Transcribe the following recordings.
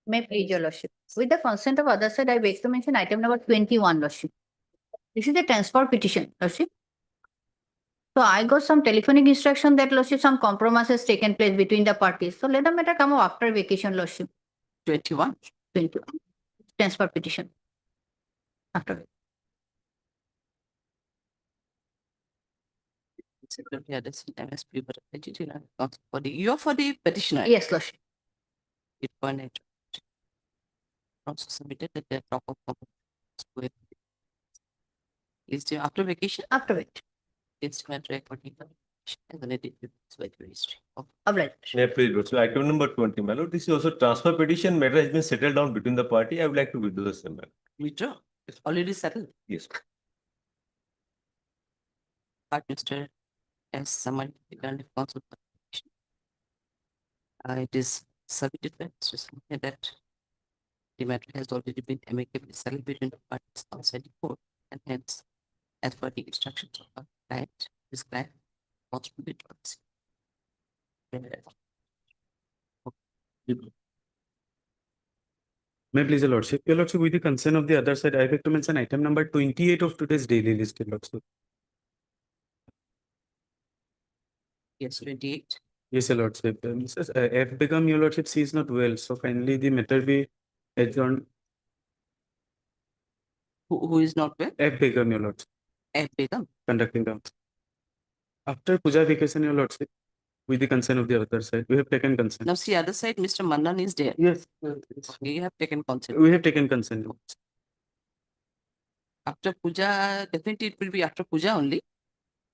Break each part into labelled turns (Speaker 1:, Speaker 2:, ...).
Speaker 1: May please, your lordship. With the consent of other side, I beg to mention item number 21, lordship. This is a transfer petition, lordship. So I got some telephonic instruction that, lordship, some compromise has taken place between the parties. So let the matter come up after vacation, lordship.
Speaker 2: 21.
Speaker 1: 21. Transfer petition. After.
Speaker 2: You're for the petitioner.
Speaker 1: Yes, lordship.
Speaker 2: It point also submitted that the proper is there after vacation.
Speaker 1: After it.
Speaker 2: Instrument recording and then it is by the registry. Okay.
Speaker 1: Obliged.
Speaker 3: May I please proceed? So item number 20, my lord. This is also transfer petition matter has been settled down between the party. I would like to withdraw the same.
Speaker 2: Withdraw. It's already settled.
Speaker 3: Yes.
Speaker 2: But Mr. as someone returned the counsel. It is submitted that the matter has already been amicably settled between the parties outside the court, and hence, as per the instructions of our client, this client wants to withdraw this.
Speaker 4: May I please, your lordship. Your lordship, with the consent of the other side, I beg to mention item number 28 of today's daily list, your lordship.
Speaker 2: Yes, 28.
Speaker 4: Yes, your lordship. Mrs. F. Begum, your lordship, she is not well, so kindly the matter be adjourned.
Speaker 2: Who is not well?
Speaker 4: F. Begum, your lordship,
Speaker 2: F. Begum.
Speaker 4: conducting counsel. After puja vacation, your lordship, with the consent of the other side, we have taken consent.
Speaker 2: Now see other side, Mr. Mandan is there.
Speaker 4: Yes,
Speaker 2: Okay, you have taken consent.
Speaker 4: we have taken consent.
Speaker 2: After puja, definitely it will be after puja only.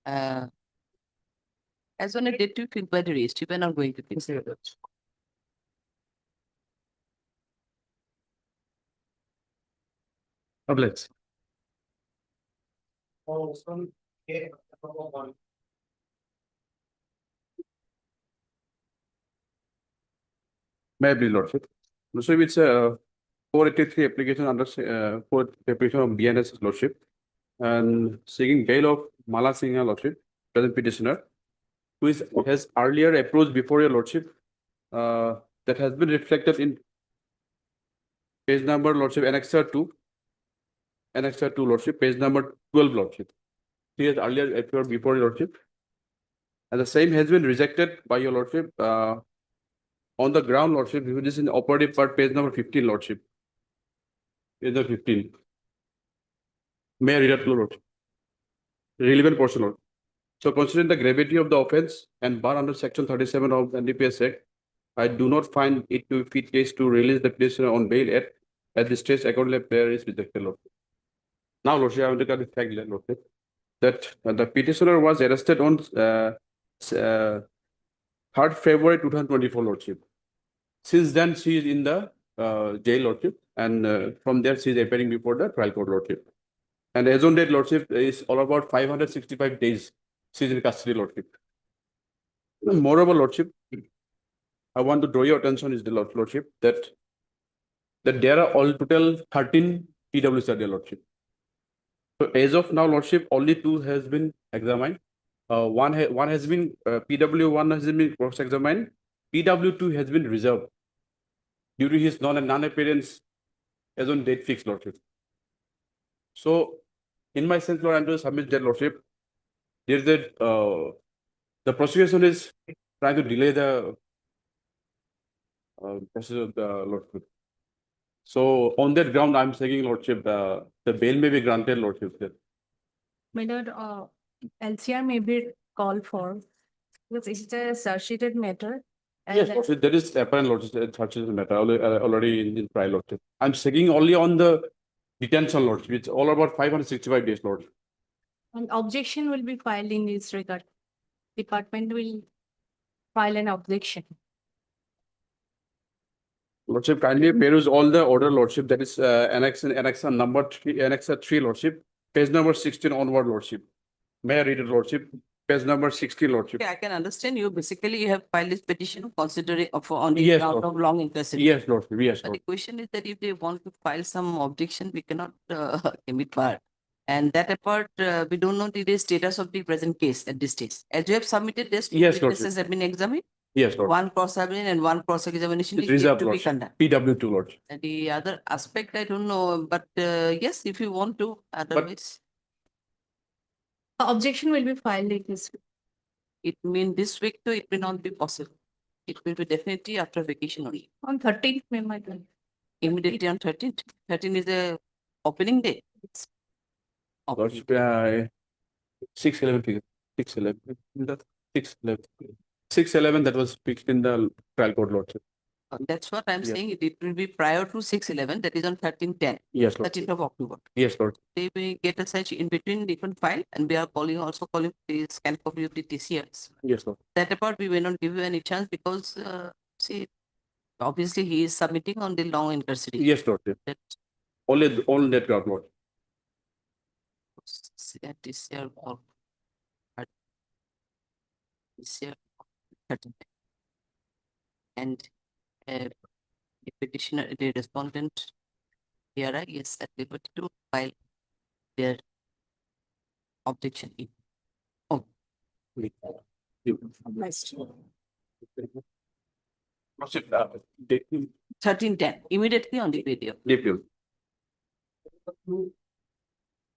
Speaker 2: As on a date you feel by the registry, we are not going to fix it.
Speaker 4: Obliged.
Speaker 5: May I please, lordship? So it's a 483 application under for application of BNS lordship and seeking bail of Mala Singh lordship, present petitioner, who has earlier approached before your lordship, that has been reflected in page number lordship annexure 2 lordship, page number 12 lordship. He has earlier appeared before your lordship, and the same has been rejected by your lordship on the ground lordship, which is in the operative part, page number 15 lordship. Page number 15. May I read out to lordship? Relevant portion, lord. So considering the gravity of the offense and bar under section 37 of the NDPS Act, I do not find it to be fit case to release the petitioner on bail at this stage accordingly prayer is rejected, lordship. Now, lordship, I want to get the fact, lordship, that the petitioner was arrested on 3rd February 2024, lordship. Since then, she is in the jail, lordship, and from there she is appearing before the trial court, lordship. And as on date, lordship, is all about 565 days she is in custody, lordship. Moreover, lordship, I want to draw your attention is the lordship that there are all total 13 PWs are there, lordship. So as of now, lordship, only 2 has been examined. One has been PW1 has been cross-examined. PW2 has been reserved due to his non-appearance as on date fixed, lordship. So, in my sense, lord, I'm to submit that, lordship. There's that the prosecution is trying to delay the process of the lordship. So, on that ground, I'm saying, lordship, the bail may be granted, lordship.
Speaker 6: My lord, LCR may be called for because it's a search-sheeted matter. And
Speaker 5: Yes, lordship, there is apparent lordship, such as matter already in trial, lordship. I'm checking only on the detention, lordship. It's all about 565 days, lordship.
Speaker 6: an objection will be filed in this regard. Department will file an objection.
Speaker 5: Lordship, kindly peruse all the order, lordship, that is annexer number 3, annexer 3, lordship, page number 16 onward, lordship. May I read it, lordship? Page number 16, lordship.
Speaker 2: Okay, I can understand you. Basically, you have filed this petition considering on the
Speaker 5: Yes,
Speaker 2: ground
Speaker 5: Lord.
Speaker 2: of long intercession.
Speaker 5: Yes, lordship, yes,
Speaker 2: But
Speaker 5: lord.
Speaker 2: the question is that if they want to file some objection, we cannot commit part. And that apart, we don't know the status of the present case at this stage. As you have submitted this,
Speaker 5: Yes,
Speaker 2: witnesses have been examined.
Speaker 5: Yes, Lord.
Speaker 2: One cross-examination and one cross-examination
Speaker 5: It's
Speaker 2: is yet
Speaker 5: reserved,
Speaker 2: to be
Speaker 5: Lordship.
Speaker 2: conducted.
Speaker 5: PW2, Lordship.
Speaker 2: And the other aspect, I don't know, but yes, if you want to, otherwise,
Speaker 6: Objection will be filed in this.
Speaker 2: it mean this week too, it may not be possible. It will be definitely after vacation only,
Speaker 6: On 13th May, my lord.
Speaker 2: immediately on 13th. 13 is the opening day. Opening.
Speaker 5: Lordship, 6/11 figure, 6/11, 6/11. 6/11, that was fixed in the trial court, Lordship.
Speaker 2: That's what I'm
Speaker 5: Yeah.
Speaker 2: saying. It will be prior to 6/11, that is on 13/10,
Speaker 5: Yes, Lord.
Speaker 2: 13th of October.
Speaker 5: Yes, Lord.
Speaker 2: They may get a search in between different file, and we are also calling the scan copy of the TCS.
Speaker 5: Yes, Lord.
Speaker 2: That part we may not give you any chance because, see, obviously he is submitting on the long incarceration.
Speaker 5: Yes, Lord. Yeah.
Speaker 2: That
Speaker 5: Only that ground, Lord.
Speaker 2: TCR or TCR 13. And the petitioner, the respondent, here is at liberty to file their objection.
Speaker 5: Lordship,
Speaker 2: 13/10, immediately on the video.
Speaker 5: DPU.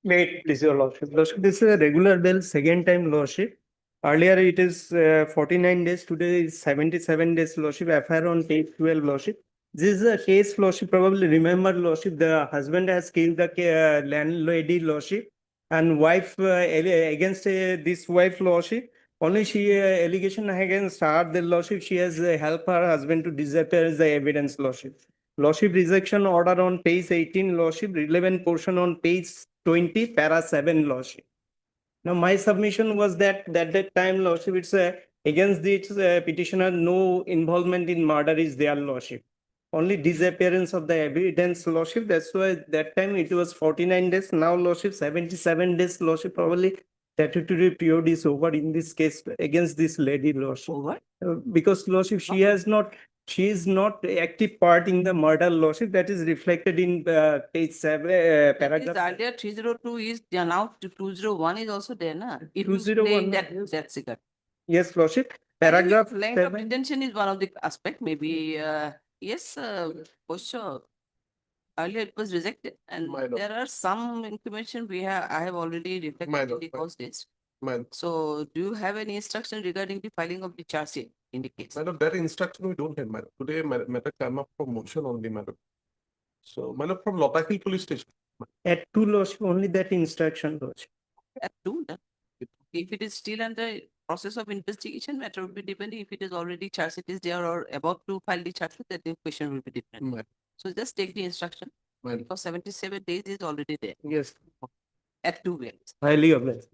Speaker 7: Wait, please, your lordship. Lordship, this is a regular bill, second time lordship. Earlier it is 49 days, today is 77 days lordship, FIR on page 12 lordship. This is a case lordship, probably remember lordship, the husband has killed the landlady lordship. And wife against this wife lordship, only she allegation against her the lordship, she has helped her husband to disappear the evidence lordship. Lordship rejection order on page 18 lordship, relevant portion on page 20 para 7 lordship. Now my submission was that that time lordship, it's against the petitioner, no involvement in murder is there lordship. Only disappearance of the evidence lordship, that's why that time it was 49 days, now lordship 77 days lordship, probably statutory period is over in this case against this lady lordship.
Speaker 2: Over.
Speaker 7: Because lordship, she is not active part in the murder lordship, that is reflected in page 7
Speaker 2: That is
Speaker 7: paragraph.
Speaker 2: earlier 302 is there, now 201 is also there, na? If you
Speaker 7: 201,
Speaker 2: explain
Speaker 7: yes.
Speaker 2: that figure.
Speaker 7: Yes, lordship,
Speaker 2: I think
Speaker 7: paragraph
Speaker 2: length of
Speaker 7: 7.
Speaker 2: detention is one of the aspect, maybe, yes, for sure. Earlier it was rejected and
Speaker 8: My lord.
Speaker 2: there are some information I have already reflected in
Speaker 8: lord,
Speaker 2: the
Speaker 8: my-
Speaker 2: course list.
Speaker 8: Madam,
Speaker 2: So do you have any instruction regarding the filing of the charge sheet in the case?
Speaker 8: madam, that instruction we don't have, madam. Today, matter come up from motion only, madam. So, madam, from Lottakil police station.
Speaker 7: At 2 lordship, only that instruction lordship.
Speaker 2: At two, then. If it is still under process of investigation, matter will be depending if it is already charge sheet is there or about to file the charge sheet, then the question will be different.
Speaker 8: Madam,
Speaker 2: So just take the instruction
Speaker 8: madam.
Speaker 2: because 77 days is already there
Speaker 7: Yes,
Speaker 2: at two ways.
Speaker 7: highly obliged.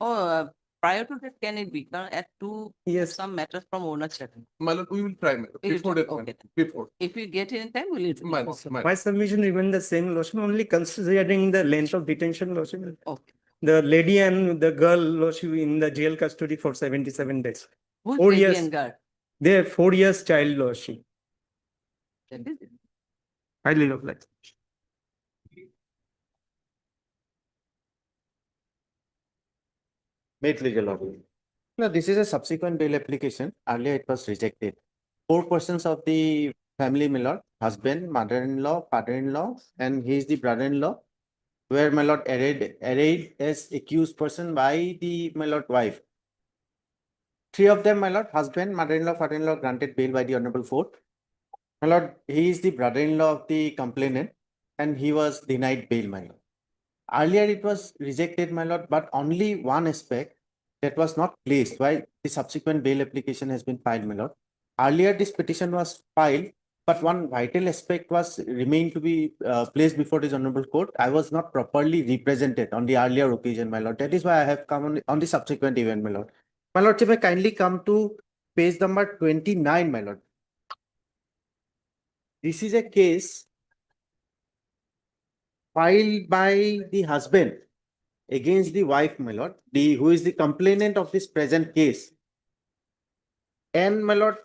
Speaker 2: Or prior to that, can it be? At two,
Speaker 7: Yes.
Speaker 2: some matters from ownership.
Speaker 8: Madam, we will try, madam.
Speaker 2: We will
Speaker 8: Before
Speaker 2: try,
Speaker 8: that,
Speaker 2: okay
Speaker 8: madam.
Speaker 2: then.
Speaker 8: Before.
Speaker 2: If we get it in time, we'll.
Speaker 8: Madam,
Speaker 7: My
Speaker 8: madam.
Speaker 7: submission remain the same lordship, only considering the length of detention lordship.
Speaker 2: Okay.
Speaker 7: The lady and the girl lordship in the jail custody for 77 days.
Speaker 2: Who's
Speaker 7: 4
Speaker 2: lady
Speaker 7: years.
Speaker 2: and guard?
Speaker 7: They are 4 years child lordship.
Speaker 2: That is it.
Speaker 7: Highly obliged.
Speaker 9: Made legal order. No, this is a subsequent bail application. Earlier it was rejected. 4 persons of the family, my lord, husband, mother-in-law, father-in-law, and he is the brother-in-law, were my lord arrayed as accused person by the my lord wife. 3 of them, my lord, husband, mother-in-law, father-in-law, granted bail by the honorable court. My lord, he is the brother-in-law of the complainant, and he was denied bail, my lord. Earlier it was rejected, my lord, but only one aspect that was not placed while the subsequent bail application has been filed, my lord. Earlier this petition was filed, but one vital aspect was remained to be placed before this honorable court. I was not properly represented on the earlier occasion, my lord. That is why I have come on the subsequent event, my lord. My lord, if I kindly come to page number 29, my lord. This is a case filed by the husband against the wife, my lord, who is the complainant of this present case. And my lord,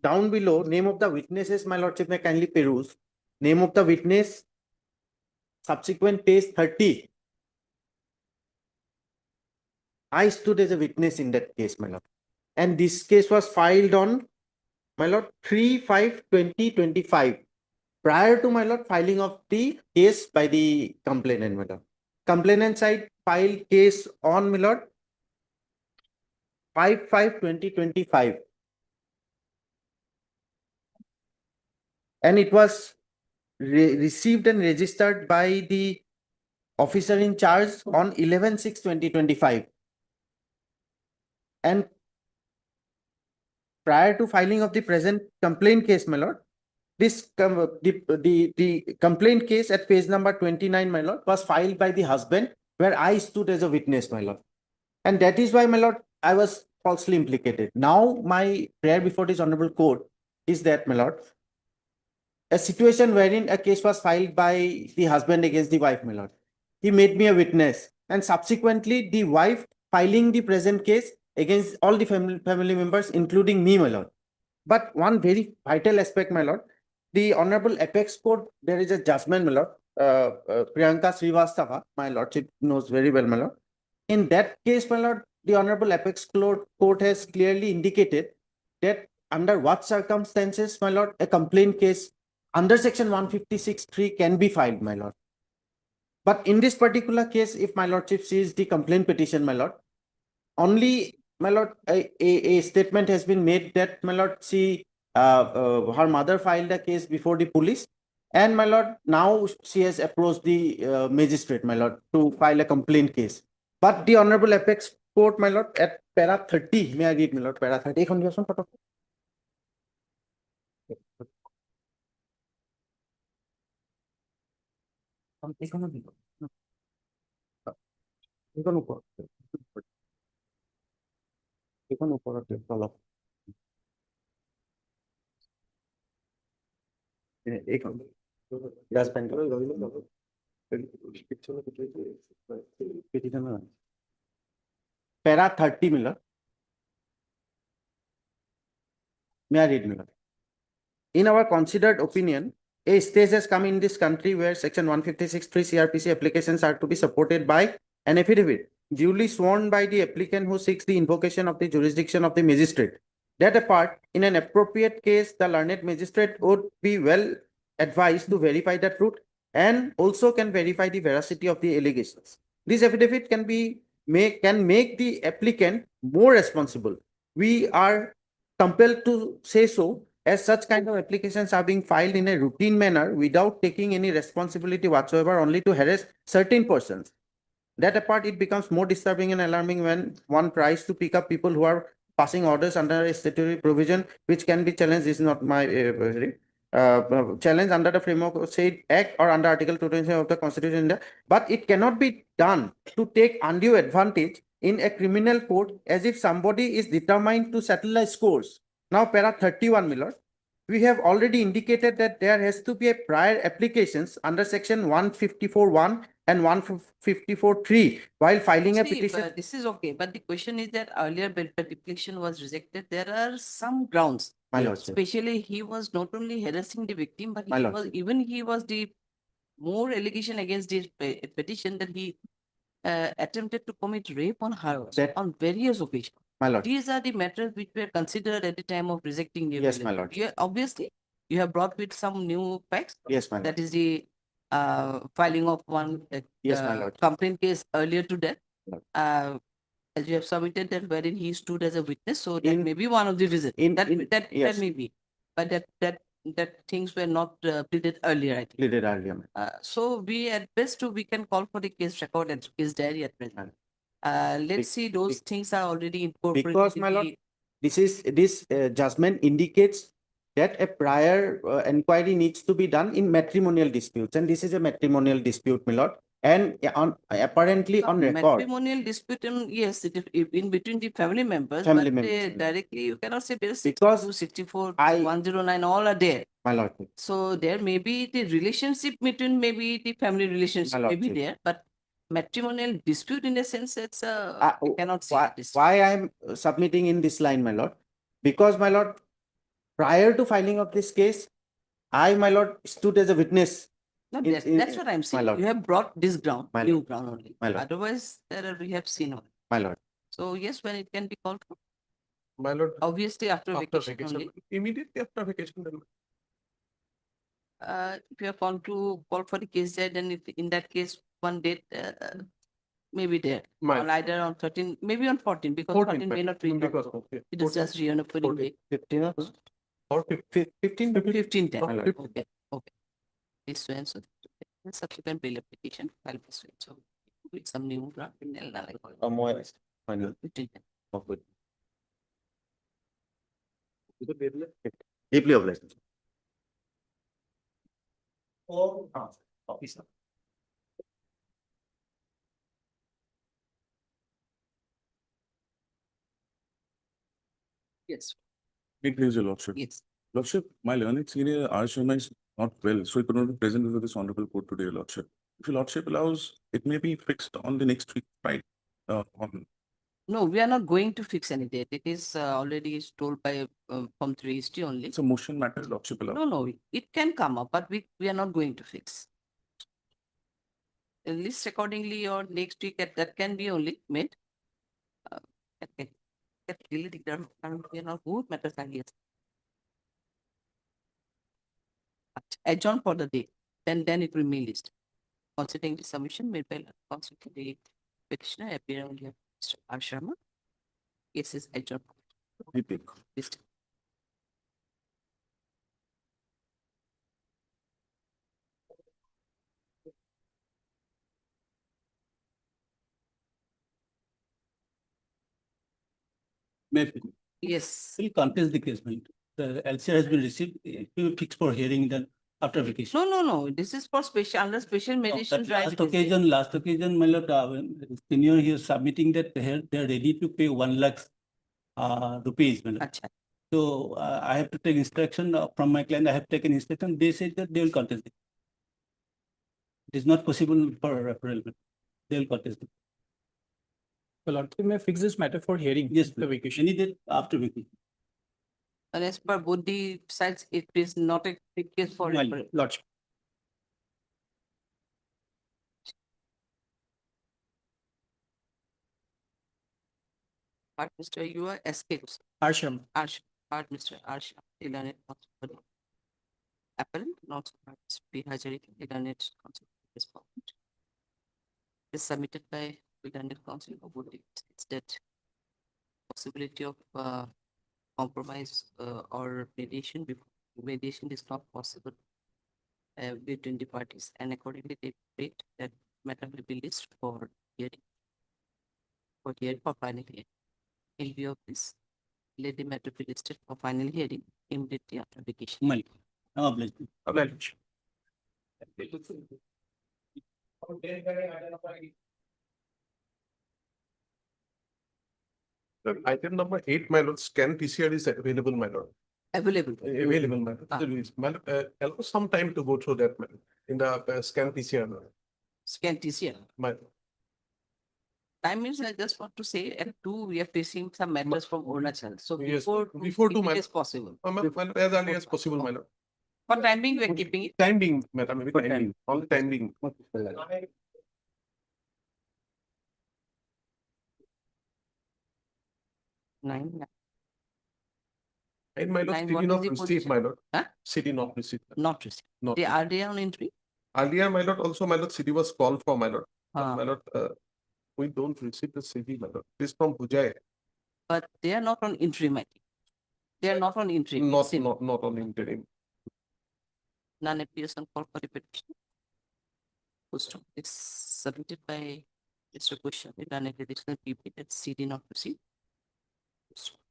Speaker 9: down below, name of the witnesses, my lordship may kindly peruse. Name of the witness, subsequent page 30. I stood as a witness in that case, my lord. and this case was filed on, my lord, 3/5/2025, prior to, my lord, filing of the case by the complainant, my lord. Complainant side filed case on, my lord, 5/5/2025. And it was received and registered by the officer in charge on 11/6/2025. And prior to filing of the present complaint case, my lord, the complaint case at page number 29, my lord, was filed by the husband, where I stood as a witness, my lord. And that is why, my lord, I was falsely implicated. Now, my prayer before this honorable court is that, my lord, a situation wherein a case was filed by the husband against the wife, my lord. He made me a witness, and subsequently the wife filing the present case against all the family members, including me, my lord. But one very vital aspect, my lord, the Honorable Apex Court, there is a judgment, my lord, Priyanka Srivastava, my lordship knows very well, my lord. In that case, my lord, the Honorable Apex Court has clearly indicated that under what circumstances, my lord, a complaint case under section 156(3) can be filed, my lord. But in this particular case, if my lordship sees the complaint petition, my lord, only, my lord, a statement has been made that, my lord, her mother filed a case before the police, and, my lord, now she has approached the magistrate, my lord, to file a complaint case. But the Honorable Apex Court, my lord, at para 30, may I read, my lord, para 30, এইখন দিয়াচোন পটক। এইখনো দিব। এইখন ওপৰত। এইখন ওপৰত দিয়ক, তলত। এইখন ডাষ্টবিনটো para 30, my lord. May I read, my lord? In our considered opinion, a stage has come in this country where section 156(3) CRPC applications are to be supported by an affidavit duly sworn by the applicant who seeks the invocation of the jurisdiction of the magistrate. That apart, in an appropriate case, the learned magistrate would be well advised to verify the truth and also can verify the veracity of the allegations. This affidavit can make the applicant more responsible. We are compelled to say so, as such kind of applications are being filed in a routine manner without taking any responsibility whatsoever, only to harass certain persons. That apart, it becomes more disturbing and alarming when one tries to pick up people who are passing orders under a statutory provision, which can be challenged. This is not my challenge under the framework of said act or under Article 227 of the Constitution of India. But it cannot be done to take undue advantage in a criminal court as if somebody is determined to settle the scores. Now, para 31, my lord, we have already indicated that there has to be a prior applications under section 154(1) and 154(3) while filing a
Speaker 2: See,
Speaker 9: petition.
Speaker 2: but this is okay, but the question is that earlier when the application was rejected, there are some grounds.
Speaker 9: My lordship.
Speaker 2: Especially he was not only harassing the victim, but
Speaker 9: My
Speaker 2: he
Speaker 9: lordship.
Speaker 2: was the more allegation against this petition that he attempted to commit rape on her also,
Speaker 9: That-
Speaker 2: on various occasions.
Speaker 9: My lord.
Speaker 2: These are the matters which were considered at the time of rejecting the
Speaker 9: Yes, my
Speaker 2: appeal.
Speaker 9: lord.
Speaker 2: Obviously, you have brought with some new facts.
Speaker 9: Yes, my lord.
Speaker 2: That is the filing of one
Speaker 9: Yes, my lord.
Speaker 2: complaint case earlier to that.
Speaker 9: Lord.
Speaker 2: As you have submitted that wherein he stood as a witness, so that
Speaker 9: In-
Speaker 2: may be one of the reasons. That
Speaker 9: yes.
Speaker 2: may be, but that things were not pleaded earlier, I think.
Speaker 9: Pleaded earlier, my lord.
Speaker 2: So we at best we can call for the case record and case diary at present.
Speaker 9: Be-
Speaker 2: Let's see, those things are already incorporated.
Speaker 9: Because,
Speaker 2: in
Speaker 9: my lord,
Speaker 2: the-
Speaker 9: this judgment indicates that a prior inquiry needs to be done in matrimonial disputes, and this is a matrimonial dispute, my lord, and apparently on record.
Speaker 2: Matrimonial dispute, yes, in between the family members,
Speaker 9: Family
Speaker 2: but
Speaker 9: members.
Speaker 2: directly you cannot say there's
Speaker 9: Because
Speaker 2: 62, 64,
Speaker 9: I-
Speaker 2: 109, all are there.
Speaker 9: My lord.
Speaker 2: So there may be the relationship between maybe the family relationship may be
Speaker 9: lordship.
Speaker 2: there, but matrimonial dispute in a sense, it's
Speaker 9: Uh,
Speaker 2: you cannot say.
Speaker 9: Why,
Speaker 2: this.
Speaker 9: why I'm submitting in this line, my lord? Because, my lord, prior to filing of this case, I, my lord, stood as a witness.
Speaker 2: No,
Speaker 9: in-
Speaker 2: that's what I'm saying.
Speaker 9: lord.
Speaker 2: You have brought this ground,
Speaker 9: My
Speaker 2: new
Speaker 9: lord.
Speaker 2: ground only.
Speaker 9: My lord.
Speaker 2: Otherwise, we have seen all.
Speaker 9: My lord.
Speaker 2: So yes, when it can be called for.
Speaker 8: My lord,
Speaker 2: Obviously after
Speaker 8: after
Speaker 2: vacation only.
Speaker 8: vacation, immediately after vacation, then
Speaker 2: If you have gone to call for the case there, then if in that case, one date, maybe there.
Speaker 8: my
Speaker 2: On either on 13, maybe on 14, because
Speaker 8: 14th,
Speaker 2: 14 may not read.
Speaker 8: because of, yeah,
Speaker 2: It is
Speaker 8: 14th
Speaker 2: just reopening
Speaker 8: 14th.
Speaker 2: day.
Speaker 9: 15
Speaker 8: or
Speaker 9: 15.
Speaker 2: 15, 10.
Speaker 8: Oh,
Speaker 2: Okay, okay. This so and so. The subsequent bail application, file so and so. With some new draft. in L, like,
Speaker 9: More final.
Speaker 2: 15, 10.
Speaker 9: Okay. Deeply obliged.
Speaker 3: Officer.
Speaker 2: Yes,
Speaker 5: Big news, Your Lordship.
Speaker 2: yes.
Speaker 5: Lordship, my learned senior R. Sharma is not well, so he could not be present before this honorable court today, Your Lordship. If Your Lordship allows, it may be fixed on the next week, right? On
Speaker 2: No, we are not going to fix any date. It is already is told by from 3 only.
Speaker 5: it's a motion matter, Your Lordship allows.
Speaker 2: No, it can come up, but we are not going to fix. At least accordingly or next week that can be only made. Okay. That really dictated, we are not good matters are yes. Adjourn for the day, then it will be list. Considering the submission made by the petitioner appear on here, Mr. R. Sharma. Yes, is adjourned.
Speaker 5: Deeply.
Speaker 2: List.
Speaker 10: May
Speaker 2: Yes.
Speaker 10: will contest the case. The LCR has been received, it will be fixed for hearing then after vacation.
Speaker 2: No. This is for special, under special
Speaker 10: No,
Speaker 2: mediation
Speaker 10: that
Speaker 2: drive.
Speaker 10: last occasion, my lord, senior here submitting that they're ready to pay 1 lakh rupees. My lord.
Speaker 2: Acha.
Speaker 10: So I have to take instruction from my client. I have taken instruction. They said that they will contest it. It is not possible for referral. They will contest it.
Speaker 4: Well, Lordship may fix this matter for hearing.
Speaker 10: Yes,
Speaker 4: The vacation.
Speaker 10: any date after vacation.
Speaker 2: And as per both the sides, it is not a big case for
Speaker 10: Well,
Speaker 2: referral.
Speaker 4: Lordship.
Speaker 2: But Mr. You are escaped.
Speaker 4: Arsham.
Speaker 2: Mr. Arsh, Ilanet, appellant, not P. Hajari, Ilanet counsel respondent. Is submitted by Ilanet counsel of both states that possibility of compromise or mediation is not possible between the parties, and accordingly they state that matter will be listed for hearing for final hearing. In view of this, let the matter be listed for final hearing immediately after vacation.
Speaker 10: Well, obliged.
Speaker 4: Lordship.
Speaker 8: item number 8, my lord, scan PCR is available, my lord.
Speaker 2: Available.
Speaker 8: Available, my lord.
Speaker 2: Ah.
Speaker 8: There is, my lord, allow some time to go through that, my lord, in the scan PCR, my lord.
Speaker 2: Scan TCR.
Speaker 8: My lord.
Speaker 2: Time means I just want to say at 2 we are facing some matters from Arunachal. So
Speaker 8: Yes,
Speaker 2: before
Speaker 8: two,
Speaker 2: if
Speaker 8: my
Speaker 2: it is possible.
Speaker 8: My lord, as early as possible, my lord.
Speaker 2: For time being, we are keeping it.
Speaker 8: Time being, madam, maybe time being, only time being.
Speaker 2: 9.
Speaker 8: And my lord,
Speaker 2: Nine,
Speaker 8: city
Speaker 2: what is
Speaker 8: not
Speaker 2: the
Speaker 8: received,
Speaker 2: position?
Speaker 8: my lord.
Speaker 2: Huh?
Speaker 8: City not received.
Speaker 2: Not received.
Speaker 8: Not
Speaker 2: They
Speaker 8: received.
Speaker 2: are there on entry.
Speaker 8: Earlier, my lord, also, my lord, city was called for, my lord. But,
Speaker 2: Ah.
Speaker 8: my lord, we don't receive the city, my lord. This from Pujay,
Speaker 2: But they are not on interim. I think. They are not on interim.
Speaker 8: not,
Speaker 2: Sim.
Speaker 8: not on interim.
Speaker 2: None appears on call for the petition. It's submitted by Mr. Bush, done an additional PP that CD not received.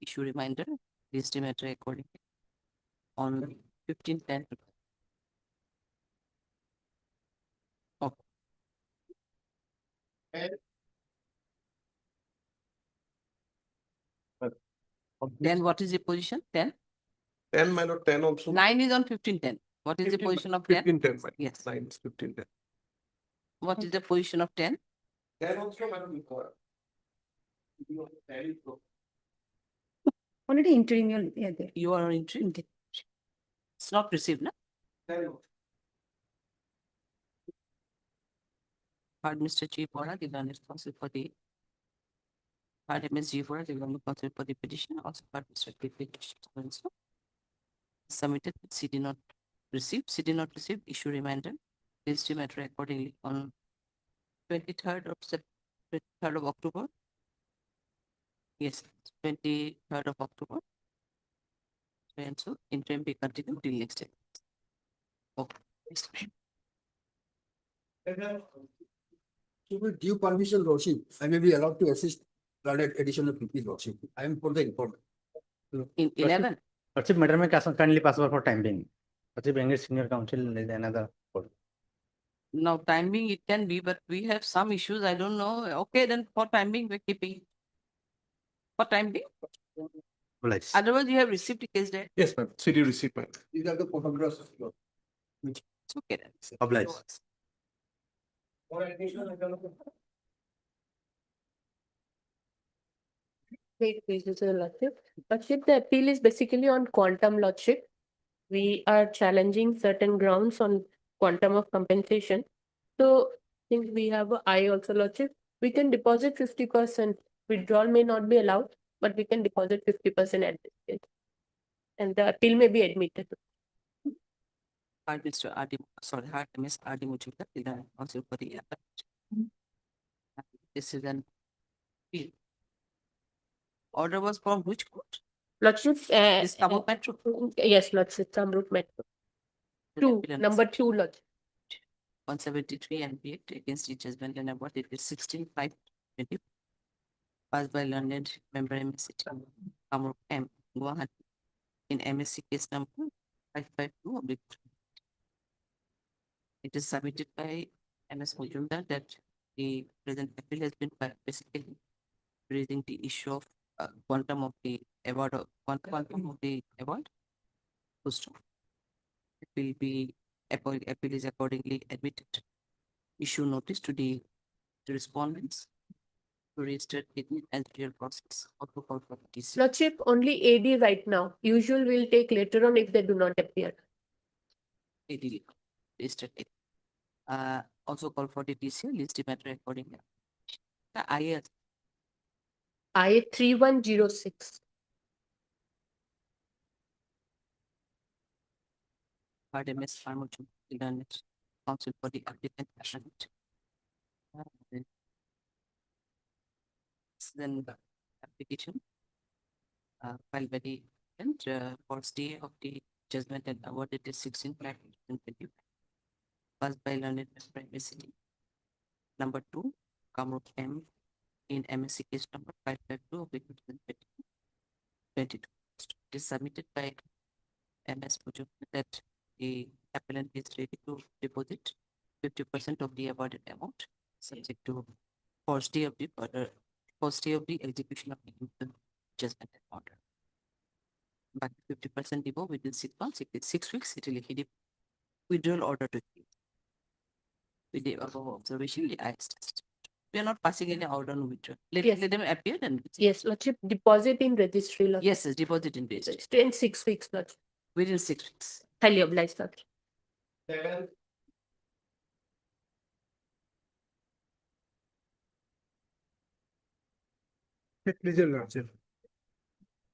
Speaker 2: Issue reminder, list the matter accordingly on 15/10. Okay. Then what is the position? 10?
Speaker 8: 10, my lord, 10 also.
Speaker 2: 9 is on 15/10. What is the
Speaker 8: 15,
Speaker 2: position of 10?
Speaker 8: 15, 10, my lord.
Speaker 2: Yes.
Speaker 8: 9 is 15, 10.
Speaker 2: What is the position of 10?
Speaker 8: 10 also, my lord.
Speaker 1: Already interim, you're there.
Speaker 2: You are on interim. It's not received, no? Heard Mr. Chief Bora, the non-responsible for the Part MSG for the government counsel for the petition, also part Mr. Petition. Also submitted, C did not receive, issue reminder, register matter accordingly on 23rd of September, 23rd of October. Yes, 23rd of October. And so interim be continued till next day. Okay. Next question.
Speaker 11: With due permission, Lordship, I may be allowed to assist granted additional PP, Lordship. I am for the informant.
Speaker 2: In 11,
Speaker 10: Lordship, Madam, may kindly pass over for time being. Lordship, English senior counsel is another.
Speaker 2: now timing it can be, but we have some issues. I don't know. Okay, then for timing we're keeping. For time being,
Speaker 10: Oblige.
Speaker 2: otherwise you have received the case date.
Speaker 8: Yes, ma'am. CD receipt, ma'am.
Speaker 11: These are the photographs.
Speaker 2: It's okay then.
Speaker 10: Oblige.
Speaker 6: Wait, please, this is a lordship. Lordship, the appeal is basically on quantum, lordship. We are challenging certain grounds on quantum of compensation. So since we have a I also, lordship, we can deposit 50%. Withdrawal may not be allowed, but we can deposit 50% at this stage. And the appeal may be admitted.
Speaker 2: Hard Mr. Adi, sorry, hard Miss Adi Mujuka, the counsel for the appellate. This is an appeal. Order was from which court?
Speaker 6: Lordship,
Speaker 2: This Kamrup Metro.
Speaker 6: yes, lordship, Kamrup Metro. Two, number 2, lordship.
Speaker 2: 173 and be against the judgment and award it is 16/5/20. Passed by learned member MSc Kamrup M Guwahati in MSc case number 552 of the. It is submitted by MS Mujumdar that the present appeal has been basically raising the issue of quantum of the award, quantum of the award. It will be appeal is accordingly admitted. Issue notice to the respondents to register it as real process or to call for TC.
Speaker 6: Lordship, only AD right now. Usual will take later on if they do not appear.
Speaker 2: AD registered it. Also call for the TC, list the matter accordingly. The IS
Speaker 6: I 3106.
Speaker 2: Hard MS Farmuchum, counsel for the applicant. Then the application filed by the applicant for stay of the judgment and awarded is 16/20. Passed by learned member MSc. Number 2, Kamrup M in MSc case number 552 of 2022. It is submitted by MS Mujum that the appellant is ready to deposit 50% of the awarded amount, subject to for stay of the order, for stay of the execution of the judgment and order. But 50% depot within 6 months, if it's 6 weeks, it will be withdrawal order to keep. With the above observation, the IS test. We are not passing any order on withdrawal.
Speaker 6: Yes.
Speaker 2: Let them appear and.
Speaker 6: Yes, lordship, deposit in registry, lordship.
Speaker 2: Yes, yes, deposit in registry
Speaker 6: In 6 weeks, lordship.
Speaker 2: within 6 weeks.
Speaker 6: Highly obliged, lordship.
Speaker 7: Pleasure, Lordship.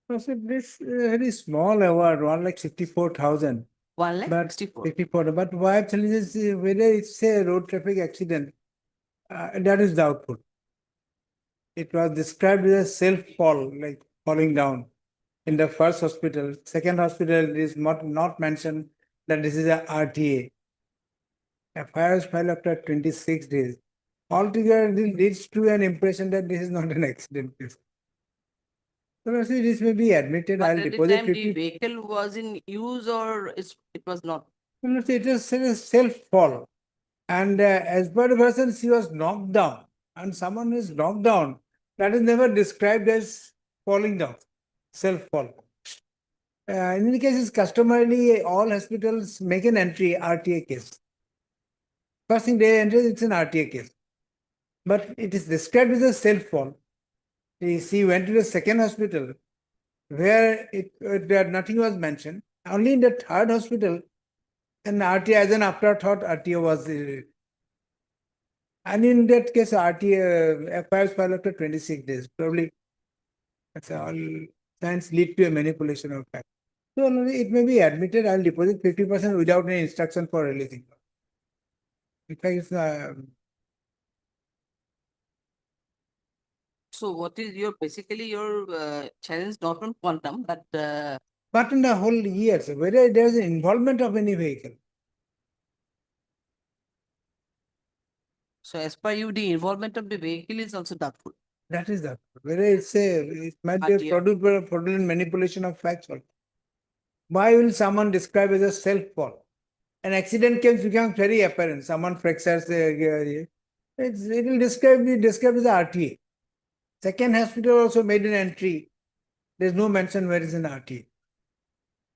Speaker 7: Lordship, this very small award, 1,64,000.
Speaker 2: 1,64,000.
Speaker 7: 54, but why challenges whether it's a road traffic accident, that is doubtful. It was described as a self-fall, like falling down in the first hospital. Second hospital is not mentioned that this is a RTA. FIR is filed after 26 days. Altogether, this leads to an impression that this is not an accident case. So Lordship, this may be admitted.
Speaker 2: But
Speaker 7: I'll
Speaker 2: at the
Speaker 7: deposit
Speaker 2: time, the
Speaker 7: 50.
Speaker 2: vehicle was in use or it was not?
Speaker 7: Lordship, it was a self-fall. And as per the person, she was knocked down. And someone is knocked down. That is never described as falling down, self-fall. In any cases, customarily, all hospitals make an entry RTA case. First thing they enter, it's an RTA case. But it is described as a self-fall. She went to the second hospital where nothing was mentioned. Only in the third hospital, an RTA as an afterthought RTA was. And in that case, RTA FIR was filed after 26 days. Probably
Speaker 12: That's all signs lead to a manipulation of fact. So it may be admitted I'll deposit 50% without any instruction for releasing. In fact, it's,
Speaker 2: So what is your, basically your challenge not on quantum, but
Speaker 12: but in the whole years, whether there is involvement of any vehicle.
Speaker 2: so as per you, the involvement of the vehicle is also doubtful.
Speaker 12: That is that. Whether it might be
Speaker 2: But
Speaker 12: a
Speaker 2: yeah.
Speaker 12: fraudulent manipulation of facts. Also. Why will someone describe as a self-fault? An accident can become very apparent. Someone fractures the it will be described as RTA. Second hospital also made an entry. There's no mention where is an RTA.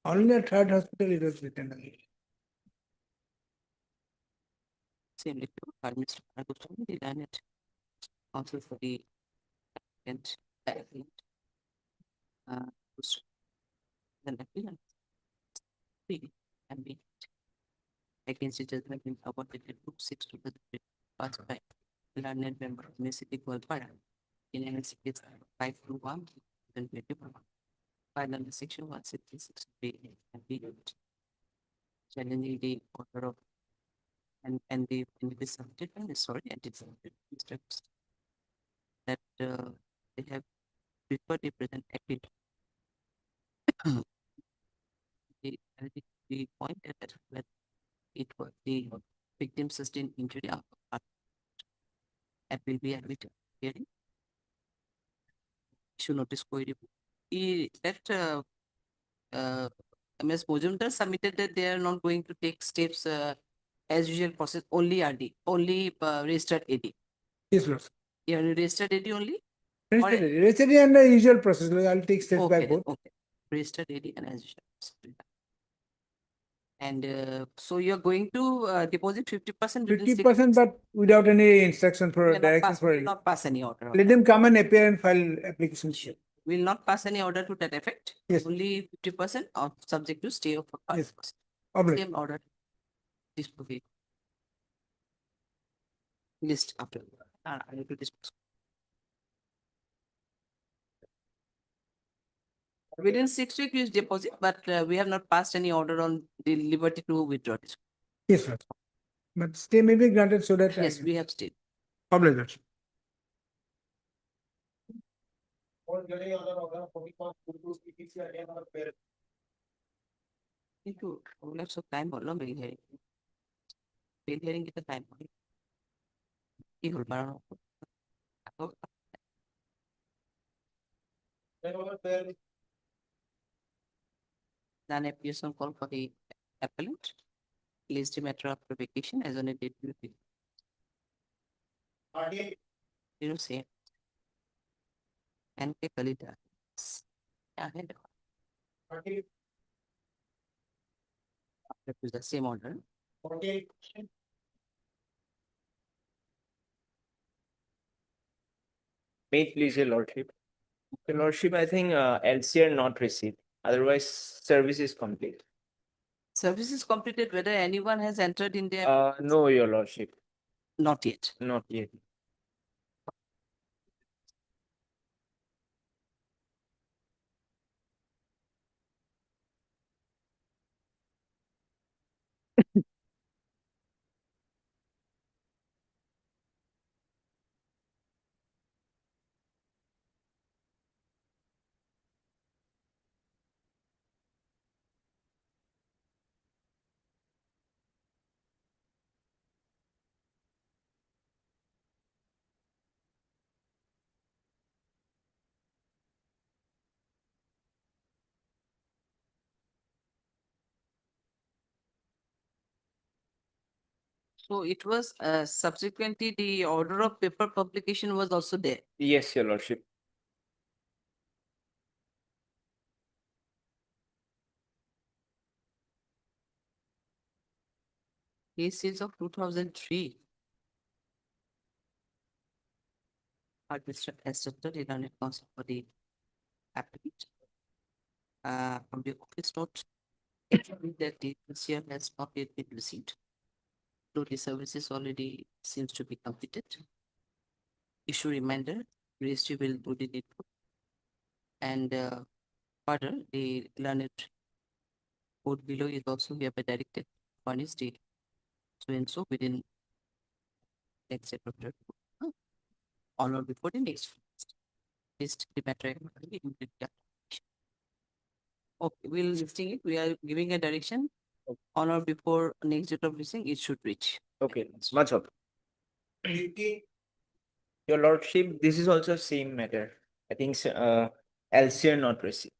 Speaker 12: Only a third hospital it was written.
Speaker 2: Same like you, Mr. Goswami, the learned counsel for the applicant, then appeal and be against the judgment in awarded the book 6 to the passed by learned member of the city Gwalpara in NS case 521 then 21. File under section 166 B and B challenging the order of and the submitted and sorry and it's instructs that they have preferred the present appeal. The point that it was the victim sustained injury appeal be admitted hearing. Issue notice query. That Ms. Mojumdar submitted that they are not going to take steps as usual process only RD, only registered AD.
Speaker 12: Yes, Lord.
Speaker 2: You have registered AD only?
Speaker 12: Registered and the usual process. I'll take steps by
Speaker 2: Okay,
Speaker 12: both.
Speaker 2: okay. Registered AD and as usual. And so you're going to deposit 50%?
Speaker 12: 50%, but without any instruction for direction for
Speaker 2: will not pass any order.
Speaker 12: Let them come and appear and file application.
Speaker 2: Will not pass any order to that effect.
Speaker 12: Yes.
Speaker 2: Only 50% or subject to stay of 5%.
Speaker 12: Yes. Obliged.
Speaker 2: Same order. Dispose. List after. I need to dispose. Within 6 weeks, use deposit, but we have not passed any order on the liberty to withdraw this.
Speaker 12: Yes, sir. But stay may be granted so that.
Speaker 2: Yes, we have stayed.
Speaker 12: Obliged.
Speaker 2: Into lots of time or bail hearing. Bail hearing is the time. Then appears on call for the appellant. List the matter of vacation as on a date. You know, same. And Kalita. Ahead. The same order.
Speaker 13: May it please your lordship. Your lordship, I think LCR not received. Otherwise, service is complete.
Speaker 2: Service is completed whether anyone has entered in there.
Speaker 13: No, your lordship.
Speaker 2: Not yet.
Speaker 13: Not yet.
Speaker 2: So it was subsequently the order of paper publication was also there.
Speaker 13: Yes, your lordship.
Speaker 2: Case is of 2003. Administrator instructed in on counsel for the applicant. From the office note, that the PCR has not yet been received. Though the services already seems to be completed. Issue reminder, registry will do the needful. And further, the learned code below is also hereby directed furnish the so and so within next set of on or before the next list the matter. Okay, we'll listing it. We are giving a direction on or before next date of listing, it should reach.
Speaker 13: Okay, much up. Your lordship, this is also same matter. I think LCR not received.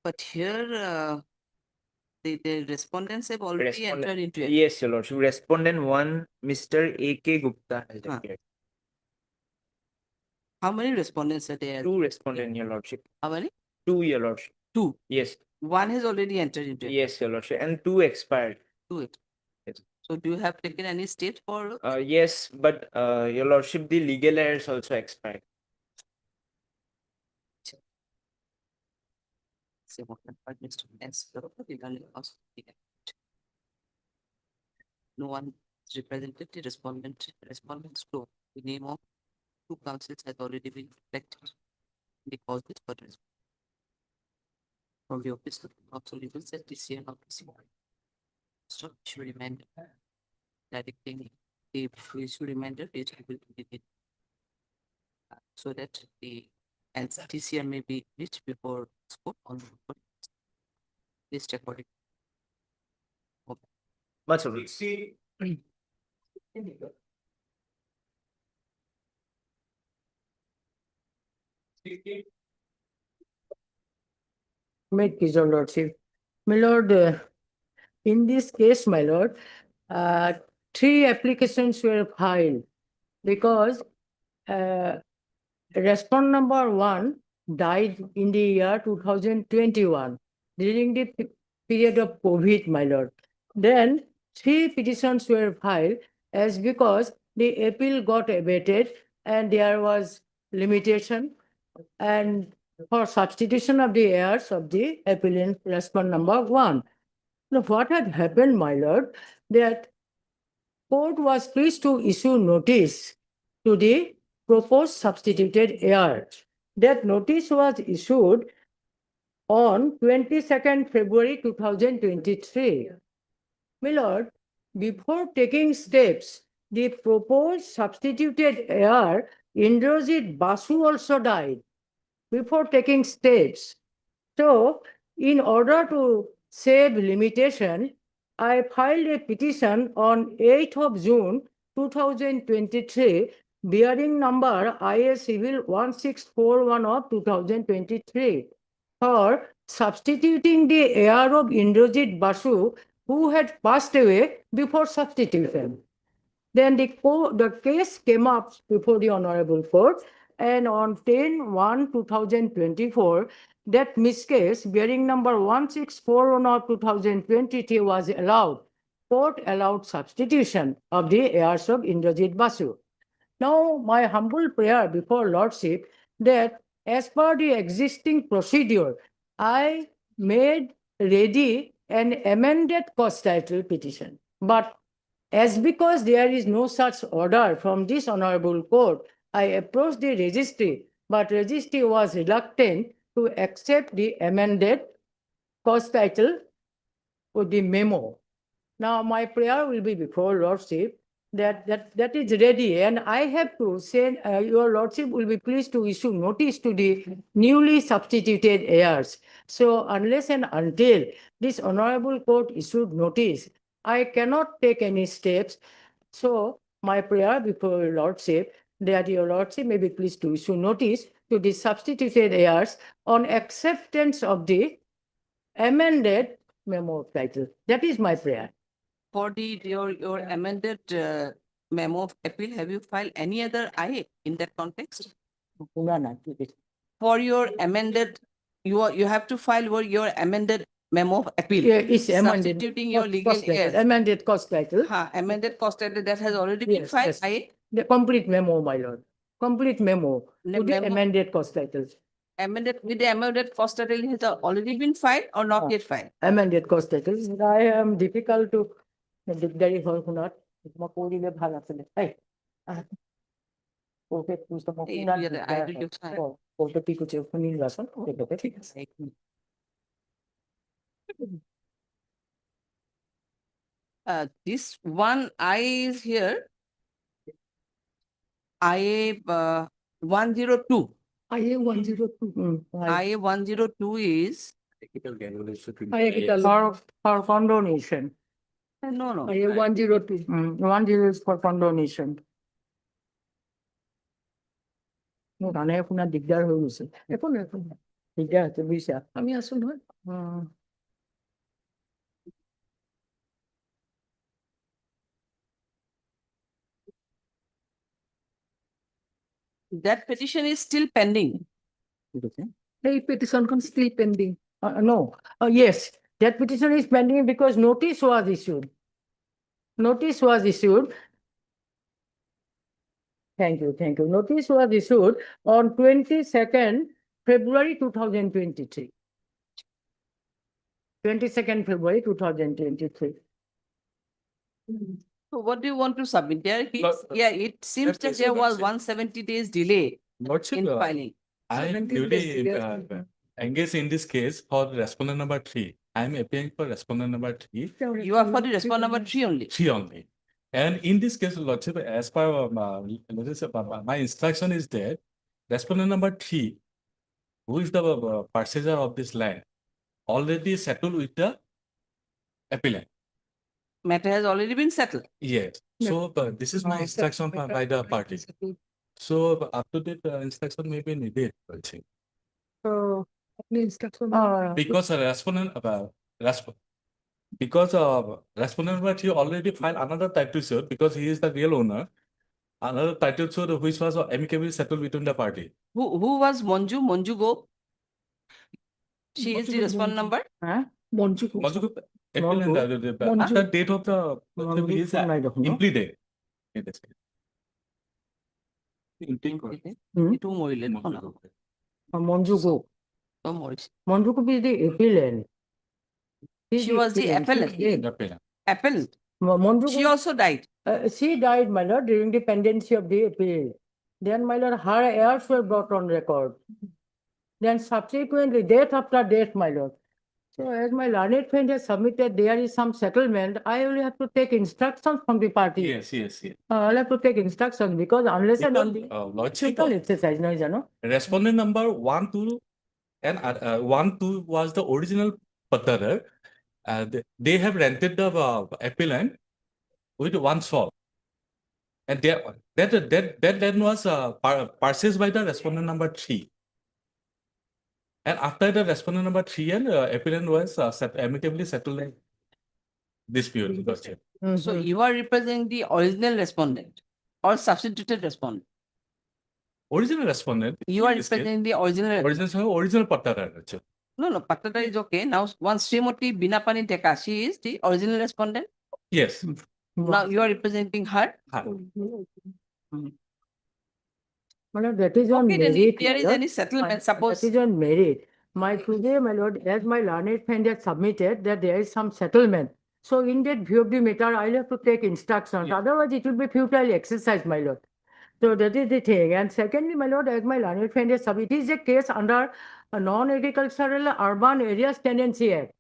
Speaker 2: But here, the respondents have already
Speaker 13: Respondent-
Speaker 2: entered into it.
Speaker 13: Yes, your lordship. Respondent one, Mr. A.K. Gupta has
Speaker 2: Huh.
Speaker 13: appeared.
Speaker 2: How many respondents are there?
Speaker 13: Two respondent, your lordship.
Speaker 2: How many?
Speaker 13: Two, your lordship.
Speaker 2: Two.
Speaker 13: Yes,
Speaker 2: One has already entered into it.
Speaker 13: yes, your lordship. And two expired.
Speaker 2: Do it.
Speaker 13: Yes.
Speaker 2: So do you have taken any steps for?
Speaker 13: Yes, but your lordship, the legal heirs also expired.
Speaker 2: Say what Mr. S. No one represented the respondents to the name of two counsels has already been reflected. Because this but from the office of counsel legal set this year not this year. So issue reminder directing the issue reminder is able to be so that the and TCR may be reached before scope on the list according.
Speaker 13: Much obliged.
Speaker 14: Make his own lordship. My lord, in this case, my lord, three applications were filed because respondent number one died in the year 2021 during the period of COVID, my lord. Then three petitions were filed as because the appeal got abated and there was limitation and for substitution of the heirs of the appellant respondent number one. Now, what had happened, my lord, that court was pleased to issue notice to the proposed substituted heir. That notice was issued on 22nd February 2023. My lord, before taking steps, the proposed substituted heir, Indrajit Basu, also died before taking steps. So, in order to save limitation, I filed a petition on 8th of June 2023, bearing number IS Civil 1641 of 2023, for substituting the heir of Indrajit Basu, who had passed away before substitution. Then the case came up before the Honorable Court, and on 10/1/2024, that miscase bearing number 1641 of 2023 was allowed. Court allowed substitution of the heirs of Indrajit Basu. Now, my humble prayer before Lordship that as per the existing procedure, I made ready an amended cost title petition. But as because there is no such order from this Honorable Court, I approached the registry, but registry was reluctant to accept the amended cost title with the memo. Now, my prayer will be before Lordship that is ready, and I have to say, your Lordship will be pleased to issue notice to the newly substituted heirs. So unless and until this Honorable Court issued notice, I cannot take any steps. So my prayer before your Lordship that your Lordship may be pleased to issue notice to the substituted heirs on acceptance of the amended memo of title. That is my prayer.
Speaker 2: For your amended memo of appeal, have you filed any other IA in that context?
Speaker 14: No.
Speaker 2: For your amended, you have to file your amended memo of appeal.
Speaker 14: Yeah, it's amended.
Speaker 2: Substituting your legal
Speaker 14: cost title,
Speaker 2: heirs.
Speaker 14: amended cost title.
Speaker 2: Amended cost title that has already been
Speaker 14: Yes,
Speaker 2: filed,
Speaker 14: yes.
Speaker 2: IA?
Speaker 14: The complete memo, my lord. Complete memo to the
Speaker 2: Memo-
Speaker 14: amended cost titles.
Speaker 2: Amended, with the amended cost title has already been filed or not yet filed?
Speaker 14: Amended cost titles. I am difficult to দিগদারি হয় শুনাত মই কৈ দিলে ভাল আছিলে কোর্টে পুস্তক
Speaker 2: এই
Speaker 14: না
Speaker 2: ইয়েতে adjudication,
Speaker 14: কোর্টে কি কিছু নির্বাচন এটাতে ঠিক আছে
Speaker 2: এক minute. This one I is here. IA 102.
Speaker 14: IA 102
Speaker 2: IA 102 is
Speaker 14: for condonation
Speaker 2: no.
Speaker 14: IA 102 10 is for condonation গানে আপনার দিগদার হয়ে গেছে এখন দিগদার হচ্ছে বুঝছা আমি আসুন হয়
Speaker 2: That petition is still pending.
Speaker 14: Hey, petition can still pending. No, yes, that petition is pending because notice was issued. Notice was issued. Thank you. Notice was issued on 22nd February 2023. 22nd February 2023.
Speaker 2: So what do you want to submit there?
Speaker 3: Lord,
Speaker 2: Yeah, it seems that there was 170 days delay
Speaker 3: Lordship,
Speaker 2: in filing.
Speaker 3: I duly engage in this case for respondent number 3. I am appearing for respondent number 3.
Speaker 2: You are for the respondent number 3 only.
Speaker 3: 3 only. And in this case, Lordship, as per my instruction is that respondent number 3, who is the purchaser of this land, already settled with the appellant.
Speaker 2: Matter has already been settled.
Speaker 3: Yes. So this is my instruction by the party. So up to date instruction may be needed, Lordship. Because a respondent respondent number 3 already filed another title suit because he is the real owner. Another title suit which was amicably settled between the party.
Speaker 2: Who was Monju? Monju Go? She is the respondent number?
Speaker 3: Monjuku appellant, the date of the is impleading.
Speaker 2: Itu মৰিলে দেখোন আৰু।
Speaker 14: Monjugo.
Speaker 2: তো মৰিছে।
Speaker 14: Monjugo is the appellant.
Speaker 2: She was the appellant. Appellant.
Speaker 14: Monjugo.
Speaker 2: She also died.
Speaker 14: She died, my lord, during the pendency of the appeal. Then, my lord, her heirs were brought on record. Then subsequently, death after death, my lord. So as my learned friend has submitted, there is some settlement. I will have to take instructions from the party.
Speaker 3: Yes.
Speaker 14: I'll have to take instructions because unless and until
Speaker 3: Lordship,
Speaker 14: exercise, no, you know.
Speaker 3: respondent number 1, 2 and 1, 2 was the original patterer. They have rented the appellant with one swap. And that land was purchased by the respondent number 3. And after the respondent number 3 and appellant was amicably settled in dispute. Lordship.
Speaker 2: So you are representing the original respondent or substituted respondent?
Speaker 3: Original respondent.
Speaker 2: You are representing the original.
Speaker 3: Original patterer.
Speaker 2: No, Patata is okay. Now, once Srimati Binapani Teka, she is the original respondent.
Speaker 3: Yes.
Speaker 2: Now you are representing her.
Speaker 14: Madam, that is on
Speaker 2: Okay, then
Speaker 14: merit.
Speaker 2: if there is
Speaker 14: my lord.
Speaker 2: any settlement, suppose.
Speaker 14: That is on merit. My today, my lord, as my learned friend has submitted that there is some settlement. So in that view of the matter, I'll have to take instructions. Otherwise, it will be futile exercise, my lord. So that is the thing. And secondly, my lord, as my learned friend has submitted, it is a case under a non-agricultural urban areas tenancy act.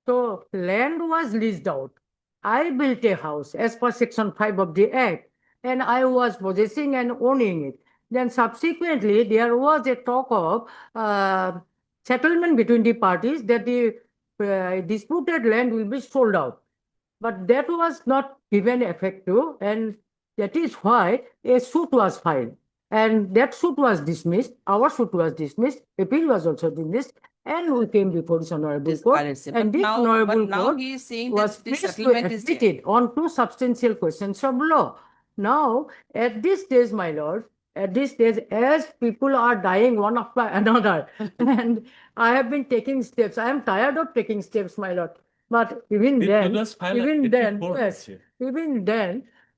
Speaker 14: So land was leased out. I built a house as per section 5 of the act, and I was possessing and owning it. Then subsequently, there was a talk of settlement between the parties that the disputed land will be sold out. But that was not given effect to, and that is why a suit was filed. And that suit was dismissed, our suit was dismissed, appeal was also dismissed, and we came before this honorable court. And this honorable court
Speaker 2: he is saying
Speaker 14: was
Speaker 2: that the
Speaker 14: placed to
Speaker 2: settlement is there.
Speaker 14: admit it on 2 substantial questions of law. Now, at this stage, my lord, at this stage, as people are dying one after another, and I have been taking steps, I am tired of taking steps, my lord. But even then,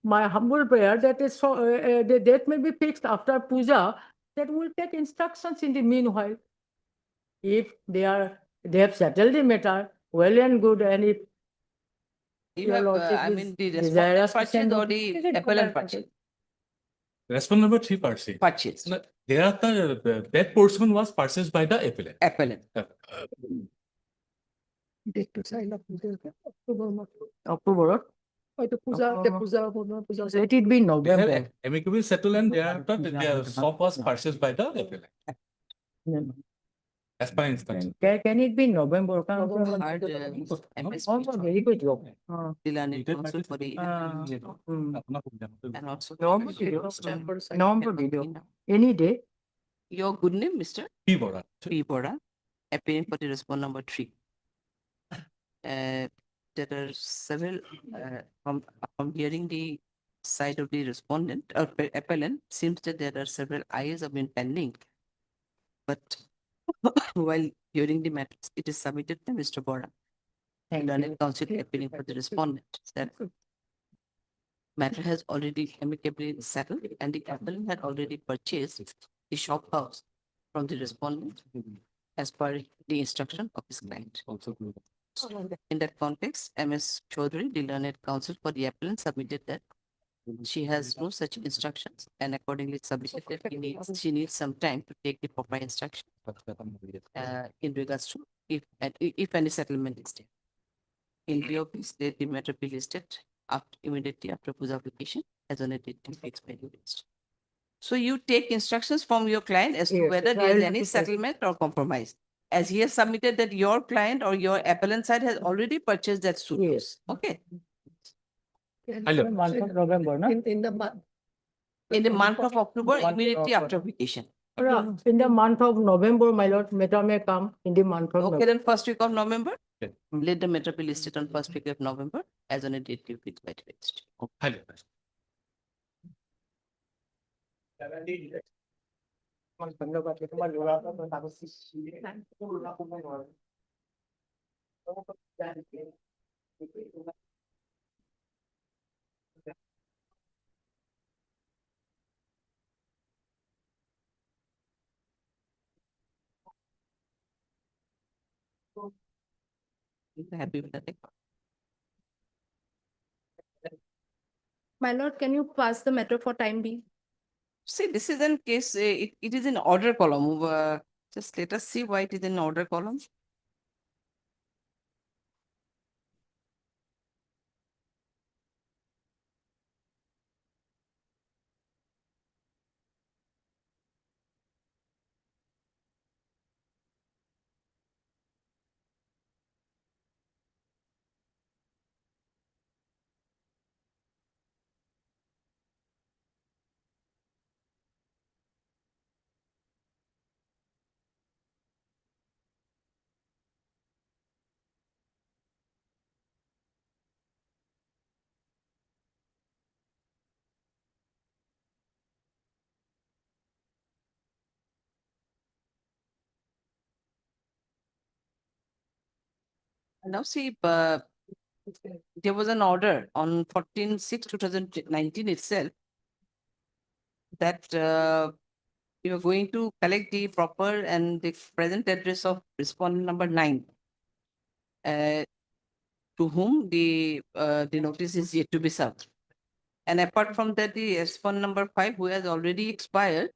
Speaker 14: my humble prayer that is the date may be fixed after puja, that will take instructions in the meanwhile. If they have settled the matter, well and good, and if
Speaker 2: You
Speaker 14: your
Speaker 2: have,
Speaker 14: lordship
Speaker 2: I
Speaker 14: is
Speaker 2: mean, the
Speaker 14: desirous
Speaker 2: respondent
Speaker 14: to send
Speaker 2: purchase or
Speaker 14: notice,
Speaker 2: the appellant purchase?
Speaker 3: Respond number 3 purchase.
Speaker 2: purchased.
Speaker 3: No, thereafter, that portion was purchased by the appellant.
Speaker 2: Appellant.
Speaker 14: October. Let it be
Speaker 3: They
Speaker 14: November.
Speaker 3: have amicable settlement thereafter, the shop was purchased by the appellant. As per instruction.
Speaker 14: Can it be November?
Speaker 2: Heard, MS
Speaker 14: Very good job.
Speaker 2: Delaney counsel for the and also
Speaker 14: November video. Any day.
Speaker 2: your good name, Mr.
Speaker 3: P. Bora.
Speaker 2: P. Bora, appearing for the respond number 3. There are several, from hearing the side of the respondent or appellant, seems that there are several IAs have been pending. But while hearing the matters, it is submitted by Mr. Bora.
Speaker 14: Thank
Speaker 2: Learned
Speaker 14: you.
Speaker 2: counsel appealing for the respondent that matter has already amicably settled and the appellant had already purchased the shop house from the respondent as per the instruction of his client. In that context, MS Chaudhary, the learned counsel for the appellant, submitted that she has no such instructions and accordingly submitted that she needs some time to take the proper instruction in regards to if any settlement is there. In view of this, the matter be listed immediately after puja application as on a date to be experienced. So you take instructions from your client as to
Speaker 14: Yes,
Speaker 2: whether
Speaker 14: I
Speaker 2: there is
Speaker 14: will
Speaker 2: any
Speaker 14: take-
Speaker 2: settlement or compromise. As he has submitted that your client or your appellant side has already purchased that suit.
Speaker 14: Yes.
Speaker 2: Okay.
Speaker 3: Hello.
Speaker 14: Month of November, no?
Speaker 6: In the month.
Speaker 2: In the month of October,
Speaker 14: Month of
Speaker 2: immediately after
Speaker 14: October.
Speaker 2: application.
Speaker 14: In the month of November, my lord, matter may come in the month of
Speaker 2: Okay,
Speaker 14: November.
Speaker 2: then first week of November.
Speaker 3: Okay.
Speaker 2: Let the matter be listed on first week of November as on a date to be experienced.
Speaker 3: Hello.
Speaker 2: Happy with that?
Speaker 6: My lord, can you pass the matter for time being?
Speaker 2: See, this is in case, it is in order column. Just let us see why it is in order column. Now see, there was an order on 14/6/2019 itself that you are going to collect the proper and the present address of respondent number 9, to whom the notice is yet to be served. And apart from that, the respondent number 5, who has already expired,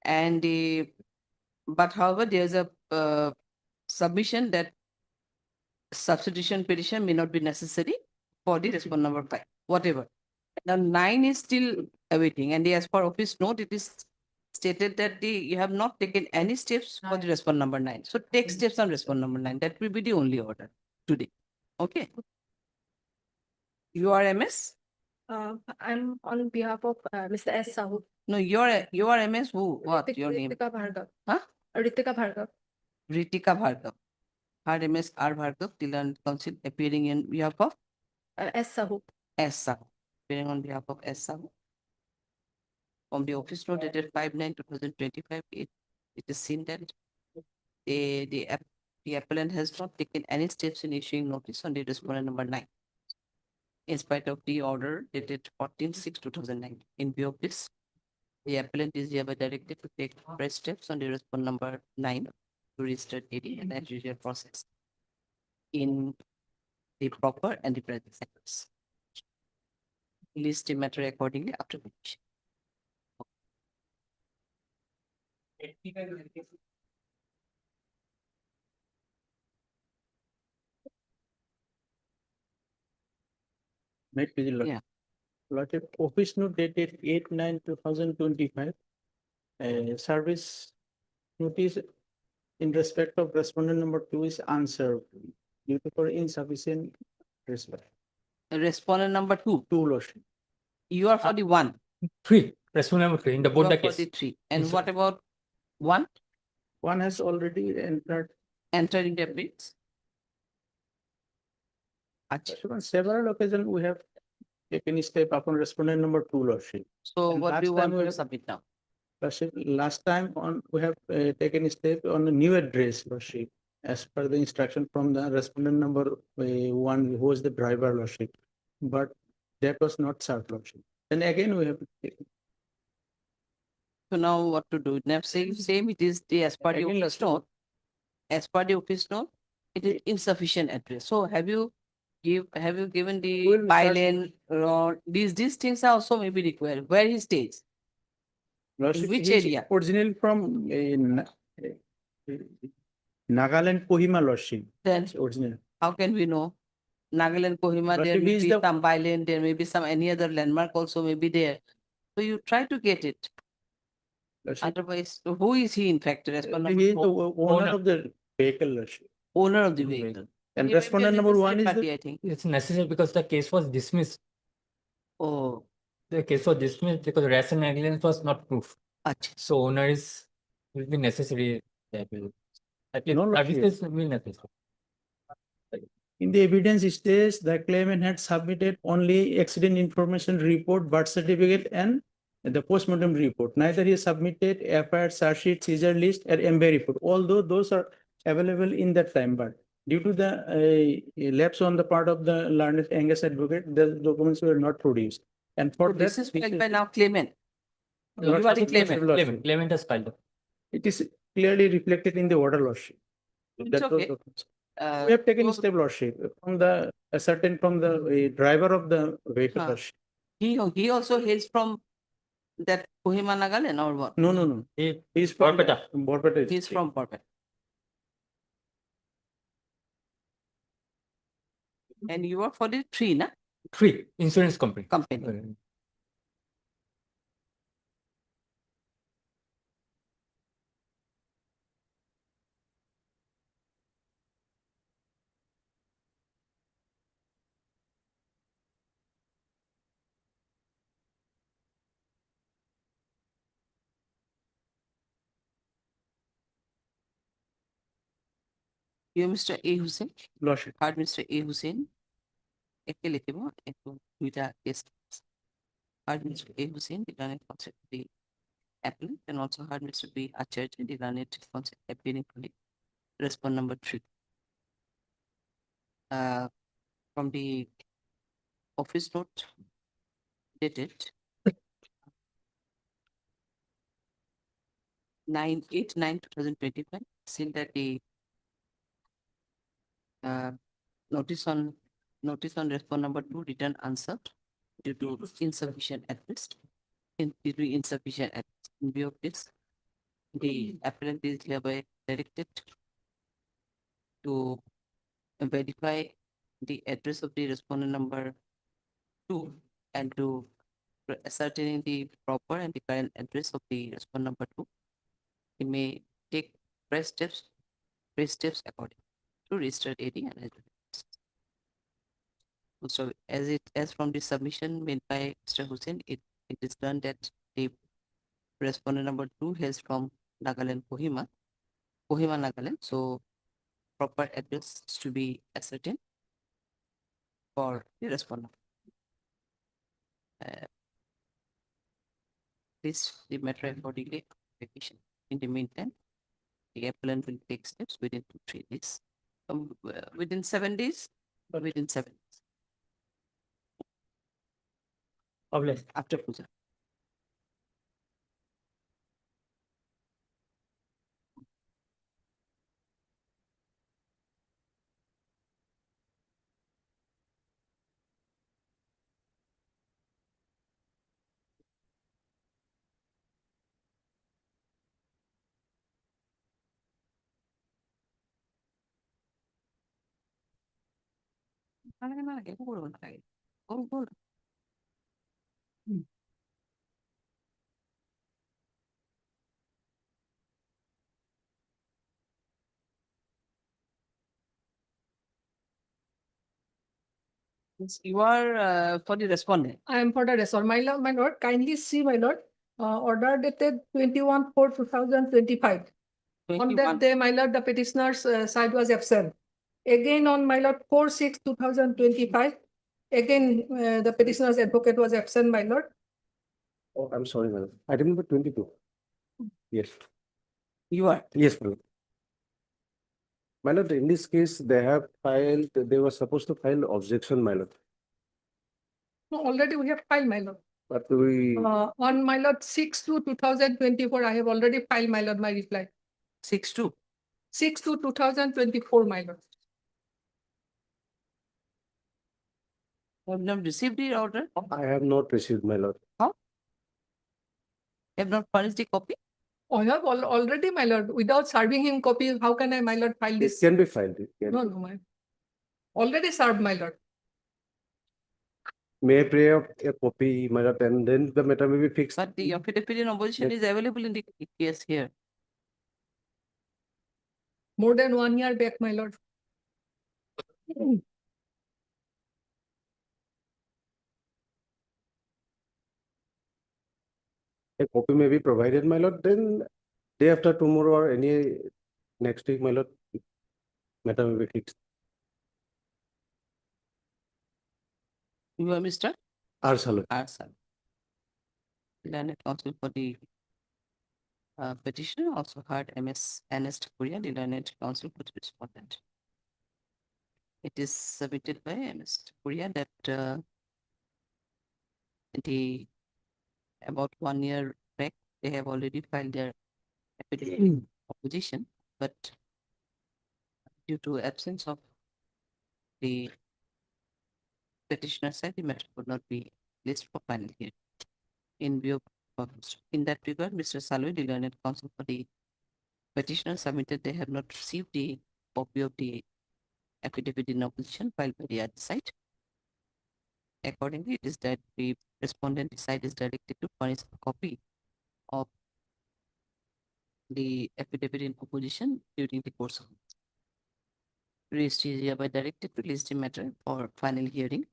Speaker 2: and but however, there's a submission that substitution petition may not be necessary for the respondent number 5, whatever. Now 9 is still awaiting, and as per office note, it is stated that you have not taken any steps for the respondent number 9. So take steps on respondent number 9. That will be the only order today. Okay. You are MS?
Speaker 6: I'm on behalf of Mr. S. Sahu.
Speaker 2: No, you are MS who? What your name?
Speaker 6: Ritika Bhargav.
Speaker 2: Huh?
Speaker 6: Ritika Bhargav.
Speaker 2: Ritika Bhargav. Her MS R Bhargav, Learned Counsel, appearing in behalf of
Speaker 6: S. Sahu.
Speaker 2: S. Sahu. Appearing on behalf of S. Sahu. From the office note dated 5/9/2025, it is seen that the appellant has not taken any steps in issuing notice on the respondent number 9. In spite of the order dated 14/6/2009. In view of this, the appellant is hereby directed to take fresh steps on the respondent number 9 to register AD and as usual process in the proper and the present seconds. List the matter accordingly after petition.
Speaker 10: May it please, Lord.
Speaker 2: Yeah.
Speaker 10: Lordship, office note dated 8/9/2025. Service notice in respect of respondent number 2 is unserved due to for insufficient respect.
Speaker 2: Respondent number 2,
Speaker 10: Two, Lordship.
Speaker 2: you are for the 1,
Speaker 15: Three, respondent number three in the
Speaker 2: you
Speaker 15: both
Speaker 2: are
Speaker 15: the
Speaker 2: for
Speaker 15: case.
Speaker 2: the 3. And
Speaker 15: Yes,
Speaker 2: what about 1
Speaker 10: One has already entered.
Speaker 2: entering the bids?
Speaker 10: Lordship, on several occasions, we have taken step upon respondent number 2, Lordship.
Speaker 2: So
Speaker 10: And
Speaker 2: what do you
Speaker 10: last
Speaker 2: want
Speaker 10: time we
Speaker 2: to
Speaker 10: have-
Speaker 2: submit now?
Speaker 10: Lordship, last time on, we have taken step on the new address, Lordship, as per the instruction from the respondent number 1, who is the driver, Lordship. But that was not served, Lordship. Then again, we have taken.
Speaker 2: So now what to do? Now same it is the as per the
Speaker 10: Again,
Speaker 2: office note. As per the office note, it is insufficient address. So have you given the
Speaker 10: We'll start-
Speaker 2: byline or these things are also maybe required. Where he stays?
Speaker 10: Lordship,
Speaker 2: which
Speaker 10: he's
Speaker 2: area?
Speaker 10: Originally from Nagaland, Kohima, Lordship.
Speaker 2: Then
Speaker 10: Original.
Speaker 2: how can we know? Nagaland, Kohima,
Speaker 10: But
Speaker 2: there
Speaker 10: if
Speaker 2: may
Speaker 10: he's
Speaker 2: be
Speaker 10: the-
Speaker 2: some byline, there may be some any other landmark also may be there. So you try to get it.
Speaker 10: Lordship,
Speaker 2: Otherwise, who is he in fact? Respondent
Speaker 10: he is the
Speaker 2: number
Speaker 10: owner of the vehicle, Lordship.
Speaker 2: owner of the
Speaker 15: Vehicle.
Speaker 2: vehicle.
Speaker 10: And
Speaker 2: He may be a
Speaker 10: respondent number 1 is
Speaker 2: necessary
Speaker 10: the
Speaker 2: party, I think.
Speaker 15: It's necessary because the case was dismissed.
Speaker 2: Oh,
Speaker 15: The case was dismissed because rational negligence was not proof.
Speaker 2: acha.
Speaker 15: So owner will be necessary. At least
Speaker 10: No, Lordship.
Speaker 15: services will be necessary.
Speaker 10: In the evidence states the claimant had submitted only accident information report, birth certificate, and the postmortem report. Neither he submitted FIR, charge sheet, seizure list, or MBA report, although those are available in that time. But due to the lapse on the part of the learned Angus advocate, the documents were not produced. And for
Speaker 2: So this
Speaker 10: that,
Speaker 2: is filed by now claimant.
Speaker 10: Lordship,
Speaker 2: You are the claimant.
Speaker 10: Lordship,
Speaker 15: Claimant has filed.
Speaker 10: it is clearly reflected in the order, Lordship.
Speaker 2: It's
Speaker 10: That was
Speaker 2: okay.
Speaker 10: documents.
Speaker 2: Uh,
Speaker 10: We have taken
Speaker 2: so
Speaker 10: step, Lordship, from the ascertain from the driver of the vehicle,
Speaker 2: Huh.
Speaker 10: Lordship.
Speaker 2: he also hails from that Kohima Nagaland or what?
Speaker 10: No.
Speaker 15: He
Speaker 10: He's from
Speaker 15: Borpeta.
Speaker 10: Borpeta.
Speaker 2: He's
Speaker 10: district.
Speaker 2: from Porpet. And you work for the 3, na?
Speaker 15: three insurance company.
Speaker 2: Company. You Mr. A Hussain,
Speaker 10: Lordship.
Speaker 2: heard Mr. A Hussain. একে লিখিব একটু দুইটা case heard Mr. A Hussain, the learned concept the applicant, and also heard Mr. B Acharya, the learned concept appearing for the respond number 3. From the office note dated 9/8/2025, saying that the notice on respond number 2 returned answered due to insufficient address. Due to insufficient address. In view of this, the applicant is hereby directed to verify the address of the respondent number 2 and to ascertaining the proper and the current address of the respondent number 2. He may take fresh steps according to registered AD and adjudication. So as from the submission made by Mr. Hussain, it is done that the respondent number 2 hails from Nagaland, Kohima, Nagaland. So proper address is to be ascertained for the respondent. This the matter accordingly application. In the meantime, the applicant will take steps within 2-3 days. Within 7 days, or within 7 days after puja. একো কৰিব নালাগে। গ'ল। Yes, you are for the respondent.
Speaker 16: I am for the respondent. My lord, kindly see, my lord, order dated 21/4/2025. On
Speaker 2: 21.
Speaker 16: that day, my lord, the petitioner's side was absent. Again, on my lord, 4/6/2025, again, the petitioner's advocate was absent, my lord.
Speaker 5: Oh, I'm sorry, madam. Item number 22. Yes.
Speaker 2: You are.
Speaker 5: Yes, madam. My lord, in this case, they were supposed to file objection, my lord.
Speaker 16: No, already we have filed, my lord.
Speaker 5: But we,
Speaker 16: On my lord, 6/2/2024, I have already filed, my lord, my reply.
Speaker 2: 6/2.
Speaker 16: 6/2/2024, my lord.
Speaker 2: You have not received the order.
Speaker 5: I have not received, my lord.
Speaker 2: You have not furnished the copy.
Speaker 16: I have already, my lord, without serving him copy, how can I, my lord, file
Speaker 5: It
Speaker 16: this?
Speaker 5: can be filed. It can
Speaker 16: No,
Speaker 5: be.
Speaker 16: no, my. Already served, my lord.
Speaker 5: May I pray of a copy, my lord, and then the matter may be fixed.
Speaker 2: But the affidavit in opposition
Speaker 5: Yes.
Speaker 2: is available in the case here.
Speaker 16: More than 1 year back, my lord.
Speaker 5: A copy may be provided, my lord, then day after tomorrow or any next week, my lord, matter may be fixed.
Speaker 2: You are Mr.
Speaker 5: Arsalu.
Speaker 2: Arsal. Learned counsel for the petitioner, also heard MS Ernest Korea, the learned counsel for the respondent. It is submitted by MS Korea that about 1 year back, they have already filed their affidavit opposition, but due to absence of the petitioner side, the matter could not be listed for final hearing. In that regard, Mr. Salwe, the learned counsel for the petitioner, submitted they have not received the copy of the affidavit in opposition filed by the other side. Accordingly, it is that the respondent side is directed to furnish a copy of the affidavit in opposition during the course of registry is hereby directed to list the matter for final hearing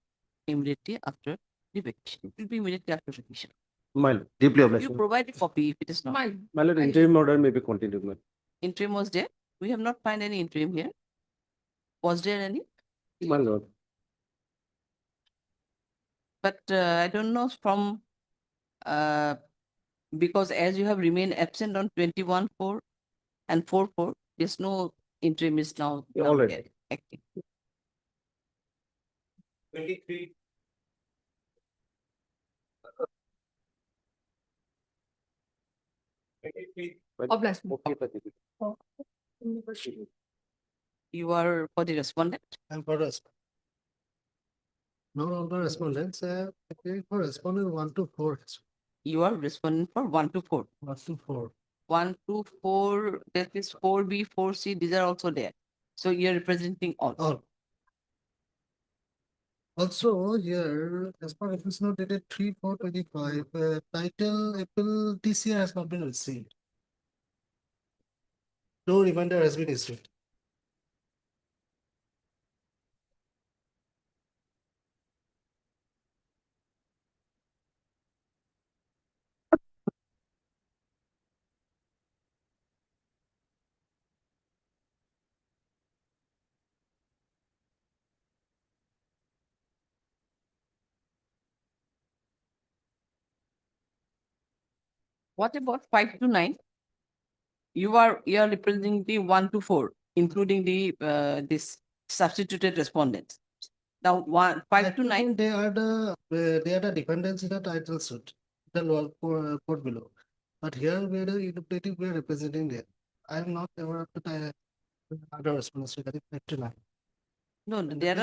Speaker 2: immediately after the vacation. It will be immediately after vacation.
Speaker 5: My lord, deeply obliged.
Speaker 2: You provide a copy if it is not.
Speaker 5: My lord, interim order may be continued, my lord.
Speaker 2: Interim was there. We have not found any interim here. Was there any?
Speaker 5: My lord.
Speaker 2: But I don't know from because as you have remained absent on 21/4 and 4/4, there's no interim is now
Speaker 5: All right.
Speaker 2: there, acting.
Speaker 7: 23.
Speaker 16: Obliged.
Speaker 5: Okay, Patiti.
Speaker 2: You are for the respondent.
Speaker 11: I'm for respondent. No, all the respondents, appearing for respondent 1 to 4.
Speaker 2: You are respondent for 1 to 4.
Speaker 11: 1 to 4.
Speaker 2: 1 to 4, that is 4B, 4C, these are also there. So you're representing all.
Speaker 11: All. Also here, as per office note dated 3/4/25, title appeal TCR has not been received. No reminder has been issued.
Speaker 2: What about 5 to 9? You are representing the 1 to 4, including the this substituted respondents. Now 5 to 9.
Speaker 11: They are the defendants in the title suit, the law court below. But here we are we are representing them. I am not aware of the other respondents regarding 5 to 9.
Speaker 2: No, there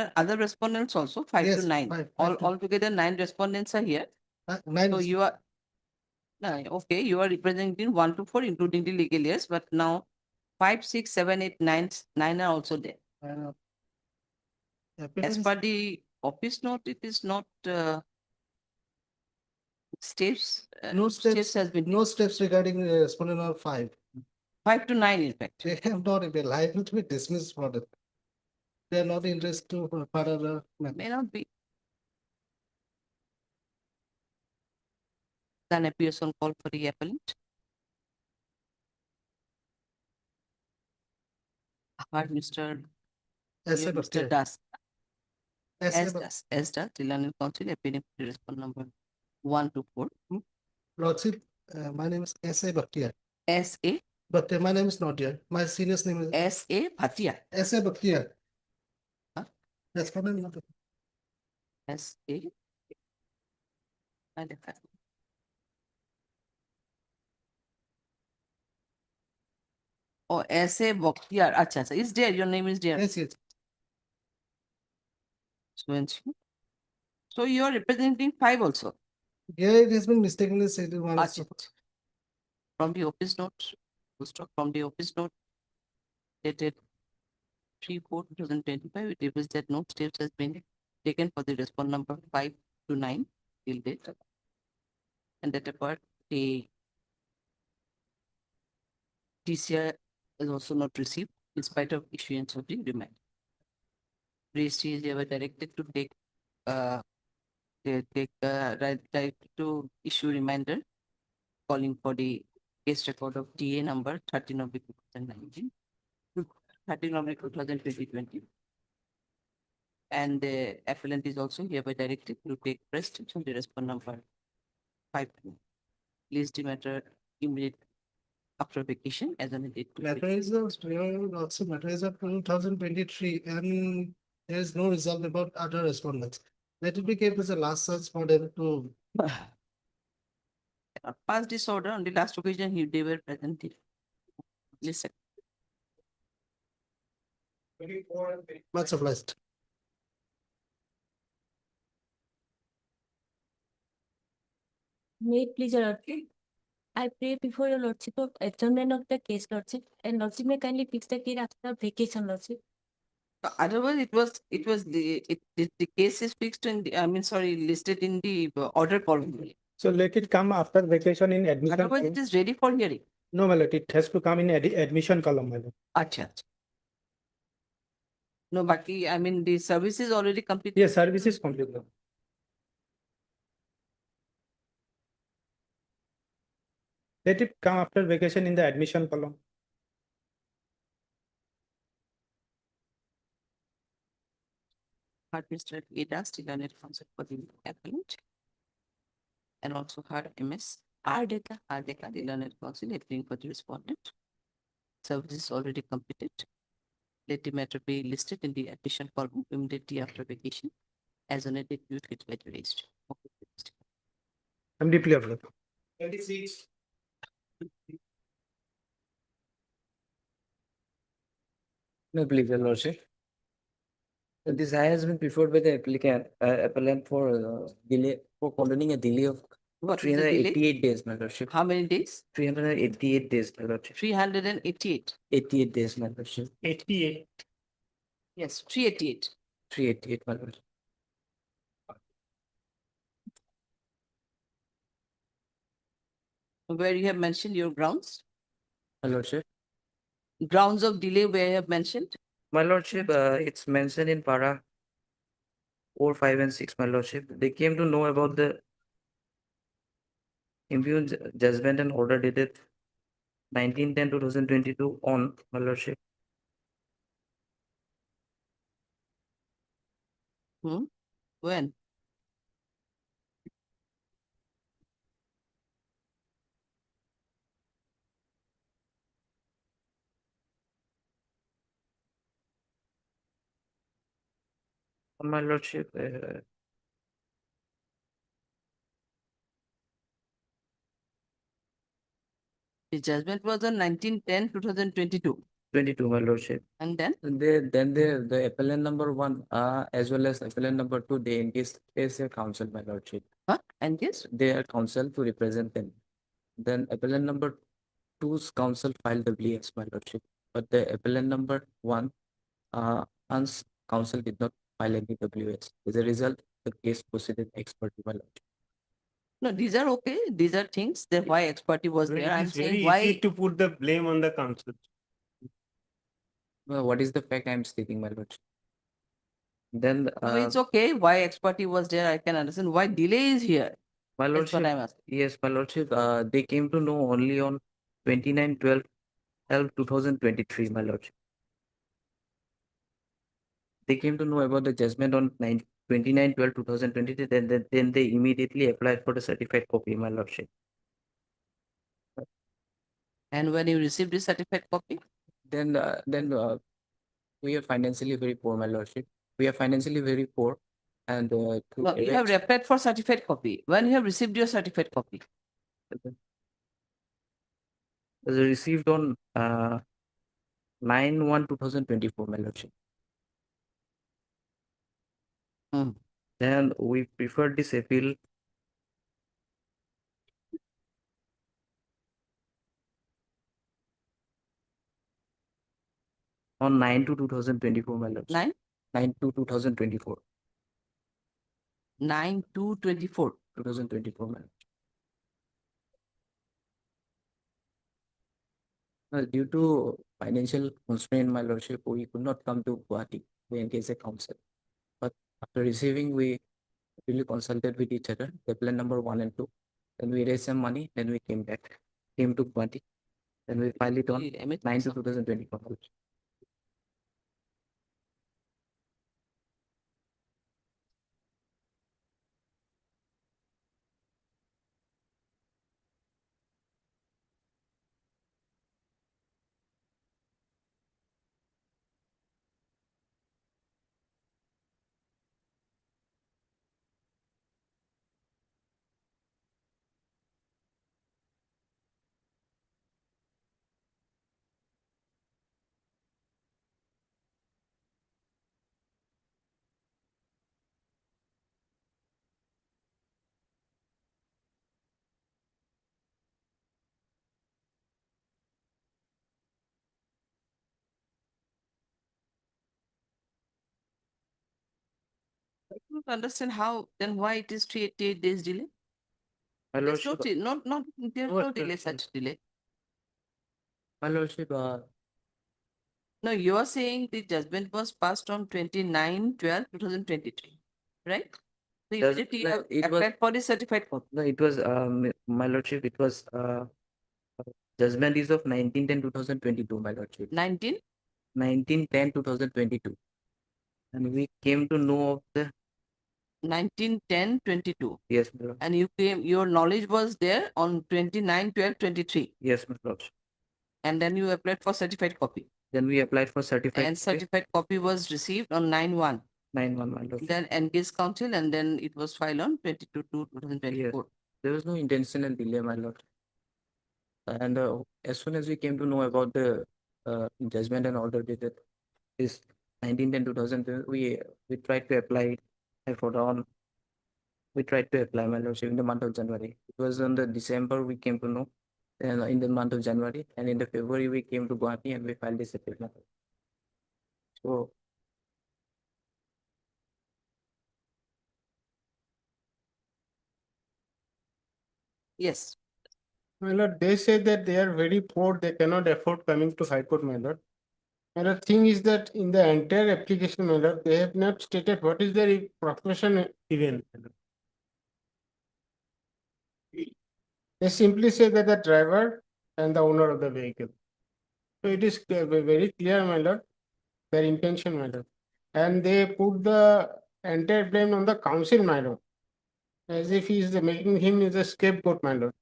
Speaker 2: are other respondents also, 5
Speaker 11: Yes,
Speaker 2: to 9.
Speaker 11: five to-
Speaker 2: Altogether 9 respondents are here.
Speaker 11: 9
Speaker 2: So you are okay, you are representing 1 to 4, including the legal years, but now 5, 6, 7, 8, 9 are also there. As
Speaker 11: Appellant
Speaker 2: per the office note, it is not steps.
Speaker 11: no steps
Speaker 2: has been
Speaker 11: no steps regarding respondent number 5.
Speaker 2: 5 to 9, in fact.
Speaker 11: They have not been liable to be dismissed for it. They are not interested to further matter.
Speaker 2: May not be. Then appears on call for the appellant. Heard Mr.
Speaker 11: As
Speaker 2: here,
Speaker 11: a
Speaker 2: Mr.
Speaker 11: Bhatia.
Speaker 2: Das.
Speaker 11: As
Speaker 2: As
Speaker 11: a
Speaker 2: does, as does the learning council appearing for the respond number 1 to 4.
Speaker 11: Lordship, my name is S.A. Bhatia.
Speaker 2: S.A.
Speaker 11: But my name is not here. My senior's name is
Speaker 2: S.A. Bhatia.
Speaker 11: S.A. Bhatia.
Speaker 2: Huh?
Speaker 11: Respondent not.
Speaker 2: S.A. Oh, S.A. Bhatia. Acha, acha. Is there? Your name is there.
Speaker 11: Yes, yes.
Speaker 2: So you are representing 5 also.
Speaker 11: Yeah, it has been mistakenly stated one.
Speaker 2: Acha. From the office note, from the office note dated 3/4/2025, it reveals that no steps has been taken for the respond number 5 to 9 till date. And that apart, the TCR is also not received in spite of issuance of the remand. Registry is ever directed to take right to issue reminder calling for the case record of TA number 13 of 2019, 13 of 2020. And the appellant is also hereby directed to take precedence on the respond number 5. Please the matter immediate after vacation as on the date.
Speaker 11: Matter is also matter is of 2023 and there is no result about other respondents. Let it be kept as a last search for them to
Speaker 2: Past disorder on the last occasion they were present. Listen.
Speaker 11: much obliged.
Speaker 17: May it please your lordship. I pray before your lordship of adjournment of the case, lordship, and lordship may kindly fix the case after vacation, lordship.
Speaker 2: Otherwise, the case is fixed in the, listed in the order column.
Speaker 10: So let it come after vacation in admission.
Speaker 2: Otherwise,
Speaker 10: column.
Speaker 2: it is ready for hearing.
Speaker 10: No, my lord, it has to come in admission column, my lord.
Speaker 2: Acha. No, Baki, the service is already complete.
Speaker 10: Yes, service is complete. Now. Let it come after vacation in the admission column.
Speaker 2: Heard Mr. Ada, still on it counsel for the appellant. And also heard MS Ardeka, the learned counsel appearing for the respondent. Service is already completed. Let the matter be listed in the admission column immediately after vacation as on a date it by the registry.
Speaker 10: I'm deeply aware.
Speaker 7: 26.
Speaker 13: No, please, your lordship. This has been preferred by the appellant for delay, for condoning a delay of
Speaker 2: What is the delay?
Speaker 13: 388 days, my lordship.
Speaker 2: How many days?
Speaker 13: 388 days, my lordship.
Speaker 2: 388.
Speaker 13: 88 days, my lordship.
Speaker 7: 88.
Speaker 2: Yes, 388.
Speaker 13: 388, my lordship.
Speaker 2: Where you have mentioned your grounds?
Speaker 13: My lordship.
Speaker 2: Grounds of delay where you have mentioned?
Speaker 13: My lordship, it's mentioned in para 4, 5, and 6, my lordship. They came to know about the impugned judgment and order dated 19/10/2022 on, my lordship.
Speaker 2: When?
Speaker 13: My lordship,
Speaker 2: The judgment was on 19/10/2022.
Speaker 13: 22, my lordship.
Speaker 2: And then?
Speaker 13: The appellant number 1, as well as appellant number 2, they engaged as a counsel, my lordship.
Speaker 2: Huh? And yes?
Speaker 13: They are counsel to represent them. Then appellant number 2's counsel filed the VS, my lordship. But the appellant number 1, counsel did not file any WS. As a result, the case proceeded expertly, my lord.
Speaker 2: No, these are okay. These are things that why expertise was
Speaker 7: Well,
Speaker 2: there.
Speaker 7: it
Speaker 2: I'm
Speaker 7: is
Speaker 2: saying
Speaker 7: very
Speaker 2: why.
Speaker 7: easy to put the blame on the council.
Speaker 13: Well, what is the fact I'm stating, my lord? Then,
Speaker 2: No, it's okay. Why expertise was there, I can understand. Why delay is here?
Speaker 13: my
Speaker 2: That's what
Speaker 13: lordship,
Speaker 2: I'm asking.
Speaker 13: yes, my lordship, they came to know only on 29/12/2023, my lordship. They came to know about the judgment on 29/12/2023, then they immediately applied for the certified copy, my lordship.
Speaker 2: And when you received the certified copy?
Speaker 13: Then we are financially very poor, my lordship. We are financially very poor, and to
Speaker 2: No, you have
Speaker 13: erect-
Speaker 2: applied for certified copy. When you have received your certified copy?
Speaker 13: was received on 9/1/2024, my lordship. Then we preferred this appeal on 9/2/2024, my lordship.
Speaker 2: 9?
Speaker 13: 9/2/2024.
Speaker 2: 9/2/24.
Speaker 13: 2024, my lordship. Due to financial constraint, my lordship, we could not come to Guwahati to engage a counsel. But after receiving, we really consulted with each other, the plan number 1 and 2. Then we raised some money, then we came to Guwahati. Then we filed it on 9/2/2024. my lordship.
Speaker 2: I don't understand how, then why it is 388 days delay?
Speaker 13: My
Speaker 2: There's no,
Speaker 13: lordship,
Speaker 2: there's
Speaker 13: What,
Speaker 2: no delay, such delay.
Speaker 13: my lordship,
Speaker 2: No, you are saying the judgment was passed on 29/12/2023, right? So
Speaker 13: Does-
Speaker 2: immediately you
Speaker 13: no,
Speaker 2: have
Speaker 13: it was-
Speaker 2: applied for the certified copy.
Speaker 13: no, it was my lordship, it was judgment is of 19/10/2022, my lordship. 19/10/2022. And we came to know of the
Speaker 2: 19/10/22.
Speaker 13: yes, my lord.
Speaker 2: And your knowledge was there on 29/12/23.
Speaker 13: Yes, my lordship.
Speaker 2: And then you applied for certified copy.
Speaker 13: Then we applied for certified
Speaker 2: And
Speaker 13: copy,
Speaker 2: certified copy was received on 9/1.
Speaker 13: 9/1, my lordship.
Speaker 2: Then engaged counsel, and then it was filed on 22/2/2024.
Speaker 13: There was no intentional delay, my lord. And as soon as we came to know about the judgment and order dated is 19/10/2000, we tried to apply for on. We tried to apply, my lordship, in the month of January. It was on the December we came to know, and in the month of January, and in the February we came to Guwahati and we filed this appeal. my lord. So
Speaker 2: Yes.
Speaker 7: My lord, they say that they are very poor, they cannot afford coming to High Court, my lord. And the thing is that in the entire application, my lord, they have not stated what is their profession even. They simply say that the driver and the owner of the vehicle. So it is very clear, my lord, their intention, my lord. And they put the entire blame on the council, my lord, as if he is making him is a scapegoat, my lord.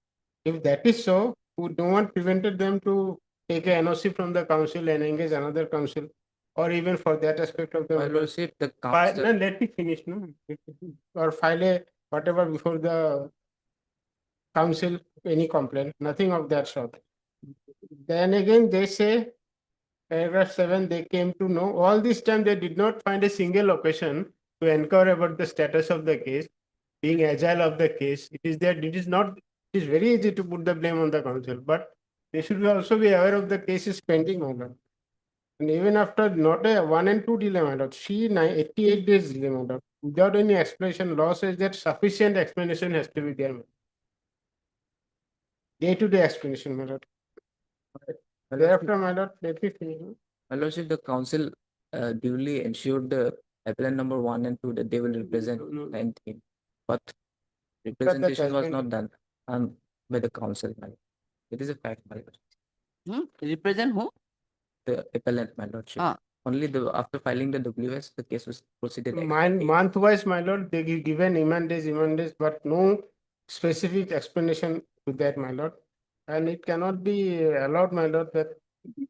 Speaker 7: If that is so, no one prevented them to take a NOC from the council and engage another council, or even for that aspect of the
Speaker 13: my
Speaker 7: matter.
Speaker 13: lordship, the
Speaker 7: File,
Speaker 13: council,
Speaker 7: no, let me finish, no? Or file a whatever before the council, any complaint, nothing of that sort. Then again, they say, paragraph 7, they came to know, all this time they did not find a single occasion to inquire about the status of the case, being agile of the case. It is that it is not, it is very easy to put the blame on the council, but they should also be aware of the case is pending or not.
Speaker 18: And even after not a 1 and 2 delay, my lord, 88 days delay, my lord, without any explanation, law says that sufficient explanation has to be there. Day-to-day explanation, my lord. Thereafter, my lord, let me finish.
Speaker 13: My lordship, the council duly ensured the appellant number 1 and 2 that they will represent 19, but representation was not done by the council. My lord. It is a fact, my lord.
Speaker 2: Represent who?
Speaker 13: The appellant, my lordship. Only after filing the WS, the case was proceeded.
Speaker 18: Month-wise, my lord, they given iman days, but no specific explanation to that, my lord. And it cannot be allowed, my lord, that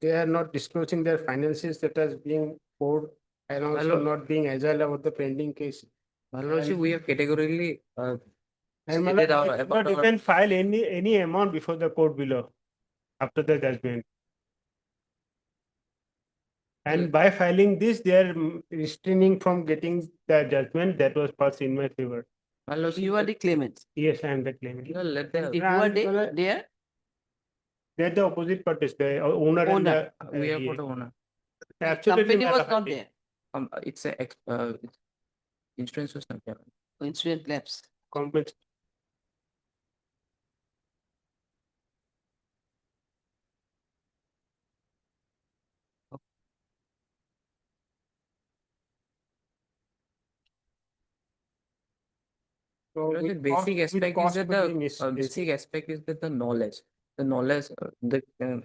Speaker 18: they are not disclosing their finances that is being poured and also
Speaker 13: lord.
Speaker 18: not being agile about the pending case.
Speaker 13: My lordship, we have categorically
Speaker 18: And my
Speaker 13: stated
Speaker 18: lord,
Speaker 13: our
Speaker 18: they did not even file any amount before the court below after the judgment. And by filing this, they are restraining from getting the judgment that was passed in my favor.
Speaker 13: My lordship,
Speaker 2: You are the claimant.
Speaker 18: Yes, I am the claimant.
Speaker 13: let the
Speaker 2: Who are they? There?
Speaker 18: They're the opposite parties, the owner and
Speaker 2: Owner.
Speaker 18: the.
Speaker 13: we are for the owner.
Speaker 18: Absolutely.
Speaker 2: Company was
Speaker 18: Madam.
Speaker 2: not there.
Speaker 13: It's a insurance was not there.
Speaker 2: Insurance lapse.
Speaker 18: Compens- So
Speaker 13: The
Speaker 18: with
Speaker 13: basic
Speaker 18: cost- with
Speaker 13: aspect is
Speaker 18: cost
Speaker 13: that
Speaker 18: could
Speaker 13: the
Speaker 18: be
Speaker 13: basic aspect is that the knowledge, the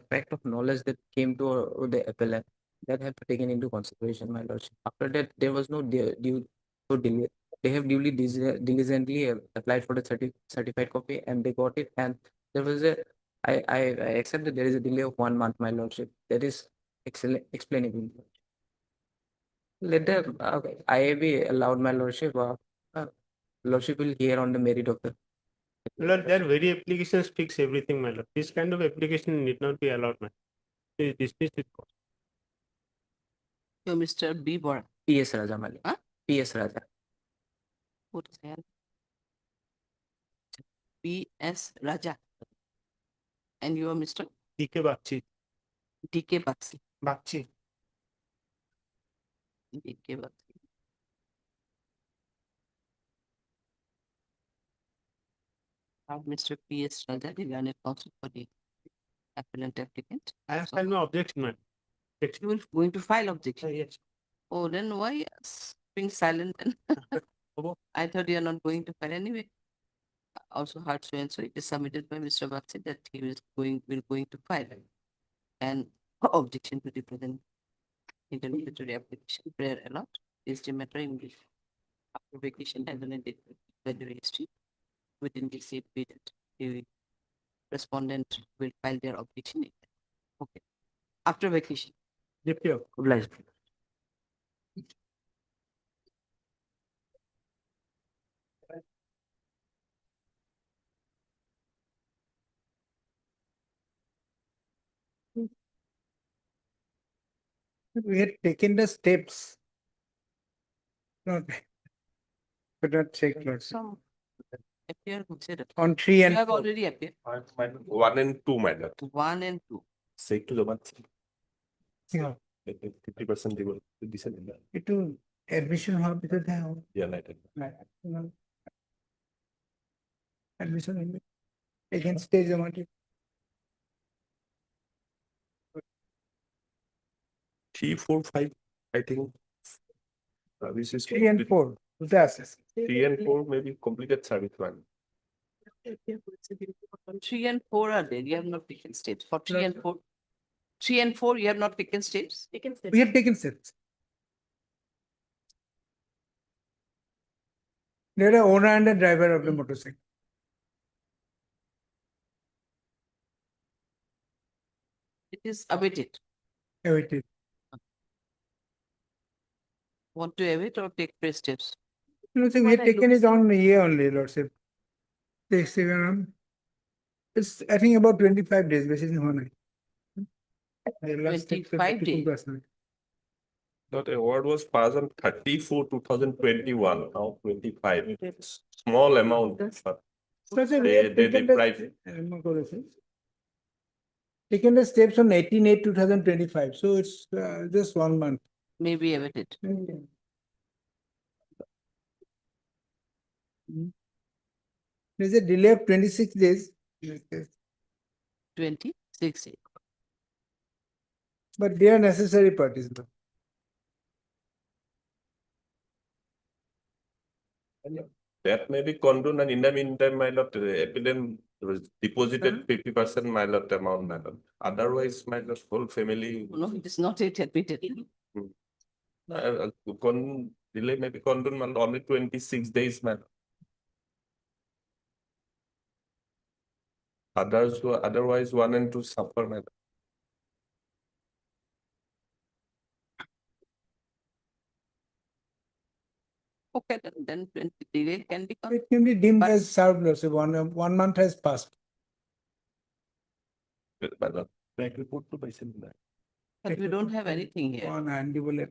Speaker 13: fact of knowledge that came to the appellant that have to taken into consideration, my lordship. After that, there was no due so delay. They have duly diligently applied for the certified copy and they got it. And there was I accept that there is a delay of 1 month, my lordship. That is explainable. Let the IAB allowed, my lordship. Lordship will hear on the merit of the.
Speaker 18: Lord, their very applications fix everything, my lord. This kind of application need not be allowed, my. It is dismissed with cost.
Speaker 2: So Mr. B. Bora.
Speaker 13: PS Raja, my lord.
Speaker 2: Huh?
Speaker 13: PS Raja.
Speaker 2: What is that? P.S. Raja. And you are Mr.
Speaker 18: DK Bakchi.
Speaker 2: D.K. Bakshi.
Speaker 18: Bakchi.
Speaker 2: D.K. Bakshi. Mr. P.S. Raja, the learned counsel for the appellant applicant.
Speaker 18: I have filed no objection, man.
Speaker 2: You will going to file objection?
Speaker 18: Yes.
Speaker 2: Oh, then why being silent? I thought you are not going to file anyway. Also heard so and so it is submitted by Mr. Bakshi that he will going to file an objection to the present interlocutory application. Prayer allowed is the matter in the after vacation and then date by the registry within the safe period. The respondent will file their objection. Okay. After vacation.
Speaker 18: DPO.
Speaker 13: Obliged.
Speaker 12: We had taken the steps. Not, could not check, Lord.
Speaker 2: Some appear considered.
Speaker 12: On 3 and
Speaker 2: You have
Speaker 12: 4.
Speaker 2: already appeared.
Speaker 8: 1 and 2, my lord.
Speaker 2: 1 and 2.
Speaker 8: Say to the month.
Speaker 12: Yeah.
Speaker 8: 50% they will descend in that.
Speaker 12: It will admission how because they have.
Speaker 8: Yeah, like that.
Speaker 12: Admission in against stage amount.
Speaker 8: 3, 4, 5, I think. This is
Speaker 12: 3 and 4. That's
Speaker 8: 3 and 4 maybe completed service one.
Speaker 2: 3 and 4 are there. You have not taken steps. For 3 and 4. 3 and 4, you have not taken steps.
Speaker 12: We have taken steps. They are the owner and the driver of the motorcycle.
Speaker 2: It is awaited.
Speaker 12: Awaited.
Speaker 2: Want to await or take fresh steps?
Speaker 12: Nothing, we have taken it on here only, Lordship. Takes even on. It's, I think, about 25 days, which is one.
Speaker 2: 25 days.
Speaker 8: That award was passed on 34, 2021, now 25. Small amount, but they deprived.
Speaker 12: taken the steps on 18/8/2025. So it's just 1 month.
Speaker 2: Maybe awaited.
Speaker 12: There's a delay of 26 days.
Speaker 2: 26.
Speaker 12: But they are necessary parties.
Speaker 8: That may be condoned, and in the meantime, my lord, the appellant was deposited 50% my lord amount, my lord. Otherwise, my lord, whole family.
Speaker 2: No, it is not yet admitted.
Speaker 8: Delay may be condoned, my lord, only 26 days, my lord. Otherwise, 1 and 2 suffer, my lord.
Speaker 2: Okay, then 20 delay can be.
Speaker 12: It can be deemed as served, Lordship. 1 month has passed.
Speaker 8: My lord, back report to by similar.
Speaker 2: But we don't have anything here.
Speaker 12: On hand, you will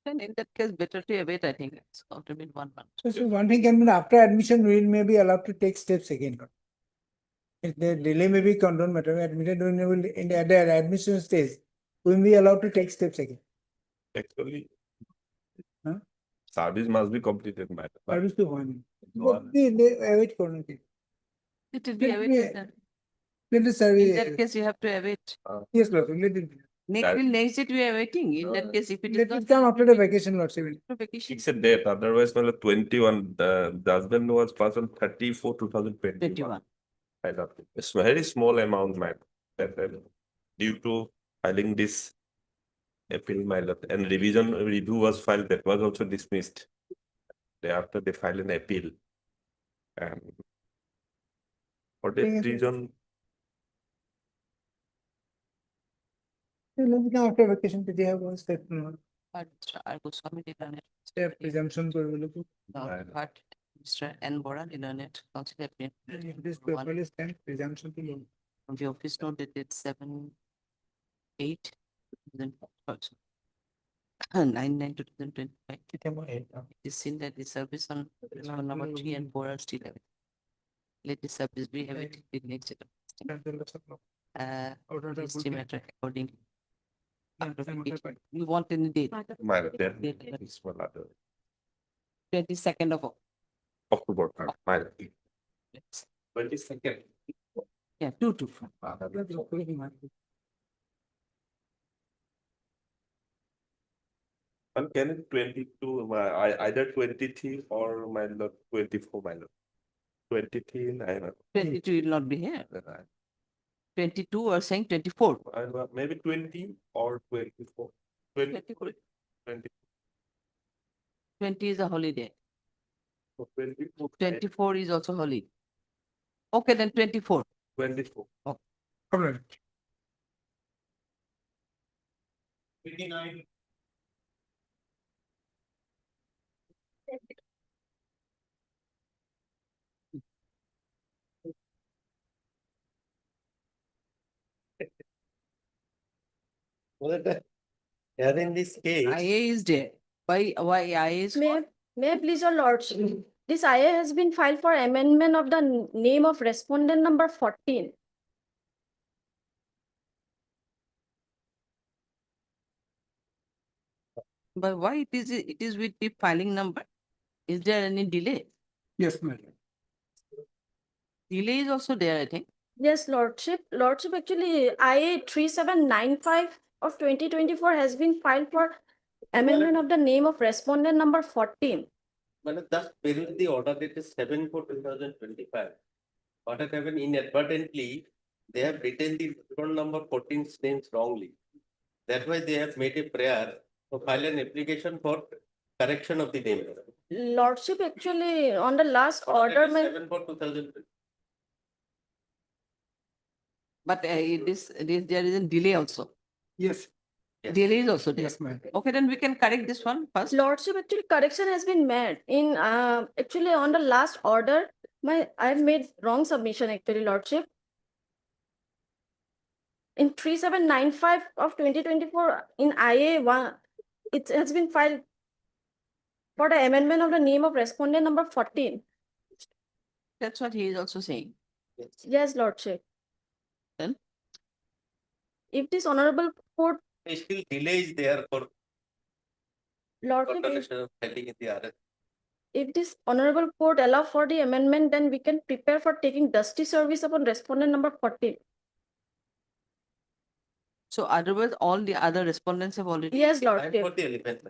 Speaker 2: Then in that case, better to await, I think. It's ought to be 1 month.
Speaker 12: So one thing can be, after admission, we may be allowed to take steps again. If the delay may be condoned, but admitted in the admission stage, we may be allowed to take steps again.
Speaker 8: Actually,
Speaker 12: Huh?
Speaker 8: service must be completed, my lord.
Speaker 12: Service to one.
Speaker 8: One.
Speaker 12: They await coordinate.
Speaker 2: It will be
Speaker 12: Let me-
Speaker 2: awaited then.
Speaker 12: Let the
Speaker 2: In
Speaker 12: service.
Speaker 2: that case, you have to await.
Speaker 12: Yes, Lord. Let it.
Speaker 2: Next date we are waiting. In that case, if it is
Speaker 12: Let
Speaker 2: not
Speaker 12: it come after the vacation, Lordship.
Speaker 2: vacation,
Speaker 8: It's a date, otherwise, my lord, 21, the husband was passed on 34/2021.
Speaker 2: 21.
Speaker 8: I love it. It's a very small amount, my that due to filing this appeal, my lord, and review was filed, that was also dismissed. Thereafter, they filed an appeal. And for that
Speaker 12: Yes.
Speaker 8: reason,
Speaker 12: Let it come after vacation. They have one step.
Speaker 2: but I will submit it on it.
Speaker 12: Step presumption.
Speaker 2: But Mr. N. Bora, Internet Council appeal.
Speaker 12: This paper is sent presumption to law.
Speaker 2: From the office note dated 7/8. 9/9/2025. It is seen that the service on number 3 and 4 are still available. Let the service be awaited in next date. Estimated according. After vacation. You want any date?
Speaker 8: my lord, that is one other
Speaker 2: 22nd of
Speaker 8: October, my lord.
Speaker 2: 22nd. Yeah, 2 to 4.
Speaker 8: And can it 22, either 23 or my lord, 24, my lord. 23, I don't know.
Speaker 2: 22 will not be here. 22 or saying 24.
Speaker 8: Maybe 20 or 24. 20.
Speaker 2: 20 is a holiday.
Speaker 8: 24.
Speaker 2: 24 is also holiday. Okay, then 24.
Speaker 8: 24.
Speaker 2: Oh.
Speaker 12: Problem.
Speaker 8: 29.
Speaker 9: Here in this case.
Speaker 2: IA is there. Why IA is?
Speaker 19: May I please your lordship, this IA has been filed for amendment of the name of respondent number 14.
Speaker 2: But why it is with the filing number? Is there any delay?
Speaker 12: Yes, madam.
Speaker 2: Delay is also there, I think.
Speaker 19: Yes, lordship. Lordship, actually, IA 3795 of 2024 has been filed for amendment of the name of respondent number 14.
Speaker 9: But that's very the order date is 7/4/2025. What has happened inadvertently, they have written the phone number 14's names wrongly. That's why they have made a prayer to file an application for correction of the name.
Speaker 19: Lordship, actually, on the last order, my
Speaker 9: 7/4/2020.
Speaker 2: But there is a delay also.
Speaker 12: Yes.
Speaker 2: Delay is also there.
Speaker 12: Yes, ma'am.
Speaker 2: Okay, then we can correct this one first.
Speaker 19: Lordship, actually, correction has been made in actually on the last order. I have made wrong submission actually, Lordship. In 3795 of 2024, in IA 1, it has been filed for the amendment of the name of respondent number 14.
Speaker 2: That's what he is also saying.
Speaker 19: Yes, Lordship.
Speaker 2: Then?
Speaker 19: If this honorable court,
Speaker 20: Still delay is there for
Speaker 19: Lordship,
Speaker 20: consideration of filing in the RS.
Speaker 19: if this honorable court allow for the amendment, then we can prepare for taking dusty service upon respondent number 14.
Speaker 2: So otherwise, all the other respondents have already.
Speaker 19: Yes,
Speaker 20: I'm
Speaker 19: Lordship.
Speaker 20: for the 11th.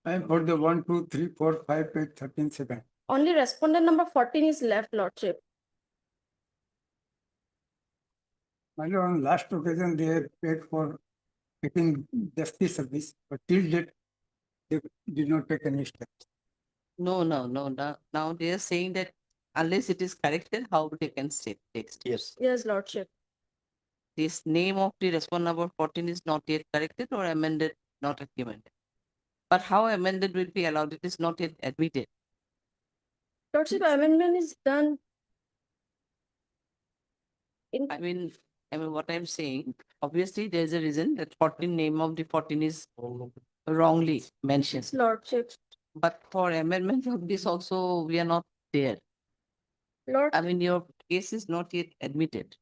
Speaker 12: I am for the 1, 2, 3, 4, 5, 8, 13, 7.
Speaker 19: Only respondent number 14 is left, Lordship.
Speaker 12: My lord, on last occasion, they had paid for taking justice service, but till date, they did not take any steps.
Speaker 2: No. Now they are saying that unless it is corrected, how they can take steps.
Speaker 20: Yes.
Speaker 19: Yes, Lordship.
Speaker 2: This name of the respondent number 14 is not yet corrected or amended, not amended. But how amended will be allowed? It is not yet admitted.
Speaker 19: Lordship, amendment is done.
Speaker 2: I mean, what I'm saying, obviously there is a reason that 14 name of the 14 is wrongly mentioned.
Speaker 19: Yes, Lordship.
Speaker 2: But for amendment of this also, we are not there.
Speaker 19: Lord,
Speaker 2: I mean, your case is not yet admitted.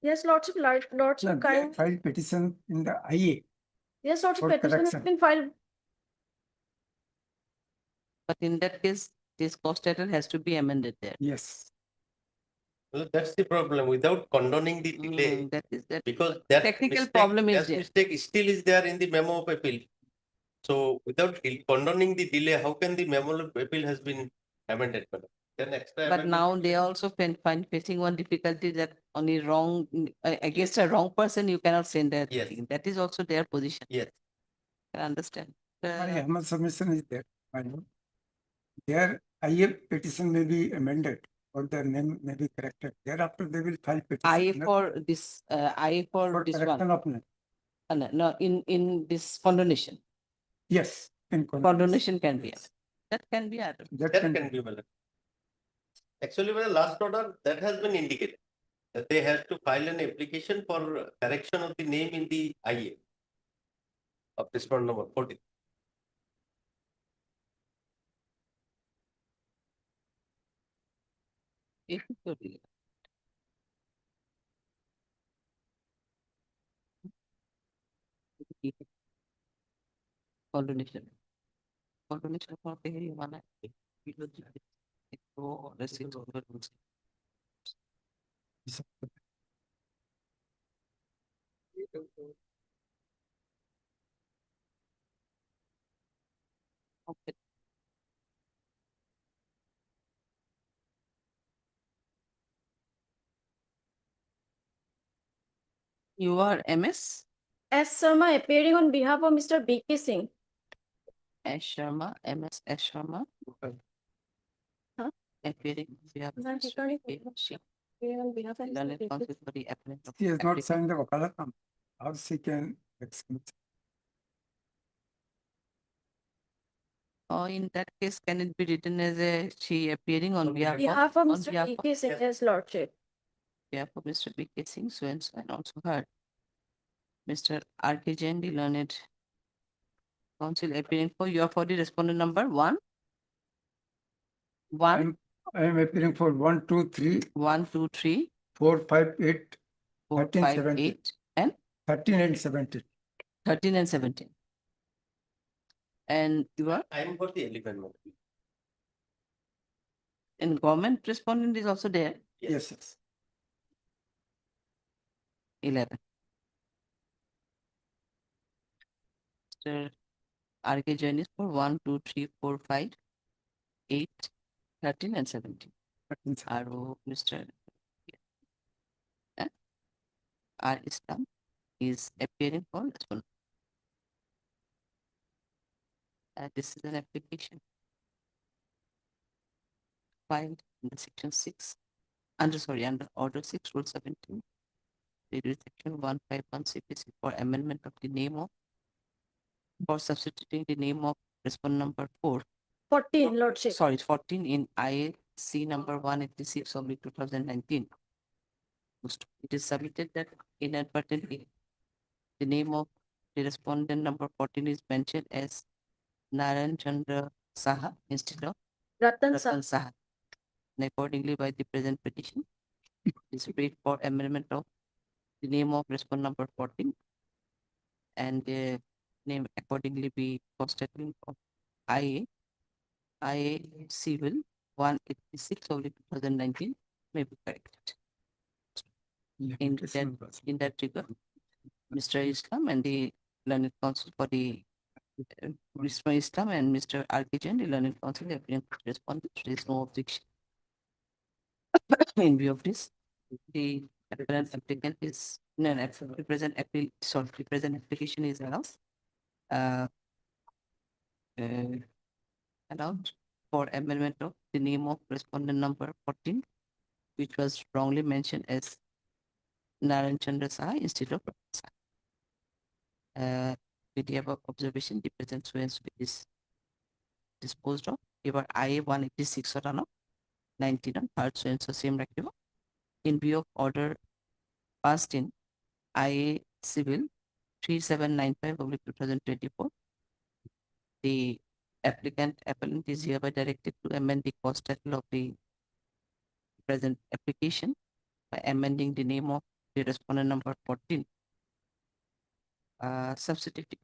Speaker 19: yes, Lordship,
Speaker 12: No,
Speaker 19: Lordship,
Speaker 12: they
Speaker 19: kind.
Speaker 12: filed petition in the IA.
Speaker 19: Yes, Lordship,
Speaker 12: for
Speaker 19: petition has
Speaker 12: correction.
Speaker 19: been filed.
Speaker 2: But in that case, this cost title has to be amended there.
Speaker 12: Yes.
Speaker 20: Well, that's the problem. Without condoning the delay,
Speaker 2: That is that.
Speaker 20: because that
Speaker 2: Technical
Speaker 20: mistake,
Speaker 2: problem is
Speaker 20: that
Speaker 2: there.
Speaker 20: mistake still is there in the memo of appeal. So without condoning the delay, how can the memo of appeal has been amended? Then extra
Speaker 2: But
Speaker 20: amendment
Speaker 2: now
Speaker 20: should
Speaker 2: they also find facing one difficulty that only wrong against a wrong person you cannot send that.
Speaker 20: Yes.
Speaker 2: Thing. That is also their position.
Speaker 20: Yes.
Speaker 2: I understand.
Speaker 12: My humble submission is there, my lord. Their IA petition may be amended or their name may be corrected. Thereafter, they will file petition.
Speaker 2: IA for this. IA for this
Speaker 12: correction
Speaker 2: one.
Speaker 12: of name.
Speaker 2: No, in this condonation.
Speaker 12: Yes. In
Speaker 2: Condonation can be added. That can be added.
Speaker 12: That
Speaker 20: can be valid. Actually, when the last order, that has been indicated that they have to file an application for correction of the name in the IA of respondent number 14.
Speaker 2: If it could be. Condonation. Condonation for the one. Okay. You are MS?
Speaker 19: S. Sharma appearing on behalf of Mr. B.K. Singh.
Speaker 2: S. Sharma, MS S. Sharma.
Speaker 19: Huh?
Speaker 2: Appearing on behalf of
Speaker 19: Ma'am,
Speaker 2: Mr.
Speaker 19: regarding-
Speaker 2: B.K. Singh.
Speaker 19: On behalf of Mr.
Speaker 2: Learned
Speaker 19: B.K.
Speaker 2: counsel for the applicant of
Speaker 12: She has not
Speaker 2: applicant.
Speaker 12: signed the Wakalatam. How she can excuse?
Speaker 2: In that case, can it be written as a she appearing on behalf
Speaker 19: Behalf of
Speaker 2: on
Speaker 19: Mr.
Speaker 2: behalf
Speaker 19: B.K. Singh, yes, Lordship.
Speaker 2: behalf of Mr. B.K. Singh, so and so, and also her. Mr. R.K. Jain, the learned counsel appearing for you are for the respondent number 1. 1,
Speaker 12: I am appearing for 1, 2, 3,
Speaker 2: 1, 2, 3,
Speaker 12: 4, 5, 8,
Speaker 2: 4,
Speaker 12: 13,
Speaker 2: 5,
Speaker 12: 17.
Speaker 2: 8, and
Speaker 12: 13 and 17.
Speaker 2: 13 and 17. And you are
Speaker 20: I am for the 11th.
Speaker 2: in government respondent is also there.
Speaker 12: Yes, yes.
Speaker 2: 11. Mr. R.K. Jain is for 1, 2, 3, 4, 5, 8, 13 and 17. R.O. Mr. R. Islam is appearing for this one. This is an application filed in the section 6, under order 6, rule 17. There is section 151 CPC for amendment of the name of, for substituting the name of respondent number 4.
Speaker 19: 14, Lordship.
Speaker 2: Sorry, 14 in IAC number 186/2019. It is submitted that inadvertently the name of the respondent number 14 is mentioned as Narayan Chandra Saha instead of
Speaker 19: Ratan
Speaker 2: Ratan
Speaker 19: Saha.
Speaker 2: Saha. And accordingly, by the present petition, is read for amendment of the name of respondent number 14 and the name accordingly be constituted of IA Civil 186 of 2019 may be corrected. In that regard, Mr. Islam and the learned counsel for the Mr. Islam and Mr. Arkijan, the learned counsel, have been responded. There is no objection. In view of this, the present applicant is the present appeal, sorry, the present application is allowed. Allowed for amendment of the name of respondent number 14, which was wrongly mentioned as Narayan Chandra Saha instead of Saha. With the above observation, the present suence is disposed of. Ever IA 186 or 19 on third suence same receiver. In view of order passed in IA Civil 3795 of 2024, the applicant is hereby directed to amend the cost title of the present application by amending the name of the respondent number 14. Substituting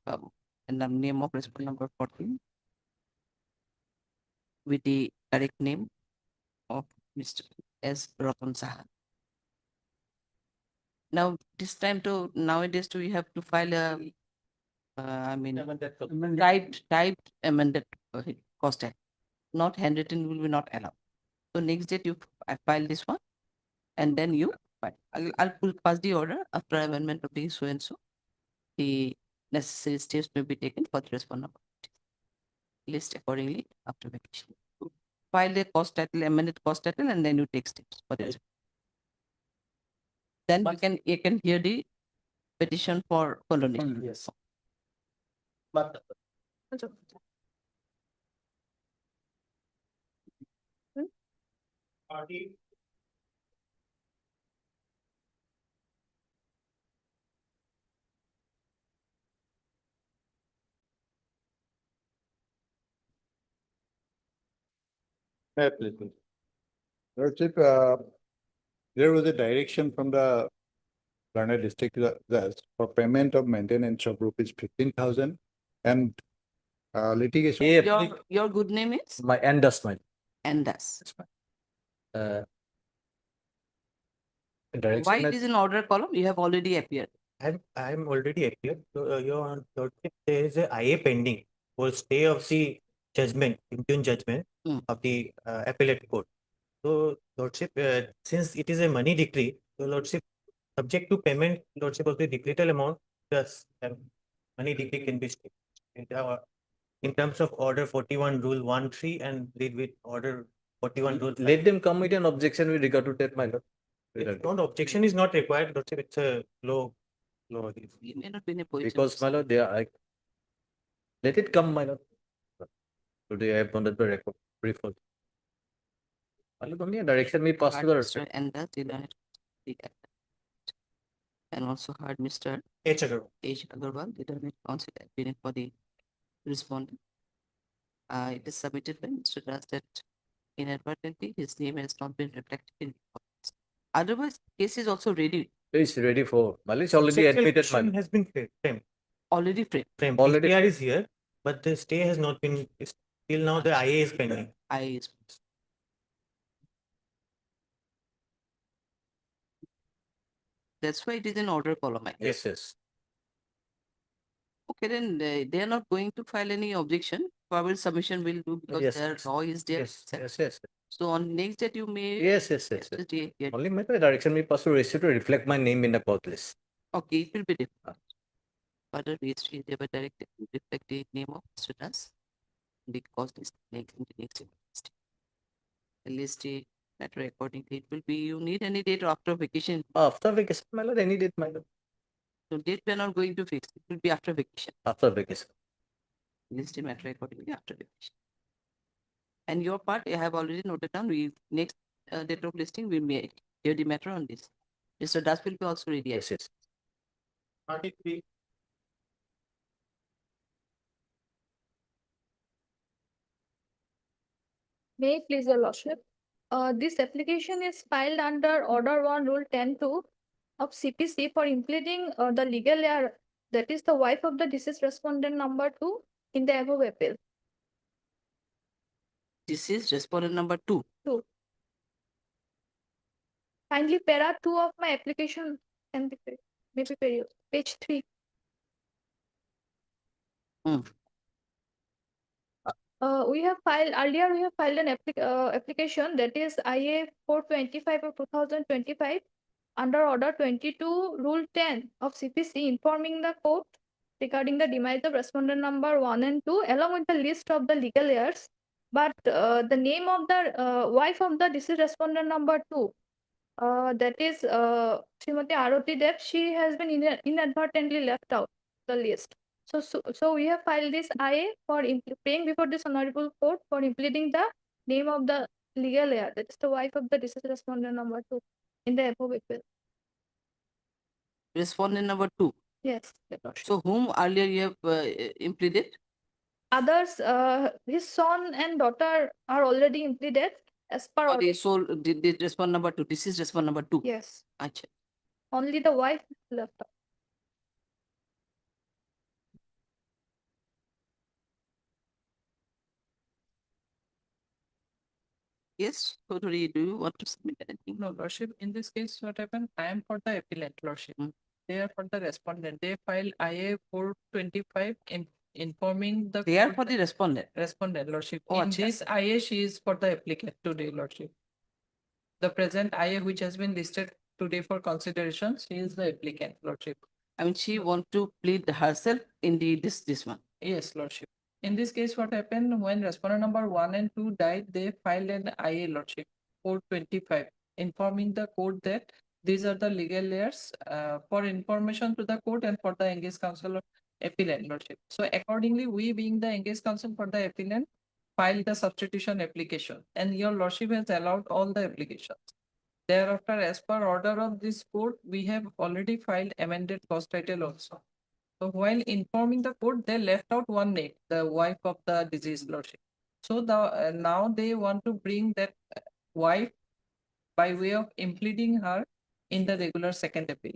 Speaker 2: and the name of respondent number 14 with the correct name of Mr. S. Ratan Saha. Now, this time to nowadays, we have to file a, typed amended cost title. Not handwritten will be not allowed. So next date I file this one, and then you file. I'll pass the order after amendment of the so and so. The necessary steps may be taken for the respondent list accordingly after vacation. File the cost title, amended cost title, and then you take steps for this. Then you can hear the petition for condonation.
Speaker 20: Yes. But
Speaker 21: Lordship, there was a direction from the Garner district judge for payment of maintenance of rupees 15,000 and litigation.
Speaker 2: Your good name is?
Speaker 22: My Andas, my.
Speaker 2: Andas.
Speaker 22: Direction
Speaker 2: Why it is in order column? You have already appeared.
Speaker 22: I'm already appeared. So, Your Lordship, there is a IA pending for stay of the judgment, impugn judgment of the appellate court. So, Lordship, since it is a money decree, so Lordship, subject to payment, Lordship, of the decretal amount, plus money decree can be stayed. In terms of order 41 rule 1(3) and read with order 41 rule. Let them come with an objection with regard to that, my lord. If no objection is not required, Lordship, it's a law.
Speaker 2: You may not be in a position.
Speaker 22: Because, my lord, they are, let it come, my lord. Today I have done that by record, brief. My lord, only a direction me pass to the respect.
Speaker 2: And that and also heard Mr.
Speaker 22: H. Agarwal.
Speaker 2: H. Agarwal, the Learned Counsel appearing for the respondent. It is submitted by Mr. Das that inadvertently his name has not been reflected in reports. Otherwise, case is also ready.
Speaker 22: It's ready for, Malish already admitted, my lord.
Speaker 18: Has been framed.
Speaker 2: Already framed.
Speaker 22: Already
Speaker 18: STR is here, but the stay has not been, till now the IA is pending.
Speaker 2: IA is. That's why it is in order column.
Speaker 22: Yes, yes.
Speaker 2: Okay, then they are not going to file any objection. Probable submission will do because
Speaker 22: Yes,
Speaker 2: their
Speaker 22: yes.
Speaker 2: law is there.
Speaker 22: Yes.
Speaker 2: So on next date you may.
Speaker 22: Yes. Only my direction me pass to receive to reflect my name in the court list.
Speaker 2: Okay, it will be different. Further registry they were directed to reflect the name of Mr. Das. The cost is next in the next list. The list matter accordingly. It will be, you need any date after vacation.
Speaker 22: After vacation, my lord, any date, my lord.
Speaker 2: So date we are not going to fix. It will be after vacation.
Speaker 22: After vacation.
Speaker 2: List matter accordingly after vacation. And your part, I have already noted down. We next date of listing we may hear the matter on this. Mr. Das will be also ready.
Speaker 22: Yes, yes.
Speaker 3: 33.
Speaker 1: May I please, Your Lordship? This application is filed under Order 1, Rule 10(2) of CPC for impleading the legal heir, that is the wife of the deceased respondent number 2 in the above appeal.
Speaker 2: This is respondent number 2.
Speaker 1: 2. Kindly para 2 of my application and maybe page 3. We have filed earlier. We have filed an application, that is IA 425 of 2025 under Order 22, Rule 10 of CPC, informing the court regarding the demise of respondent number 1 and 2, along with the list of the legal heirs. But the name of the wife of the deceased respondent number 2, that is Srimati Arati Dev, she has been inadvertently left out the list. So we have filed this IA for praying before this honorable court for impleading the name of the legal heir, that is the wife of the deceased respondent number 2 in the above appeal.
Speaker 2: Respondent number 2.
Speaker 1: Yes, Your Lordship.
Speaker 2: So whom earlier you have impleaded?
Speaker 1: Others, his son and daughter are already impleaded as per order.
Speaker 2: Okay, so did respond number 2. This is respond number 2.
Speaker 1: Yes,
Speaker 2: Acha.
Speaker 1: only the wife left out.
Speaker 2: Yes, totally. Do you want to submit anything?
Speaker 15: No, Lordship, in this case, what happened? I am for the appellant, Lordship. They are for the respondent. They filed IA 425 informing the
Speaker 2: They are
Speaker 15: court
Speaker 2: for the respondent.
Speaker 15: respondent, Lordship.
Speaker 2: Oh,
Speaker 15: In
Speaker 2: acha.
Speaker 15: this IA, she is for the applicant today, Lordship. The present IA which has been listed today for consideration, she is the applicant, Lordship.
Speaker 2: I mean, she want to plead herself in this one.
Speaker 15: Yes, Lordship. In this case, what happened when respondent number 1 and 2 died, they filed an IA, Lordship, 425, informing the court that these are the legal heirs for information to the court and for the engaged counsel of appellant, Lordship. So accordingly, we being the engaged counsel for the appellant, filed the substitution application, and your Lordship has allowed all the applications. Thereafter, as per order of this court, we have already filed amended cause title also. So while informing the court, they left out one name, the wife of the deceased, Lordship. So now they want to bring that wife by way of impleading her in the regular second appeal.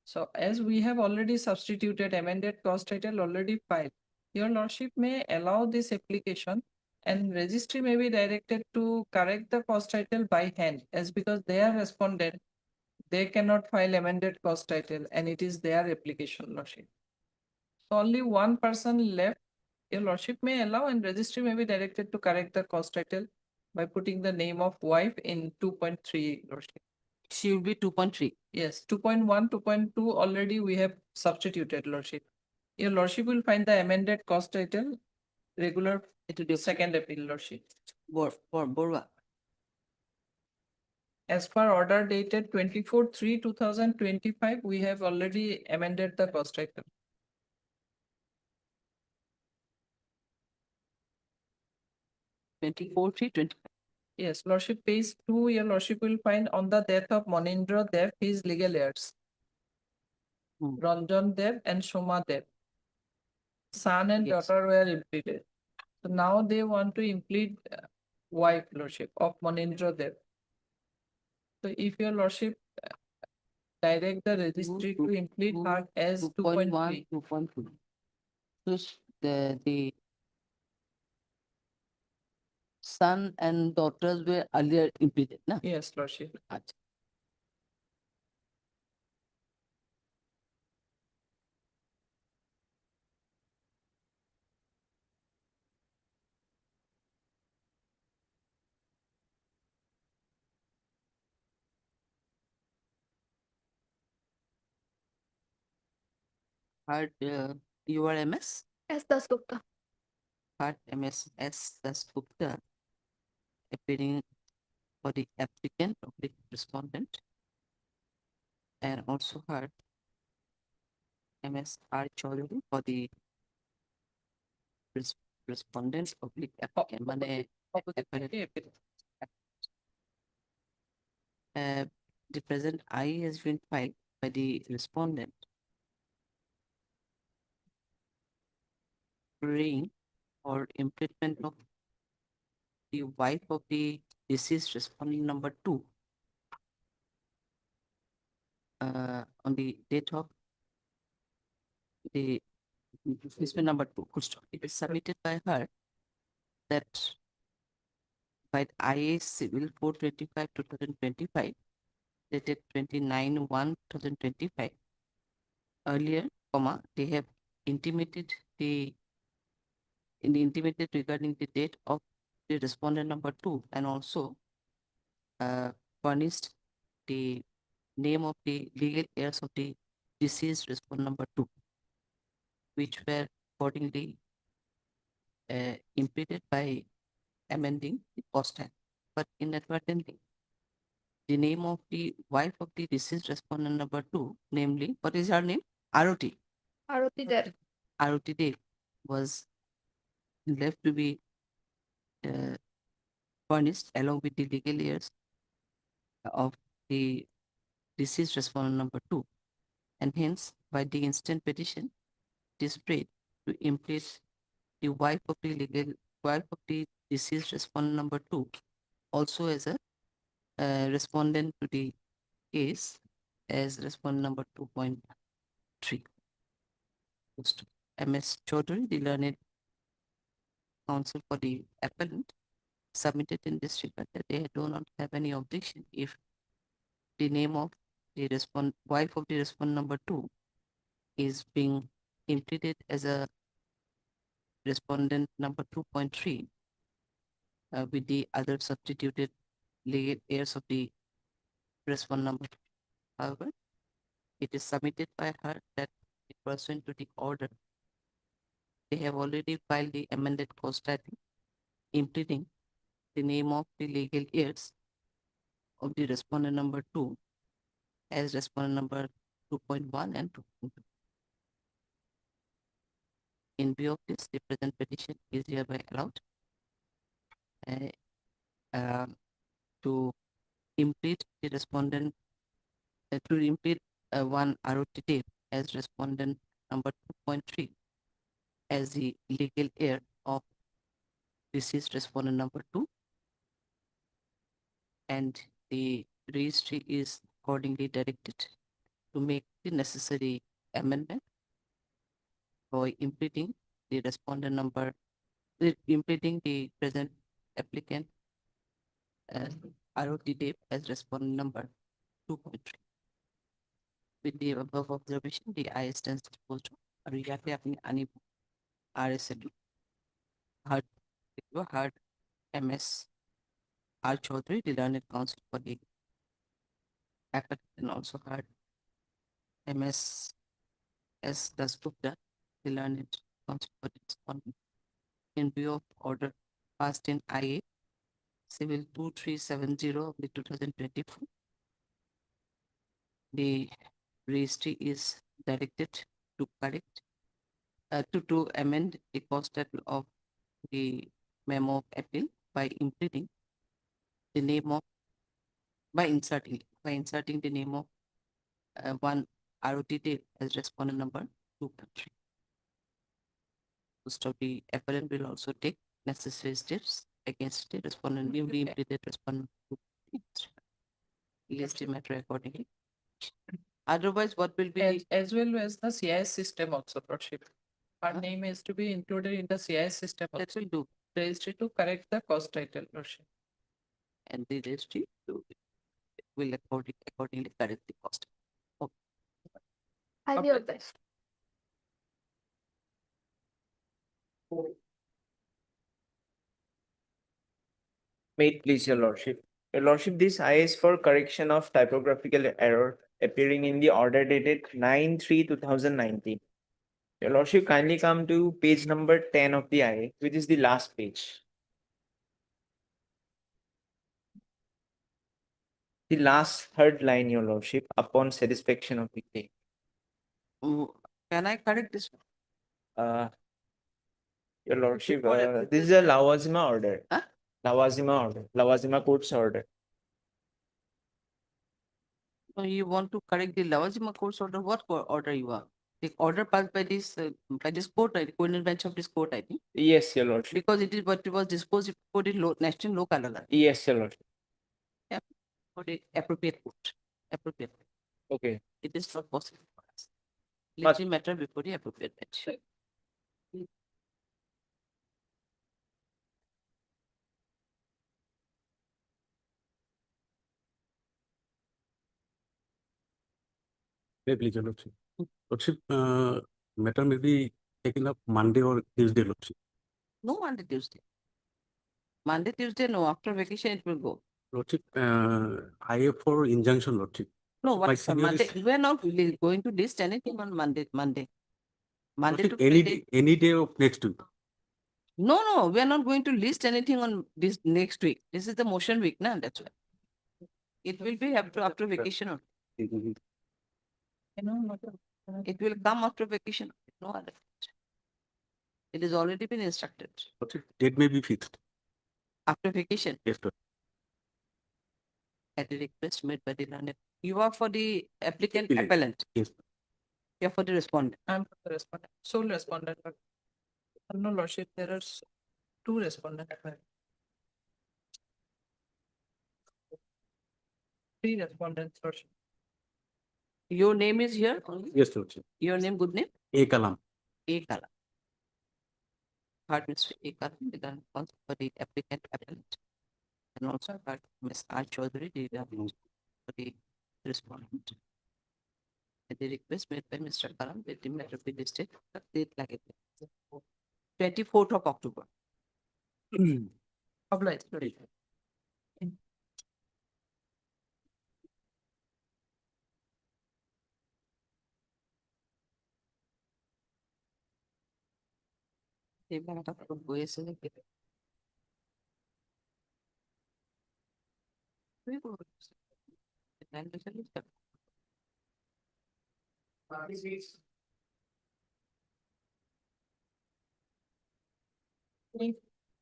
Speaker 15: So as we have already substituted amended cause title already filed, your Lordship may allow this application and registry may be directed to correct the cause title by hand, as because they are respondent, they cannot file amended cause title and it is their application, Lordship. So only one person left, your Lordship may allow and registry may be directed to correct the cause title by putting the name of wife in 2.3, Lordship.
Speaker 2: She will be 2.3.
Speaker 15: Yes, 2.1, 2.2 already we have substituted, Lordship. Your Lordship will find the amended cause title regular second appeal, Lordship.
Speaker 2: Borwa.
Speaker 15: As per order dated 24/3/2025, we have already amended the cause title. Yes, Lordship, page 2, your Lordship will find on the death of Monindra Dev, his legal heirs. Ranjan Dev and Shoma Dev. Son and daughter were impleaded. So now they want to implead wife, Lordship, of Monindra Dev. So if your Lordship direct the registry to implead her as 2.1,
Speaker 2: 2.2. So the son and daughters were earlier impleaded, na?
Speaker 15: Yes, Lordship.
Speaker 2: Acha. Heard you are MS?
Speaker 1: S. Das Gupta.
Speaker 2: Heard MS S. Das Gupta appearing for the applicant or the respondent, and also heard MS R. Chaudhary for the respondent of the applicant. the present IA has been filed by the respondent praying for imprisonment of the wife of the deceased respondent number 2 on the date of the imprisonment number 2. Full stop. It is submitted by her that by IA Civil 425/2025 dated 29/1/2025. Earlier, they have intimated regarding the date of the respondent number 2 and also furnished the name of the legal heirs of the deceased respondent number 2, which were accordingly impeded by amending the post act, but inadvertently the name of the wife of the deceased respondent number 2, namely, what is her name? Aroti.
Speaker 1: Aroti there.
Speaker 2: Aroti Dev was left to be furnished along with the legal heirs of the deceased respondent number 2, and hence by the instant petition it is prayed to implead the wife of the deceased respondent number 2 also as a respondent to the case as respondent number 2.3. MS Chaudhary, the learned counsel for the appellant, submitted in this regard that they do not have any objection if the name of the wife of the respondent number 2 is being impleaded as a respondent number 2.3 with the other substituted legal heirs of the respondent number. However, it is submitted by her that pursuant to the order, they have already filed the amended post statement impleading the name of the legal heirs of the respondent number 2 as respondent number 2.1 and 2.2. In view of this, the present petition is hereby allowed to implead the respondent to implead one ROT as respondent number 2.3 as the legal heir of deceased respondent number 2, and the registry is accordingly directed to make the necessary amendment for impleading the respondent number, impleading the present applicant ROT date as respondent number 2.3. With the above observation, the I stands disposed of. रियाते अपनी अनिब RSW heard MS R Chaudhary, the learned counsel for the applicant, and also heard MS S Dasgupta, the learned counsel for the respondent. In view of order passed in IA Civil 2370 of the 2024, the registry is directed to correct to amend the concept of the memo of appeal by impleading the name of by inserting the name of one ROT date as respondent number 2.3. Most of the appellant will also take necessary steps against the respondent newly impleaded respondent 2.3. List the matter accordingly. Otherwise, what will be
Speaker 15: as well as the CIS system also, Lordship. Her name is to be included in the CIS system.
Speaker 2: That will do.
Speaker 15: Registry to correct the cost title, Lordship.
Speaker 2: And the registry will accordingly correct the cost. Okay.
Speaker 1: I'll be your best.
Speaker 4: May it please your lordship. Your lordship, this I is for correction of typographical error appearing in the order dated 9/3/2019. Your lordship, kindly come to page number 10 of the IA, which is the last page. The last third line, your lordship, upon satisfaction of the claim.
Speaker 2: Can I correct this one?
Speaker 4: Your lordship, this is a Lawazima order.
Speaker 2: Huh?
Speaker 4: Lawazima order. Lawazima court's order.
Speaker 2: So you want to correct the Lavazima court's order? What order you are? The order passed by this court, right? The coordinate bench of this court, I think.
Speaker 4: Yes, your lordship.
Speaker 2: Because it is what it was disposed before the national law Kalala.
Speaker 4: Yes, your lordship.
Speaker 2: Yeah, for the appropriate court. Appropriate.
Speaker 4: Okay.
Speaker 2: It is not possible for us.
Speaker 4: But-
Speaker 2: Let the matter before the appropriate bench.
Speaker 5: May I please, your Lordship? Lordship, matter may be taken up Monday or Tuesday, Lordship.
Speaker 2: No Monday, Tuesday. Monday, Tuesday, no. After vacation, it will go.
Speaker 5: Lordship, I have for injunction, Lordship.
Speaker 2: No,
Speaker 5: My
Speaker 2: what
Speaker 5: senior
Speaker 2: Monday?
Speaker 5: is-
Speaker 2: We are not really going to list anything on Monday. Monday
Speaker 5: Lordship,
Speaker 2: to
Speaker 5: any
Speaker 2: Friday.
Speaker 5: day, any day of next week.
Speaker 2: No, we are not going to list anything on this next week. This is the motion week, na? That's why. It will be after vacation. only. It will come after vacation. No other. It has already been instructed.
Speaker 5: Lordship, date may be fixed.
Speaker 2: After vacation,
Speaker 5: Yes, Lord.
Speaker 2: at the request made by the learned. You are for the applicant
Speaker 5: Appellant.
Speaker 2: appellant.
Speaker 5: Yes.
Speaker 2: You are for the respondent.
Speaker 15: I'm the respondent, sole respondent. But no lordship, there are two respondents. Three respondents, lordship.
Speaker 2: Your name is here?
Speaker 5: Yes, Lordship.
Speaker 2: Your name, good name?
Speaker 5: A Kalam.
Speaker 2: Ekala. Heard Mr. Ekala, the responsible for the applicant appellant. And also heard Ms. R. Chaudhary, the for the respondent. At the request made by Mr. Kalam, the matter be listed, date like it. 24th of October. Obliged.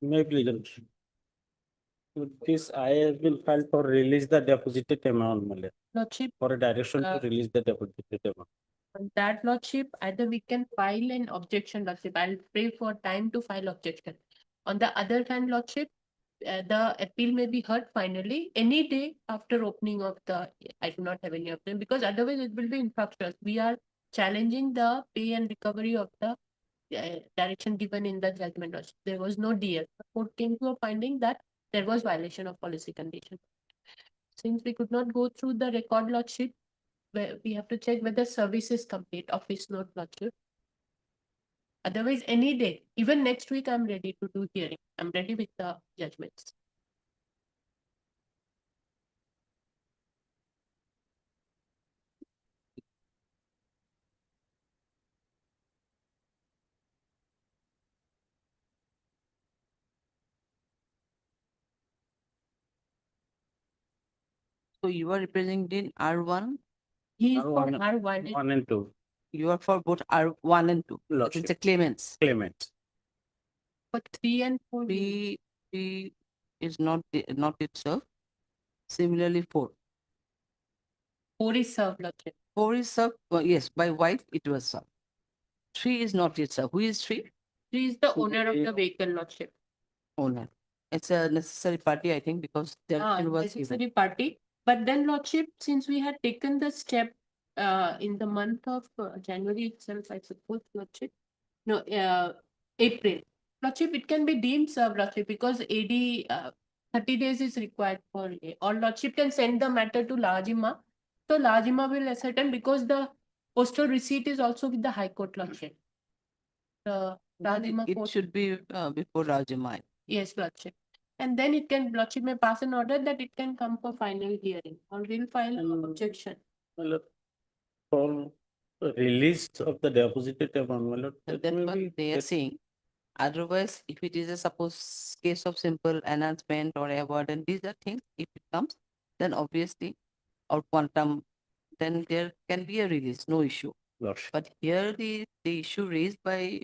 Speaker 10: May I please, your Lordship? This I have been filed for release the deposited amount, my lord.
Speaker 15: Lordship,
Speaker 10: For a direction to
Speaker 15: Uh,
Speaker 10: release the deposited amount.
Speaker 15: on that lordship, either we can file an objection, lordship. I'll pray for time to file objection. On the other hand, lordship, the appeal may be heard finally any day after opening of the, I do not have any of them, because otherwise it will be infructuous. We are challenging the pay and recovery of the direction given in the judgment, lordship. There was no DL. The court came to a finding that there was violation of policy condition. Since we could not go through the record, lordship, where we have to check whether service is complete, office note, lordship. Otherwise, any day, even next week, I'm ready to do hearing. I'm ready with the judgments.
Speaker 2: So you are representing R1,
Speaker 15: He is for
Speaker 10: R1
Speaker 15: R1.
Speaker 10: One and two,
Speaker 2: you are for both R1 and 2.
Speaker 10: Lordship.
Speaker 2: It's a claimants.
Speaker 10: Claimants.
Speaker 15: For 3 and 4.
Speaker 2: Three is not itself. Similarly, 4.
Speaker 15: 4 is served, lordship.
Speaker 2: 4 is served, yes, by wife it was served. 3 is not yet served. Who is 3?
Speaker 15: 3 is the owner of the vehicle, lordship.
Speaker 2: Owner. It's a necessary party, I think, because there was
Speaker 15: Necessary
Speaker 2: given.
Speaker 15: party. But then, lordship, since we had taken the step in the month of January itself, I suppose, lordship. No, April. Lordship, it can be deemed served, lordship, because AD 30 days is required for or lordship can send the matter to Lajima. So Lajima will ascertain because the postal receipt is also with the High Court, lordship. The Lajima
Speaker 2: It
Speaker 15: court.
Speaker 2: should be before Rajamai.
Speaker 15: Yes, lordship. And then it can, lordship may pass an order that it can come for final hearing or will file an objection.
Speaker 10: My lord, for release of the deposited amount, my lord.
Speaker 2: So
Speaker 10: that
Speaker 2: that's
Speaker 10: may
Speaker 2: what
Speaker 10: be-
Speaker 2: they are saying. Otherwise, if it is a suppose case of simple enhancement or award and these are things, if it comes, then obviously, or quantum, then there can be a release, no issue.
Speaker 10: Lordship.
Speaker 2: But here the issue raised by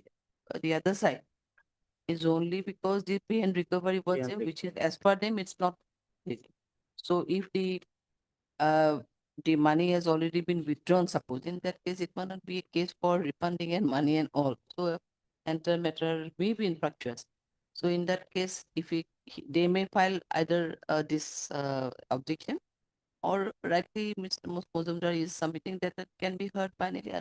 Speaker 2: the other side is only because the pay and recovery was
Speaker 10: Pay and
Speaker 2: there, which is as per them, it's not. So if the the money has already been withdrawn, suppose in that case, it might not be a case for refunding and money and all. So entire matter may be infructuous. So in that case, if they may file either this objection or rightly Mr. Mozumdar is submitting that it can be heard finally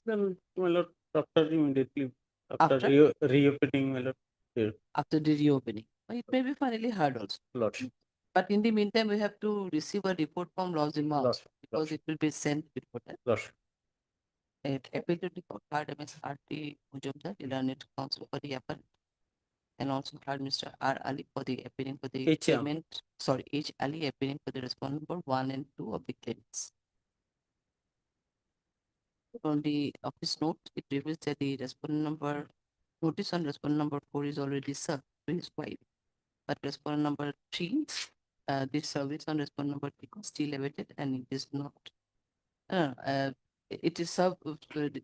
Speaker 22: Well, my lord, after immediately after
Speaker 2: After?
Speaker 22: reopening, my lord. Yeah,
Speaker 2: after the reopening. It may be finally heard also.
Speaker 22: lordship.
Speaker 2: But in the meantime, we have to receive a report from Lozima
Speaker 22: Lordship,
Speaker 2: because it will be sent before that.
Speaker 22: Lordship.
Speaker 2: Appeal to the court, heard MSRT Mujumdar, learned counsel for the appellant, and also heard Mr. R. Ali for the appearing for the
Speaker 22: H. M.
Speaker 2: claimant. Sorry, H. Ali appearing for the respondent number 1 and 2 of the claims. From the office note, it reveals that the respondent number notice on respondent number 4 is already served to his wife, but respondent number 3, this service on respondent number 3 was still awaited and it is not. It is served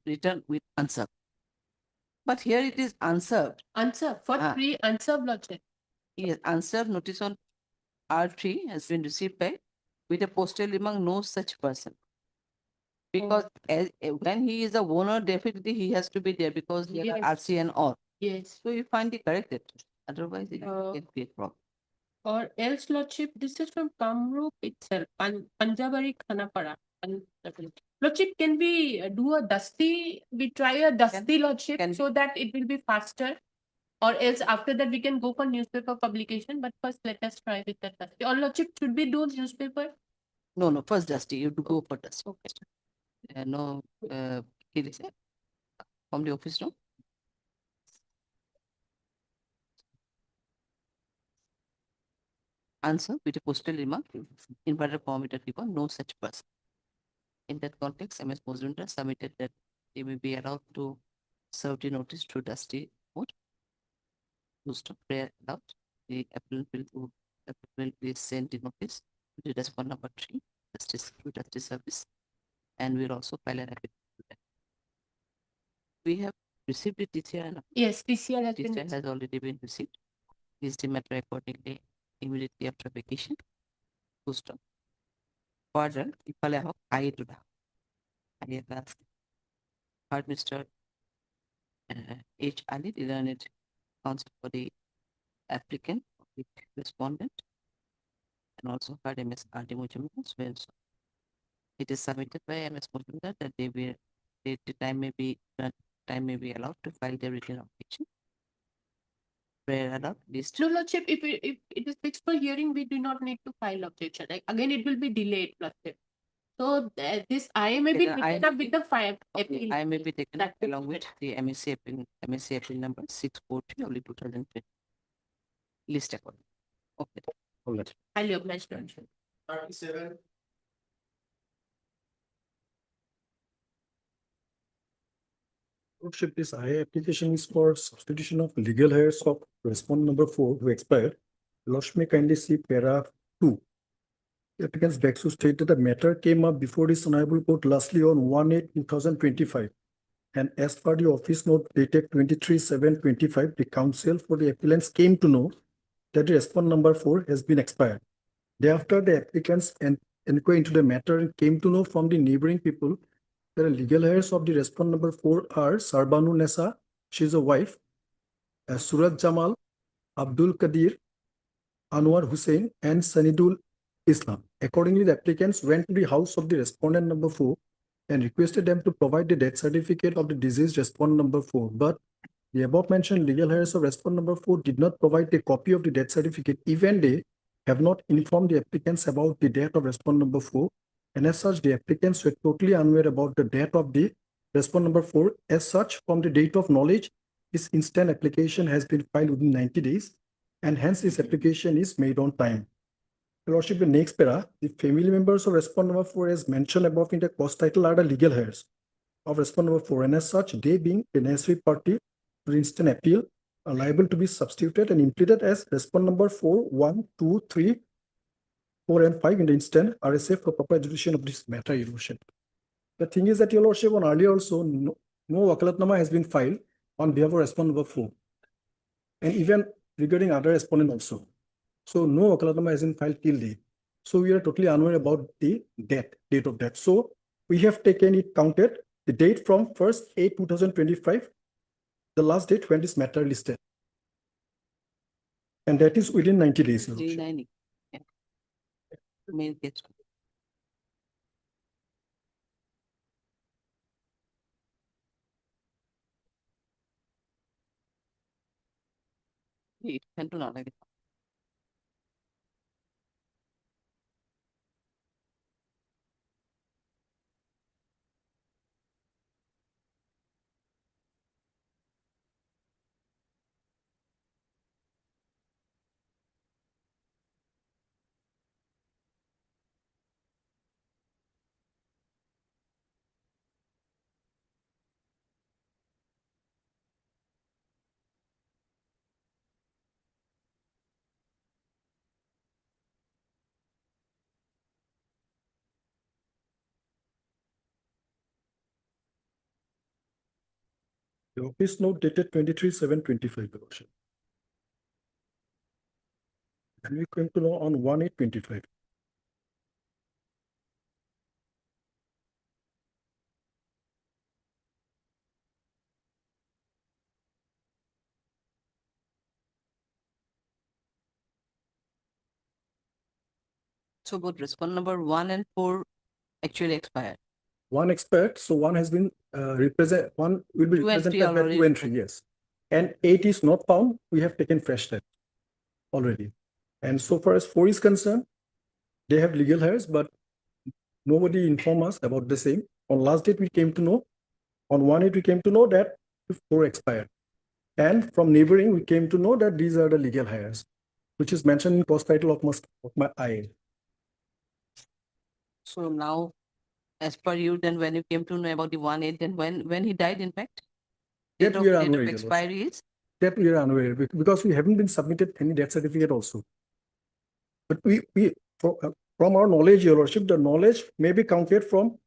Speaker 2: returned with unserved. But here it is unserved.
Speaker 6: Unserved for
Speaker 2: Ah.
Speaker 6: free, unserved lordship.
Speaker 2: Yes, unserved notice on R3 has been received by with a postal among no such person. Because when he is a owner, definitely he has to be there because there are
Speaker 6: Yes.
Speaker 2: RC and all.
Speaker 6: Yes.
Speaker 2: So you find the corrected. Otherwise, it can create problem.
Speaker 6: Or else lordship, this is from Kamrup itself, Panjabari Khanapara. Lordship, can we do a dusty, we try a dusty lordship so that it will be faster? Or else after that we can go for newspaper publication, but first let us try with the dusty. Or lordship, should we do newspaper?
Speaker 2: No, first dusty. You have to go for dusty. Okay. No, from the office, no? Answer with a postal remark, invited permitted people, no such person. In that context, MS Mozumdar submitted that they may be allowed to serve the notice through dusty mode. To stop prayer allowed, the appellant will be sent the notice to the respondent number 3, justice through justice service, and we'll also file an affidavit. We have received the TCR.
Speaker 6: Yes, TCR has been
Speaker 2: TCR has already been received. This is the matter accordingly immediately after vacation. To stop. Further, if I have I to that. I have asked. Heard Mr. H. Ali, the learned counsel for the applicant, the respondent, and also heard MS R.D. Mujumdar as well. So it is submitted by MS Mujumdar that the time may be allowed to file their written objection. Prayer allowed.
Speaker 6: No, lordship, if it is fixed for hearing, we do not need to file objection. Like, again, it will be delayed, lordship. So this I may be taken up with the file.
Speaker 2: Okay, I may be taken up along with the MSc appeal number 643 of 2020. List according. Okay.
Speaker 22: All right.
Speaker 6: Highly obliged, lordship.
Speaker 20: 37.
Speaker 14: Lordship, this IA application is for substitution of legal heirs of respondent number 4 who expired. Lordship may kindly see para 2. The applicants begs to state that the matter came up before this honorable court lastly on 1/8/2025. And as per the office note dated 23/7/25, the counsel for the appellants came to know that the respondent number 4 has been expired. Thereafter, the applicants inquired into the matter and came to know from the neighboring people that the legal heirs of the respondent number 4 are Sarbanu Nessa, she is a wife, Surat Jamal, Abdul Qadir, Anwar Hussain, and Sanidul Islam. Accordingly, the applicants went to the house of the respondent number 4 and requested them to provide the death certificate of the deceased respondent number 4. But the above mentioned legal heirs of respondent number 4 did not provide a copy of the death certificate, even they have not informed the applicants about the death of respondent number 4. And as such, the applicants were totally unaware about the death of the respondent number 4. As such, from the date of knowledge, this instant application has been filed within 90 days, and hence this application is made on time. Lordship, the next para, the family members of respondent number 4 as mentioned above in the cause title are the legal heirs of respondent number 4, and as such, they being the necessary party to the instant appeal are liable to be substituted and impleaded as respondent number 4, 1, 2, 3, 4, and 5 in the instant RSA for proper adjudication of this matter, Your Lordship. The thing is that, Your Lordship, on earlier also, no wakalatnama has been filed on behalf of respondent number 4, and even regarding other respondent also. So no wakalatnama has been filed till date. So we are totally unaware about the date of death. So we have taken it counted the date from 1st-8/2025, the last date when this matter listed. And that is within 90 days. Your Lordship.
Speaker 2: G90. Yeah. Main case. It can do not like it.
Speaker 14: The office note dated 23/7/25, Your Lordship. And we came to know on 1/8/25.
Speaker 2: So both respond number 1 and 4 actually expired.
Speaker 14: One expired, so one has been one will be
Speaker 2: Two and three
Speaker 14: represented by
Speaker 2: already
Speaker 14: 2 and 3, yes. And 8 is not found, we have taken fresh steps already. And so far as 4 is concerned, they have legal heirs, but nobody informed us about the same. On last date, we came to know, on 1/8, we came to know that 4 expired. And from neighboring, we came to know that these are the legal heirs, which is mentioned in post title of my IA.
Speaker 2: So now, as per you, then when you came to know about the 1/8, then when he died, in fact,
Speaker 14: That we are
Speaker 2: date of
Speaker 14: unaware, Your Lordship.
Speaker 2: expiry is?
Speaker 14: That we are unaware because we haven't been submitted any death certificate also. But from our knowledge, Your Lordship, the knowledge may be counted from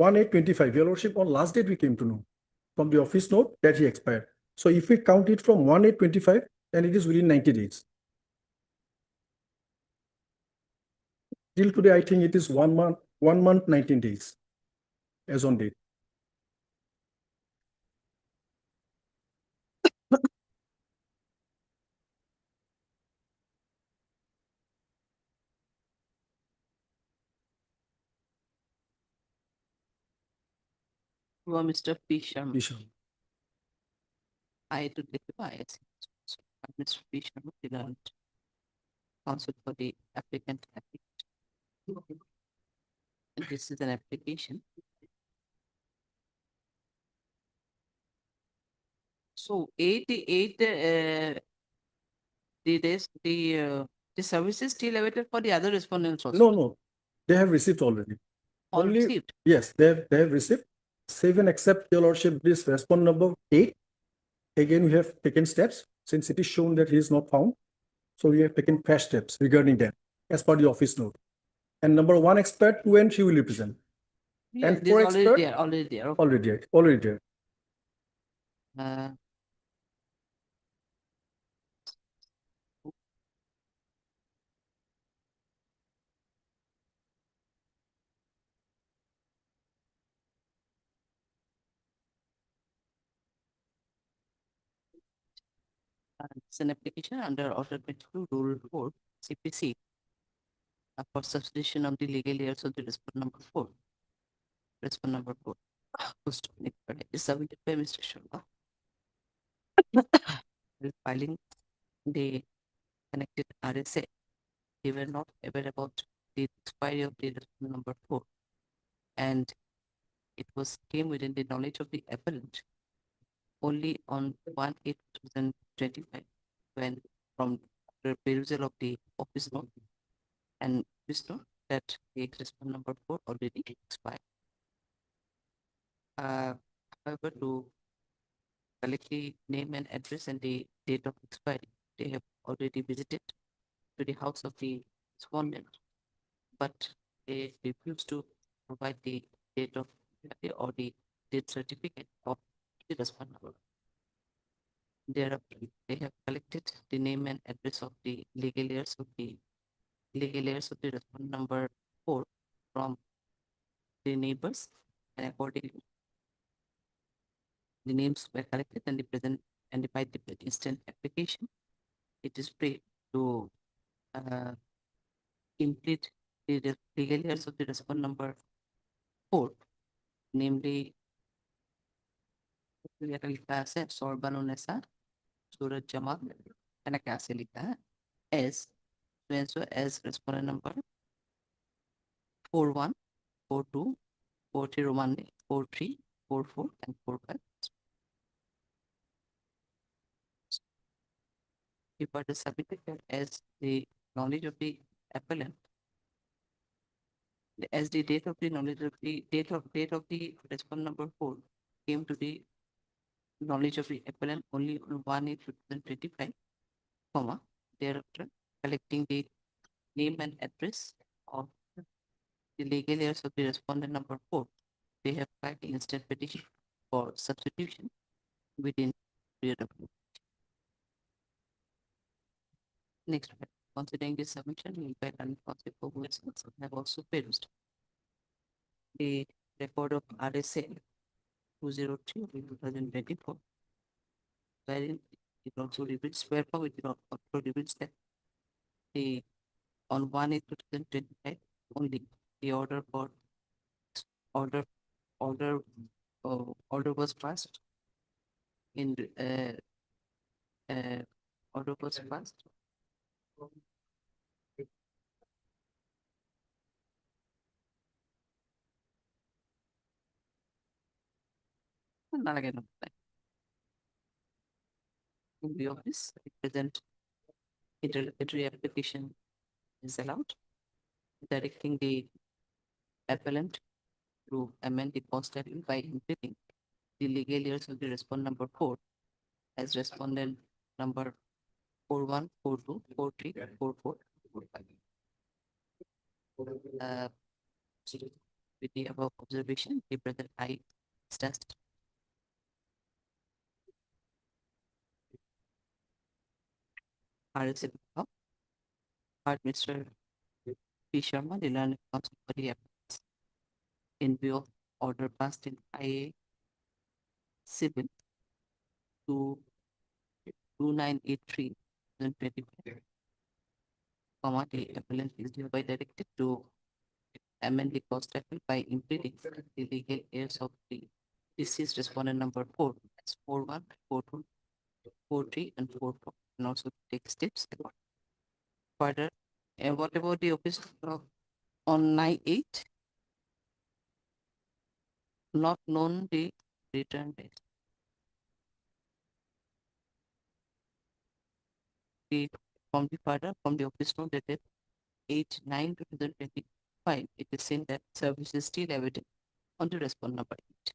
Speaker 14: 1/8/25. Your Lordship, on last date we came to know from the office note that he expired. So if we count it from 1/8/25, then it is within 90 days. Till today, I think it is 1 month, 19 days as on date.
Speaker 2: You are Mr. P. Sharma.
Speaker 14: P. Sharma.
Speaker 2: I to declare IS. Mr. P. Sharma, Development Counsel for the applicant. And this is an application. So 88 the service is still available for the other respondents also.
Speaker 14: No, they have received already.
Speaker 2: All received?
Speaker 14: Yes, they have received. Save and accept, Your Lordship, this respond number 8. Again, we have taken steps since it is shown that he is not found. So we have taken fresh steps regarding that as per the office note. And number 1 expert, 2 and 3 will represent.
Speaker 2: Yeah,
Speaker 14: And
Speaker 2: this
Speaker 14: 4
Speaker 2: already
Speaker 14: expert,
Speaker 2: there, already there. Okay.
Speaker 14: already there.
Speaker 2: It's an application under Order 22 Rule 4 CPC for substitution of the legal heirs of the respond number 4. Respond number 4 is submitted by Mr. Sharma. Filing the connected RSA. They were not aware about the expiry of the respond number 4, and it was came within the knowledge of the appellant only on 1/8/2025 when from the perusal of the office note and this note that the respond number 4 already expired. However, to collect the name and address and the date of expiry, they have already visited to the house of the respondent, but they refuse to provide the date of or the date certificate of the respondent. Thereafter, they have collected the name and address of the legal heirs of the legal heirs of the respondent number 4 from the neighbors, and accordingly, the names were collected and the present and by the instant application, it is free to implead the legal heirs of the respondent number 4, namely Sorbanunesa, Suraj Jamal, and a Casilita as as respondent number 41, 42, 41, 43, 44, and 45. If it is submitted as the knowledge of the appellant, as the date of the knowledge of the date of the respondent number 4 came to the knowledge of the appellant only on 1/8/2025, comma, thereafter collecting the name and address of the legal heirs of the respondent number 4, they have filed instant petition for substitution within period of next. Considering this submission, legal and consequent witnesses have also produced the record of RSA 203 of 2024, wherein it also reveals, wherefore it also reveals that the on 1/8/2025 only the order for order was passed in order was passed in view of this, the present interlocutory application is allowed, directing the appellant to amend the post title by including the legal heirs of the respondent number 4 as respondent number 41, 42, 43, 44, 45. With the above observation, the present I stands. RSA Mr. P. Sharma, the learned counsel for the appellants, in view of order passed in IA Civil 2983 2025, comma, the appellant is hereby directed to amend the post title by impleading the legal heirs of the deceased respondent number 4 as 41, 42, 43, and 44, and also take steps further. And what about the office on 9/8? Not known the return date. From the office note dated 8/9/2025, it is seen that service is still evident on the respondent number 8.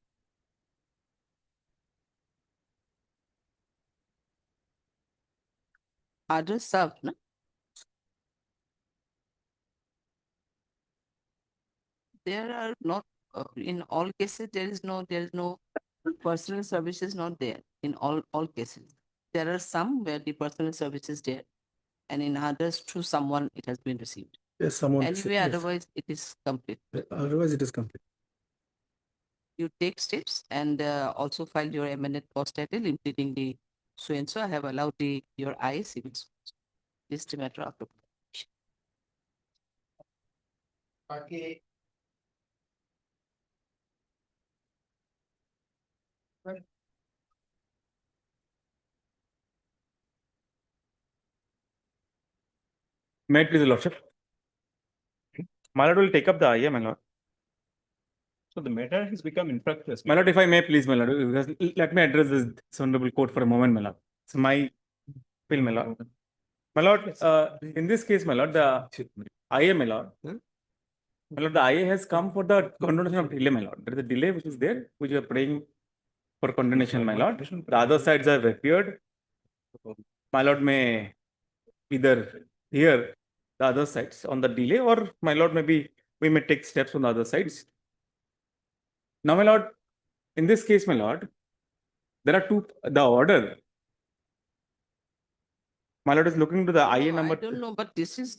Speaker 2: Others served, no? There are not in all cases there is no personal services not there in all cases. There are some where the personal service is there, and in others through someone it has been received.
Speaker 14: Yes, someone.
Speaker 2: Anyway,
Speaker 14: Yes.
Speaker 2: otherwise it is complete.
Speaker 14: Otherwise, it is complete.
Speaker 2: You take steps and also file your amended post title impleading the so and so. I have allowed your eyes. This is the matter of the
Speaker 4: Okay.
Speaker 11: May it please, Your Lordship. My Lord will take up the IA, my Lord.
Speaker 3: So the matter has become infructuous.
Speaker 11: My Lord, if I may please, my Lord, because let me address this honorable court for a moment, my Lord. It's my bill, my Lord. My Lord, in this case, my Lord, the IA, my Lord. My Lord, the IA has come for the condonation of delay, my Lord. There is a delay which is there, which you are praying for condonation, my Lord. The other sides have appeared. My Lord may either hear the other sides on the delay, or my Lord, maybe we may take steps on the other sides. Now, my Lord, in this case, my Lord, there are the order My lord is looking to the IA
Speaker 2: No, I
Speaker 11: number
Speaker 2: don't know, but this is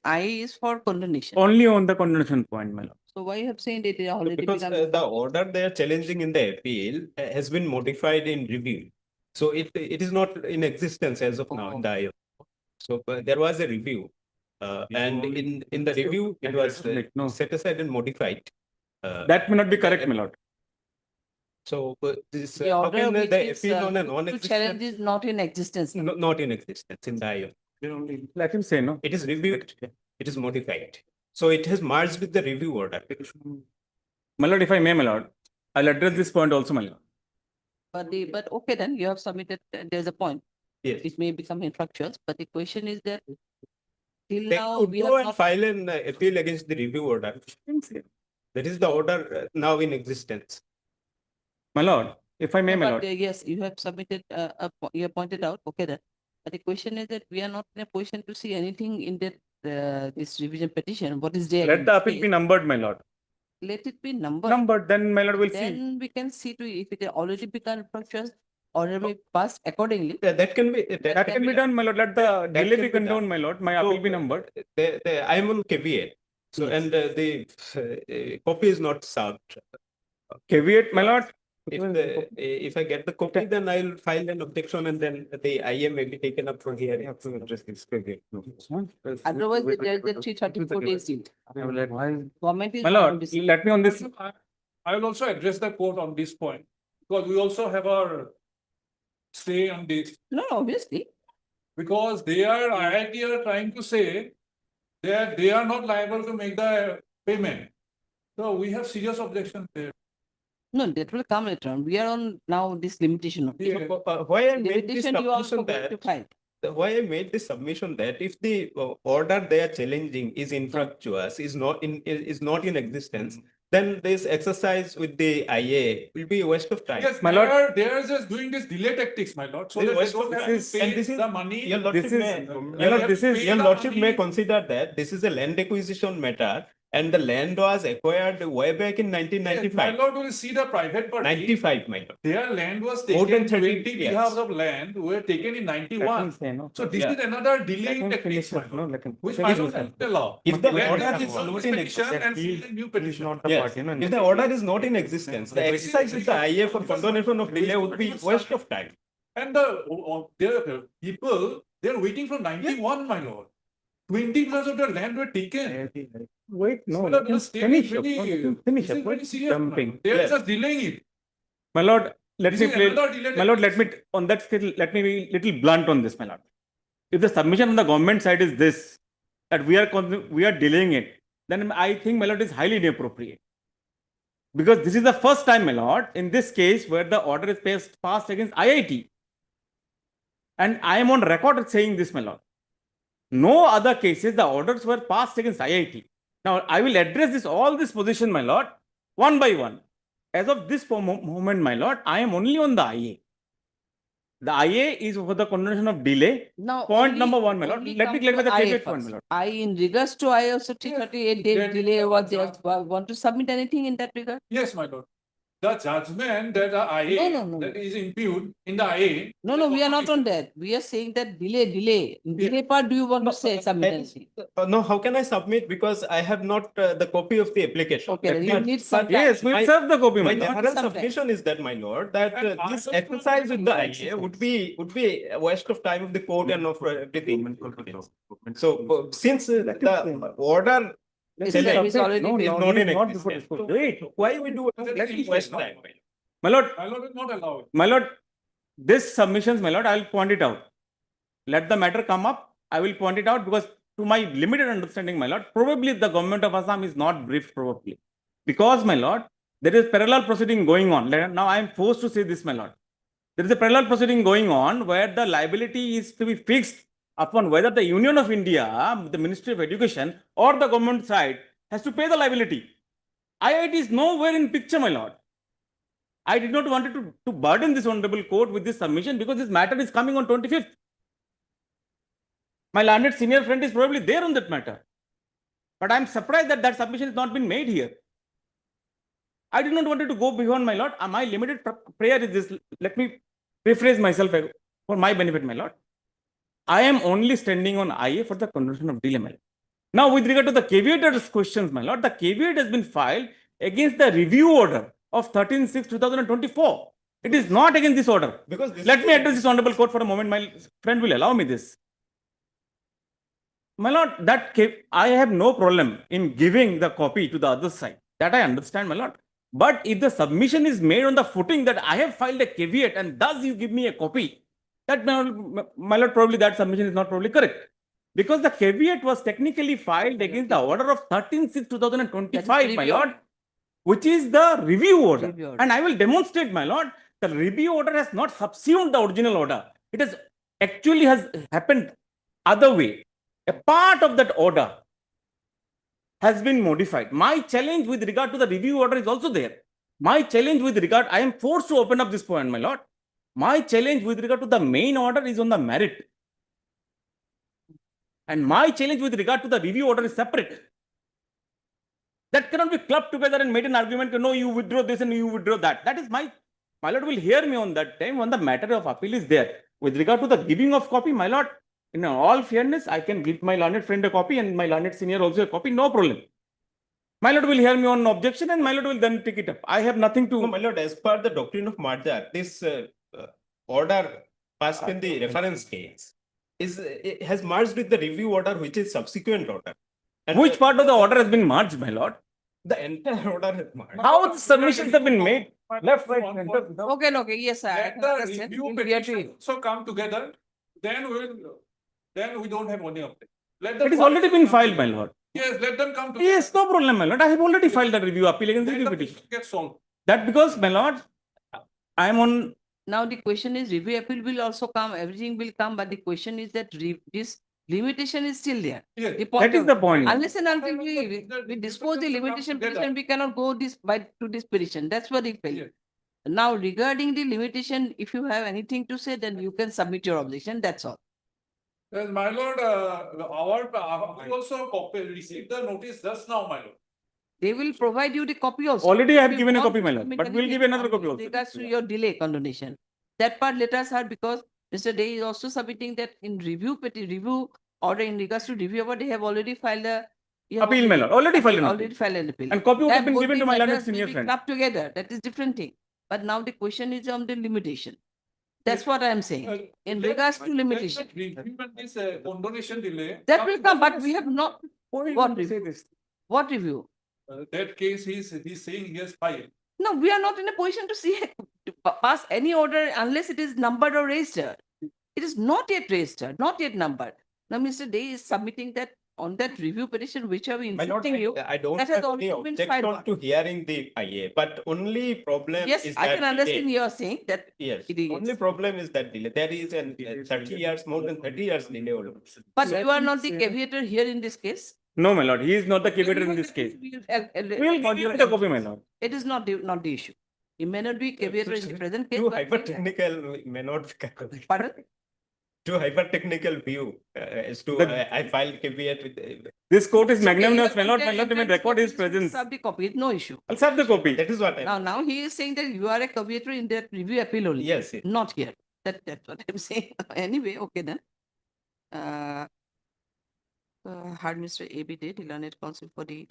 Speaker 2: IA is for condemnation.
Speaker 11: only on the condemnation point, my lord.
Speaker 2: So why you have said it already
Speaker 16: Because
Speaker 2: become?
Speaker 16: the order they are challenging in the appeal has been modified in review. So it is not in existence as of now in the IO. So there was a review. And in the review, it was set aside and modified.
Speaker 11: That may not be correct, my lord.
Speaker 16: So this,
Speaker 2: The
Speaker 16: how
Speaker 2: order
Speaker 16: can
Speaker 2: which
Speaker 16: the
Speaker 2: is
Speaker 16: appeal on a
Speaker 2: to
Speaker 16: non-existent?
Speaker 2: challenge is not in existence.
Speaker 16: Not in existence in the IO.
Speaker 11: Let him say no.
Speaker 16: It is reviewed, it is modified. So it has merged with the review order.
Speaker 11: My lord, if I may, my lord, I'll address this point also, my lord.
Speaker 2: But okay, then you have submitted, there's a point.
Speaker 16: Yes.
Speaker 2: It may become infructuous, but the question is that till
Speaker 16: They
Speaker 2: now
Speaker 16: could
Speaker 2: we
Speaker 16: go
Speaker 2: have
Speaker 16: and
Speaker 2: not.
Speaker 16: file an appeal against the review order. That is the order now in existence.
Speaker 11: My lord, if I may, my
Speaker 2: But
Speaker 11: lord.
Speaker 2: yes, you have submitted, you have pointed out, okay, then. But the question is that we are not in a position to see anything in that, this revision petition. What is there?
Speaker 11: Let
Speaker 2: in
Speaker 11: the
Speaker 2: this
Speaker 11: appeal
Speaker 2: case?
Speaker 11: be numbered, my lord.
Speaker 2: Let it be numbered.
Speaker 11: Numbered, then my lord will see.
Speaker 2: Then we can see to if it already become infructuous or it may pass accordingly.
Speaker 16: That can be
Speaker 11: That can be done, my lord. Let the delay be condoned, my lord. My appeal be numbered.
Speaker 16: I am on caveat. So
Speaker 2: Yes.
Speaker 16: and the copy is not served.
Speaker 11: Caveat, my lord.
Speaker 16: If I get the copy, then I'll file an objection and then the IA may be taken up for hearing.
Speaker 2: Otherwise, there's the 334 days. Government is
Speaker 11: My
Speaker 2: not on
Speaker 11: lord,
Speaker 2: this.
Speaker 11: let me on this.
Speaker 17: I will also address the court on this point, because we also have our say on this.
Speaker 2: No, obviously.
Speaker 17: Because IIT are trying to say that they are not liable to make the payment. So we have serious objections there.
Speaker 2: No, that will come later on. We are on now this limitation.
Speaker 16: Why I made this
Speaker 2: Limitation you are also
Speaker 16: submission
Speaker 2: going to
Speaker 16: that
Speaker 2: file.
Speaker 16: why I made this submission that if the order they are challenging is infructuous, is not in existence, then this exercise with the IA will be a waste of time.
Speaker 17: Yes, they are just doing this delay tactics, my lord. So
Speaker 16: This
Speaker 17: that
Speaker 16: is
Speaker 17: they don't have to pay the money.
Speaker 16: Your lordship your lordship may consider that this is a land acquisition matter, and the land was acquired way back in 1995.
Speaker 17: My lord will see the private party.
Speaker 16: 95, my lord.
Speaker 17: Their land was
Speaker 16: More
Speaker 17: taken,
Speaker 16: than 30
Speaker 17: 20
Speaker 16: years.
Speaker 17: bihas of land were taken in 91. So this is another delaying technique, my lord, which violates the law.
Speaker 16: If the
Speaker 17: Let
Speaker 16: order
Speaker 17: them
Speaker 16: is
Speaker 17: file
Speaker 16: not
Speaker 17: this
Speaker 16: in
Speaker 17: petition and
Speaker 16: existence,
Speaker 17: file a new petition.
Speaker 16: yes. If the order is not in existence, the exercise with the IA for condonation of delay would be waste of time.
Speaker 17: And the people, they're waiting from 91, my lord. 20 plus of the land were taken.
Speaker 11: Wait, no.
Speaker 17: My lord, the state
Speaker 11: Finish
Speaker 17: is
Speaker 11: up.
Speaker 17: very,
Speaker 11: Finish
Speaker 17: this
Speaker 11: up.
Speaker 17: is very serious.
Speaker 11: Dumping.
Speaker 17: They're
Speaker 11: Yes.
Speaker 17: just delaying it.
Speaker 11: My lord, let
Speaker 17: This
Speaker 11: me
Speaker 17: is
Speaker 11: play.
Speaker 17: another delay
Speaker 11: My lord, let me on that scale. Let me be little blunt on this, my lord. If the submission on the government side is this, that we are delaying it, then I think, my lord, is highly inappropriate. Because this is the first time, my lord, in this case where the order is passed against IIT. And I am on record saying this, my lord. No other cases, the orders were passed against IIT. Now, I will address all this position, my lord, one by one. As of this moment, my lord, I am only on the IA. The IA is for the condonation of delay.
Speaker 2: Now,
Speaker 11: Point
Speaker 2: only-
Speaker 11: number one, my lord.
Speaker 2: only
Speaker 11: Let me
Speaker 2: come
Speaker 11: clarify
Speaker 2: to
Speaker 11: the
Speaker 2: IA
Speaker 11: caveat point,
Speaker 2: first.
Speaker 11: my lord.
Speaker 2: I, in regards to IA also 338 days delay, what they want to submit anything in that regard?
Speaker 17: Yes, my lord. The judgment that the IA that is imputed in the IA.
Speaker 2: No, we are not on that. We are saying that delay. In delay part, do you want to say submit anything?
Speaker 16: No, how can I submit? Because I have not the copy of the application.
Speaker 2: Okay, then you need some time.
Speaker 11: Yes, we'll serve the copy,
Speaker 16: My
Speaker 11: my lord.
Speaker 16: general submission is that, my lord, that this exercise with the IA would be a waste of time of the court and of everything. So since the order
Speaker 2: Is
Speaker 16: is
Speaker 2: already
Speaker 16: not in
Speaker 11: not before
Speaker 16: existence,
Speaker 11: this court.
Speaker 16: wait, why we do waste time?
Speaker 11: My lord,
Speaker 17: My lord is not allowed.
Speaker 11: my lord, this submissions, my lord, I will point it out. Let the matter come up. I will point it out because to my limited understanding, my lord, probably the government of Assam is not briefed probably. Because, my lord, there is parallel proceeding going on. Now I am forced to say this, my lord. There is a parallel proceeding going on where the liability is to be fixed upon whether the Union of India, the Ministry of Education or the government side has to pay the liability. IIT is nowhere in picture, my lord. I did not want to burden this honorable court with this submission because this matter is coming on 25th. My learned senior friend is probably there on that matter. But I am surprised that that submission has not been made here. I did not want to go beyond, my lord. My limited prayer is this. Let me rephrase myself for my benefit, my lord. I am only standing on IA for the conversion of delay, my lord. Now, with regard to the caveator's questions, my lord, the caveat has been filed against the review order of 13/6/2024. It is not against this order.
Speaker 16: Because this
Speaker 11: Let
Speaker 16: is
Speaker 11: me
Speaker 16: a-
Speaker 11: address this honorable court for a moment. My friend will allow me this. My lord, I have no problem in giving the copy to the other side. That I understand, my lord. But if the submission is made on the footing that I have filed a caveat and thus you give me a copy, that my lord, probably that submission is not probably correct. Because the caveat was technically filed against the order of 13/6/2025, my lord, which is the review order.
Speaker 2: Review order.
Speaker 11: And I will demonstrate, my lord, the review order has not subsumed the original order. It has actually has happened other way. A part of that order has been modified. My challenge with regard to the review order is also there. My challenge with regard, I am forced to open up this point, my lord. My challenge with regard to the main order is on the merit. And my challenge with regard to the review order is separate. That cannot be clubbed together and made an argument, no, you withdraw this and you withdraw that. That is my lord will hear me on that time when the matter of appeal is there. With regard to the giving of copy, my lord, in all fairness, I can give my learned friend a copy and my learned senior also a copy, no problem. My lord will hear me on objection and my lord will then pick it up. I have nothing to.
Speaker 16: No, my lord, as per the doctrine of Marja, this order passed in the reference case it has merged with the review order, which is subsequent order. And
Speaker 11: Which part of the order has been merged, my lord?
Speaker 16: the entire order has merged.
Speaker 11: How the submissions have been made? Left, right, center.
Speaker 2: Okay, yes, sir. I
Speaker 17: Let
Speaker 2: can
Speaker 17: the
Speaker 2: understand.
Speaker 17: review
Speaker 2: We'll be able to-
Speaker 17: petition also come together, then we don't have any of it. Let the
Speaker 11: It has
Speaker 17: first
Speaker 11: already been
Speaker 17: come
Speaker 11: filed, my
Speaker 17: together.
Speaker 11: lord.
Speaker 17: Yes, let them come together.
Speaker 11: Yes, no problem, my lord. I have already filed the review appeal against the
Speaker 17: Then
Speaker 11: review
Speaker 17: the
Speaker 11: petition.
Speaker 17: petition gets solved.
Speaker 11: That because, my lord, I am on.
Speaker 2: Now the question is review appeal will also come, everything will come, but the question is that this limitation is still there.
Speaker 17: Yes.
Speaker 11: That is the point.
Speaker 2: Unless and until we dispose the limitation petition, we cannot go to this petition. That's what it felt.
Speaker 17: Yes.
Speaker 2: Now regarding the limitation, if you have anything to say, then you can submit your objection. That's all.
Speaker 17: Yes, my lord, we also received the notice just now, my lord.
Speaker 2: They will provide you the copy also.
Speaker 11: Already I have
Speaker 2: If you
Speaker 11: given a
Speaker 2: want
Speaker 11: copy,
Speaker 2: to
Speaker 11: my lord,
Speaker 2: submit
Speaker 11: but we'll give
Speaker 2: anything
Speaker 11: another copy
Speaker 2: with
Speaker 11: also.
Speaker 2: regards to your delay condonation. That part let us have, because Mr. Day is also submitting that in review order in regards to review order, they have already filed a
Speaker 11: Appeal, my lord. Already filed an appeal.
Speaker 2: already filed an appeal.
Speaker 11: And copy would have
Speaker 2: That
Speaker 11: been
Speaker 2: both
Speaker 11: given
Speaker 2: the
Speaker 11: to my learned
Speaker 2: matters
Speaker 11: senior
Speaker 2: will be
Speaker 11: friend.
Speaker 2: clubbed together. That is different thing. But now the question is on the limitation. That's what I am saying. In regards to limitation.
Speaker 17: Review and this condonation delay.
Speaker 2: That will come, but we have not. What
Speaker 11: say
Speaker 2: review?
Speaker 11: this?
Speaker 2: What review?
Speaker 17: That case, he's saying he has filed.
Speaker 2: No, we are not in a position to see to pass any order unless it is numbered or registered. It is not yet registered, not yet numbered. Now, Mr. Day is submitting that on that review petition, which are we
Speaker 16: My lord,
Speaker 2: insisting you.
Speaker 16: I don't
Speaker 2: that has
Speaker 16: have any
Speaker 2: already been filed.
Speaker 16: objection to hearing the IA, but only problem
Speaker 2: Yes,
Speaker 16: is
Speaker 2: I
Speaker 16: that
Speaker 2: can understand
Speaker 16: delay.
Speaker 2: you are saying that.
Speaker 16: Yes,
Speaker 2: it is.
Speaker 16: only problem is that delay. There is an 30 years, more than 30 years delay.
Speaker 2: But you are not the caveator here in this case.
Speaker 11: No, my lord. He is not the caveator in this case. We'll give you the copy, my lord.
Speaker 2: It is not the issue. He may not be caveator in the present case.
Speaker 16: Too
Speaker 2: but
Speaker 16: hyper technical may not be.
Speaker 2: Pardon?
Speaker 16: Too hyper technical view as to I filed caveat with.
Speaker 11: This court is
Speaker 2: It's okay,
Speaker 11: magnanimous,
Speaker 2: you
Speaker 11: my lord.
Speaker 2: can-
Speaker 11: My lord,
Speaker 2: you
Speaker 11: may
Speaker 2: can
Speaker 11: record his
Speaker 2: submit
Speaker 11: presence.
Speaker 2: the copy, no issue.
Speaker 11: I'll serve the copy.
Speaker 16: That is what I.
Speaker 2: Now he is saying that you are a caveator in that review appeal only.
Speaker 16: Yes, yes.
Speaker 2: Not here. That's what I'm saying. Anyway, okay then. Heard Mr. A.B. did, he learned counsel for the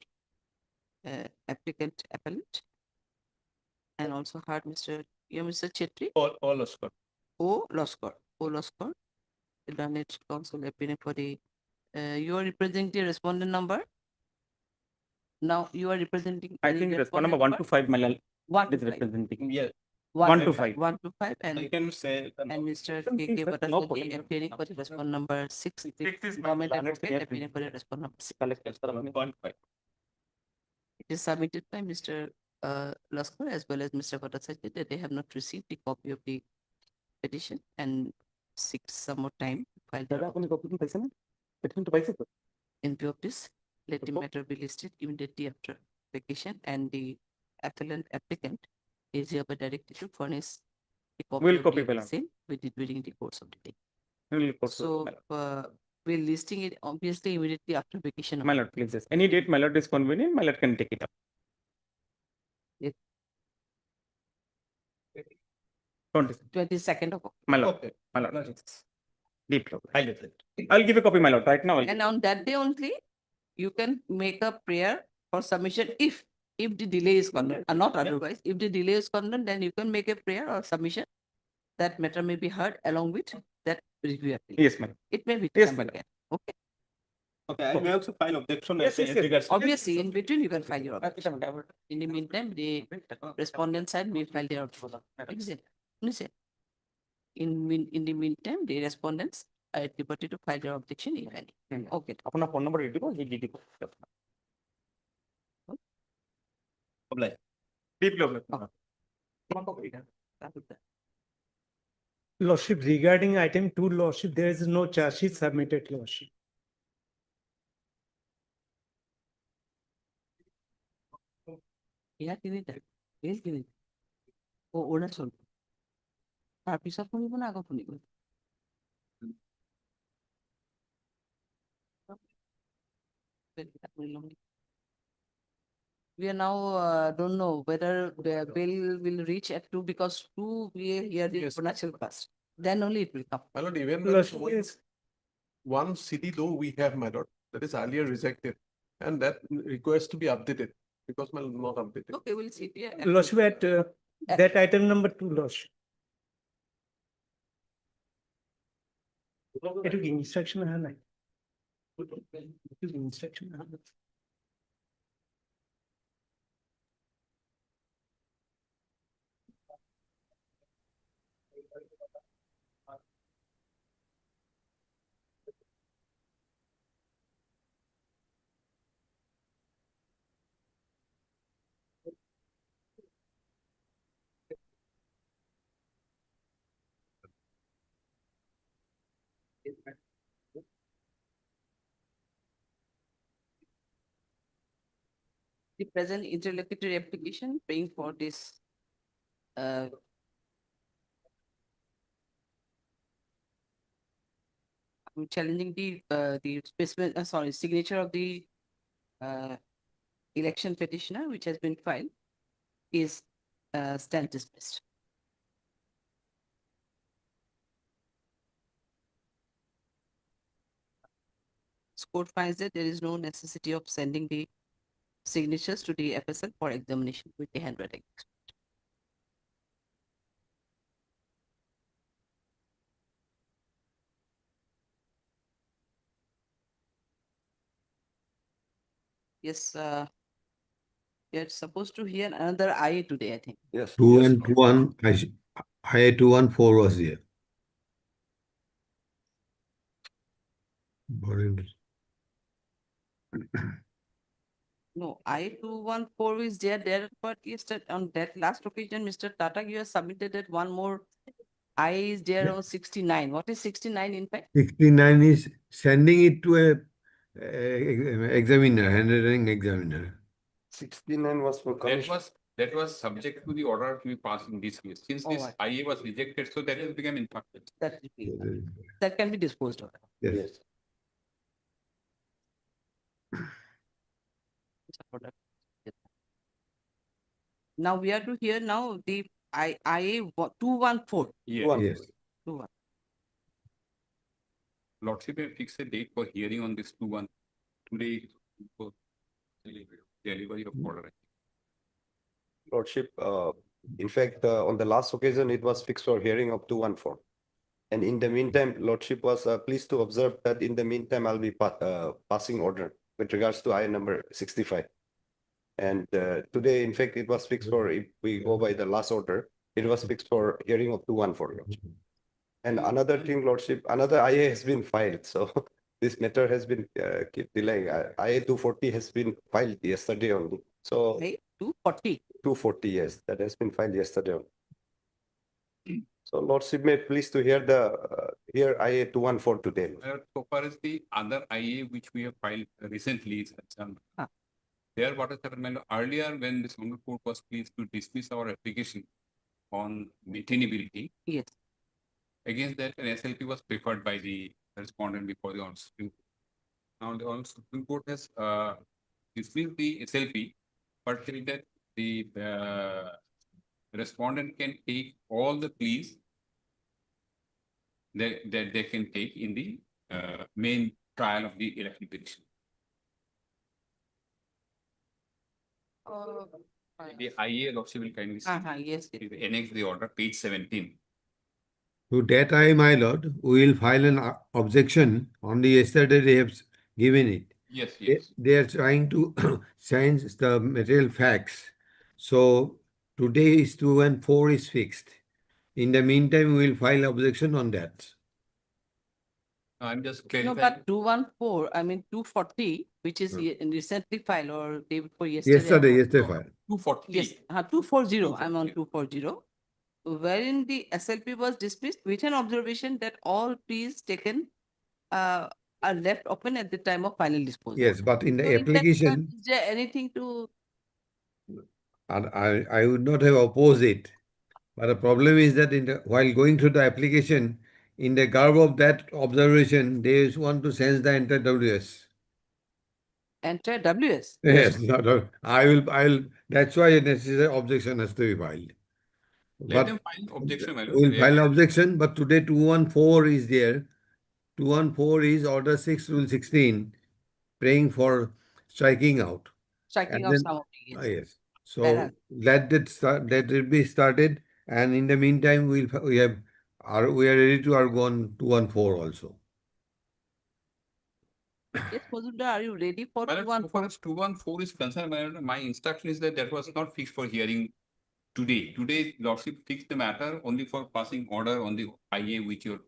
Speaker 2: applicant appellant. And also heard Mr. Chetri.
Speaker 16: All Oscar.
Speaker 2: O. Loskar. He learned counsel opinion for the, you are representing the respondent number. Now you are representing.
Speaker 11: I think respondent number 1 to 5, my lord.
Speaker 2: One
Speaker 11: is
Speaker 2: to five.
Speaker 11: representing.
Speaker 16: Yes.
Speaker 11: 1 to 5.
Speaker 2: 1 to 5 and
Speaker 16: You can say.
Speaker 2: and Mr.
Speaker 11: Some
Speaker 2: K.
Speaker 11: things
Speaker 2: K.
Speaker 11: that
Speaker 2: Bhattacharya
Speaker 11: no problem.
Speaker 2: appearing for the respondent number 6.
Speaker 11: is my
Speaker 2: Government
Speaker 11: learned
Speaker 2: advocate
Speaker 11: senior
Speaker 2: appearing for the respondent number 6.
Speaker 11: Collected.
Speaker 16: 1.5.
Speaker 2: It is submitted by Mr. Laskar as well as Mr. Bhattacharya that they have not received the copy of the petition and seek some more time to file
Speaker 11: दादा
Speaker 2: their
Speaker 11: आपने copy में पैसे ना petition to पैसे
Speaker 2: in view of this. Let the matter be listed immediately after vacation and the applicant is hereby directed to furnish the copy
Speaker 11: We'll
Speaker 2: of
Speaker 11: copy
Speaker 2: the
Speaker 11: file.
Speaker 2: same during the course of the day.
Speaker 11: We'll copy.
Speaker 2: So we're listing it obviously immediately after vacation.
Speaker 11: My lord, please. Yes. Any date my lord is convenient, my lord can take it up.
Speaker 2: Yes.
Speaker 11: 20.
Speaker 2: 22nd of October.
Speaker 11: My lord.
Speaker 16: Okay.
Speaker 11: My lord. Deep love. I'll give a copy, my lord, right now.
Speaker 2: And on that day only, you can make a prayer for submission if the delay is condemned, and not otherwise. If the delay is condemned, then you can make a prayer or submission. That matter may be heard along with that review appeal.
Speaker 11: Yes, ma'am.
Speaker 2: It may be
Speaker 11: Yes,
Speaker 2: taken
Speaker 11: ma'am.
Speaker 2: again. Okay.
Speaker 16: Okay, I may also file objection.
Speaker 11: Yes, yes, yes.
Speaker 2: Obviously, in between you can file your objection. In the meantime, the respondent side may file their objection. Listen. In the meantime, the respondents are at liberty to file their objection if any. Okay.
Speaker 11: अपना phone number ready करो, ये DD को. Deep love.
Speaker 10: Lordship, regarding item 2, Lordship, there is no charge sheet submitted, Lordship.
Speaker 2: Yeah, yes, or not so. Piece of money, I go for you. We are now don't know whether the bill will reach at 2 because 2 we hear the supernatural past. Then only it will come.
Speaker 5: My lord, even one city though we have, my lord, that is earlier rejected, and that requires to be updated because my not updated.
Speaker 2: Okay, we'll see. Yeah.
Speaker 10: Lordship, at that item number 2, Lordship. It will be instruction है instruction है.
Speaker 2: The present interlocutory application paying for this I'm challenging the specimen, signature of the election petitioner which has been filed is stand dismissed. This court finds that there is no necessity of sending the signatures to the FSL for examination with the handwriting. Yes, we are supposed to hear another IA today, I think.
Speaker 7: Yes. 2 and 1, IA 214 was here.
Speaker 2: No, I-214 is there, but yesterday on that last occasion, Mr. Tata, you have submitted that one more I is there on 69. What is 69 in fact?
Speaker 7: 69 is sending it to a examiner, handwriting examiner.
Speaker 21: 69 was for
Speaker 5: That was subject to the order to be passed in this case. Since this IA was rejected, so that has become impacted.
Speaker 2: That can be disposed of.
Speaker 7: Yes.
Speaker 2: Now we are to hear now the IA 214.
Speaker 5: Yes.
Speaker 2: 21.
Speaker 5: Lordship may fix a date for hearing on this 2-1 today for delivery of order.
Speaker 21: Lordship, in fact, on the last occasion, it was fixed for hearing of 214. And in the meantime, Lordship was pleased to observe that in the meantime, I'll be passing order with regards to IA number 65. And today, in fact, it was fixed for, if we go by the last order, it was fixed for hearing of 214. Lordship. And another thing, Lordship, another IA has been filed. So this matter has been keep delaying. IA 240 has been filed yesterday only. So
Speaker 2: 240.
Speaker 21: 240, yes, that has been filed yesterday only. So Lordship may please to hear hear IA 214 today.
Speaker 5: So far as the other IA which we have filed recently is concerned, there what has happened earlier when the Honorable Court was pleased to dismiss our application on maintainability.
Speaker 2: Yes.
Speaker 5: Against that, an SLP was preferred by the respondent before the Supreme Court. Now the Supreme Court has dismissed the SLP, but till that the respondent can take all the pleas
Speaker 8: that they can take in the main trial of the election petition. The IA Lordship will kindly see.
Speaker 2: Yes.
Speaker 8: Annex the order, page 17.
Speaker 7: To that I, my lord, we will file an objection on the yesterday they have given it.
Speaker 8: Yes,
Speaker 7: They-
Speaker 8: yes.
Speaker 7: They are trying to change the material facts. So today is 2 and 4 is fixed. In the meantime, we will file objection on that.
Speaker 8: I'm just
Speaker 2: No,
Speaker 8: clarifying.
Speaker 2: but 214, I mean 240, which is recently filed or day before yesterday.
Speaker 7: Yesterday filed.
Speaker 8: 240.
Speaker 2: Yes, 240, I'm on 240. Wherein the SLP was dismissed with an observation that all pleas taken are left open at the time of final disposal.
Speaker 7: Yes, but in the
Speaker 2: So in that
Speaker 7: application,
Speaker 2: regard, is there anything to,
Speaker 7: I would not have opposed it. But the problem is that while going through the application, in the garb of that observation, they just want to change the entire WS.
Speaker 2: enter WS?
Speaker 7: Yes, that's why a necessary objection has to be filed.
Speaker 8: Let them file objection, my lord.
Speaker 7: We'll file objection, but today 214 is there. 214 is order 6, rule 16, praying for striking out.
Speaker 2: Striking
Speaker 7: And
Speaker 2: of
Speaker 7: then-
Speaker 2: some of the cases.
Speaker 7: Yes. So let it be started, and in the meantime, we are ready to argue on 214 also.
Speaker 2: Yes, Mazumdar, are you ready for
Speaker 8: My lord,
Speaker 2: 214?
Speaker 8: so far as 214 is concerned, my instruction is that was not fixed for hearing today. Today, Lordship fixed the matter only for passing order on the IA which your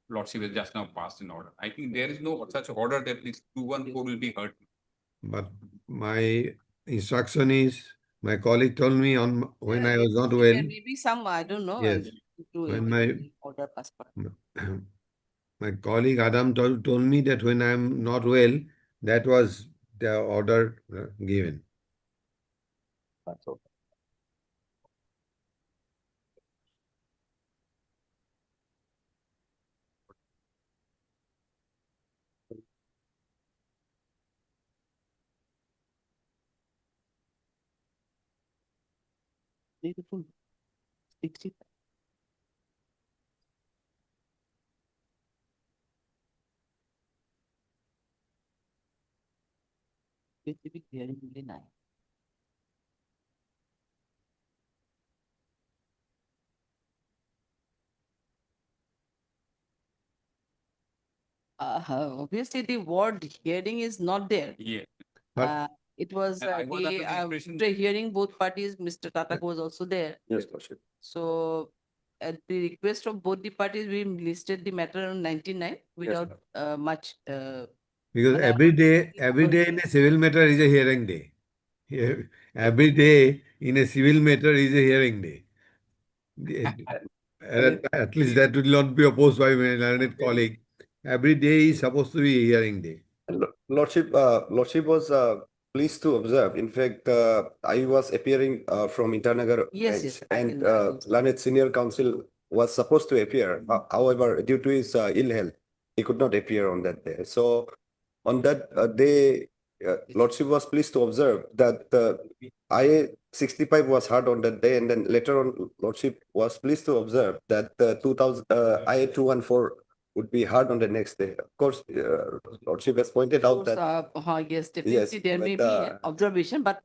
Speaker 8: Lordship has just now passed in order. I think there is no such order that this 214 will be heard.
Speaker 7: But my instruction is, my colleague told me when I was not well.
Speaker 2: There may be some, I don't know.
Speaker 7: Yes.
Speaker 2: To
Speaker 7: When my
Speaker 2: order passport.
Speaker 7: my colleague Adam told me that when I'm not well, that was the order given.
Speaker 2: That's okay. Beautiful. 60. Specific hearing only 9. Obviously, the word hearing is not there.
Speaker 8: Yeah.
Speaker 2: It was
Speaker 8: I was under the impression-
Speaker 2: after hearing both parties, Mr. Tatak was also there.
Speaker 5: Yes, Lordship.
Speaker 2: So at the request of both the parties, we listed the matter on 99 without much.
Speaker 7: Because
Speaker 2: and
Speaker 7: every day in a civil matter is a hearing day. Every day in a civil matter is a hearing day. At least that will not be opposed by my learned colleague. Every day is supposed to be a hearing day.
Speaker 13: Lordship was pleased to observe. In fact, I was appearing from Itanagar
Speaker 2: Yes,
Speaker 13: bench,
Speaker 2: yes,
Speaker 13: and learned senior counsel was supposed to appear. However, due to his ill health, he could not appear on that day. So on that day, Lordship was pleased to observe that IA 65 was heard on that day, and then later on, Lordship was pleased to observe that IA 214 would be heard on the next day. Of course, Lordship has pointed out that.
Speaker 2: Yes, definitely there may be an observation, but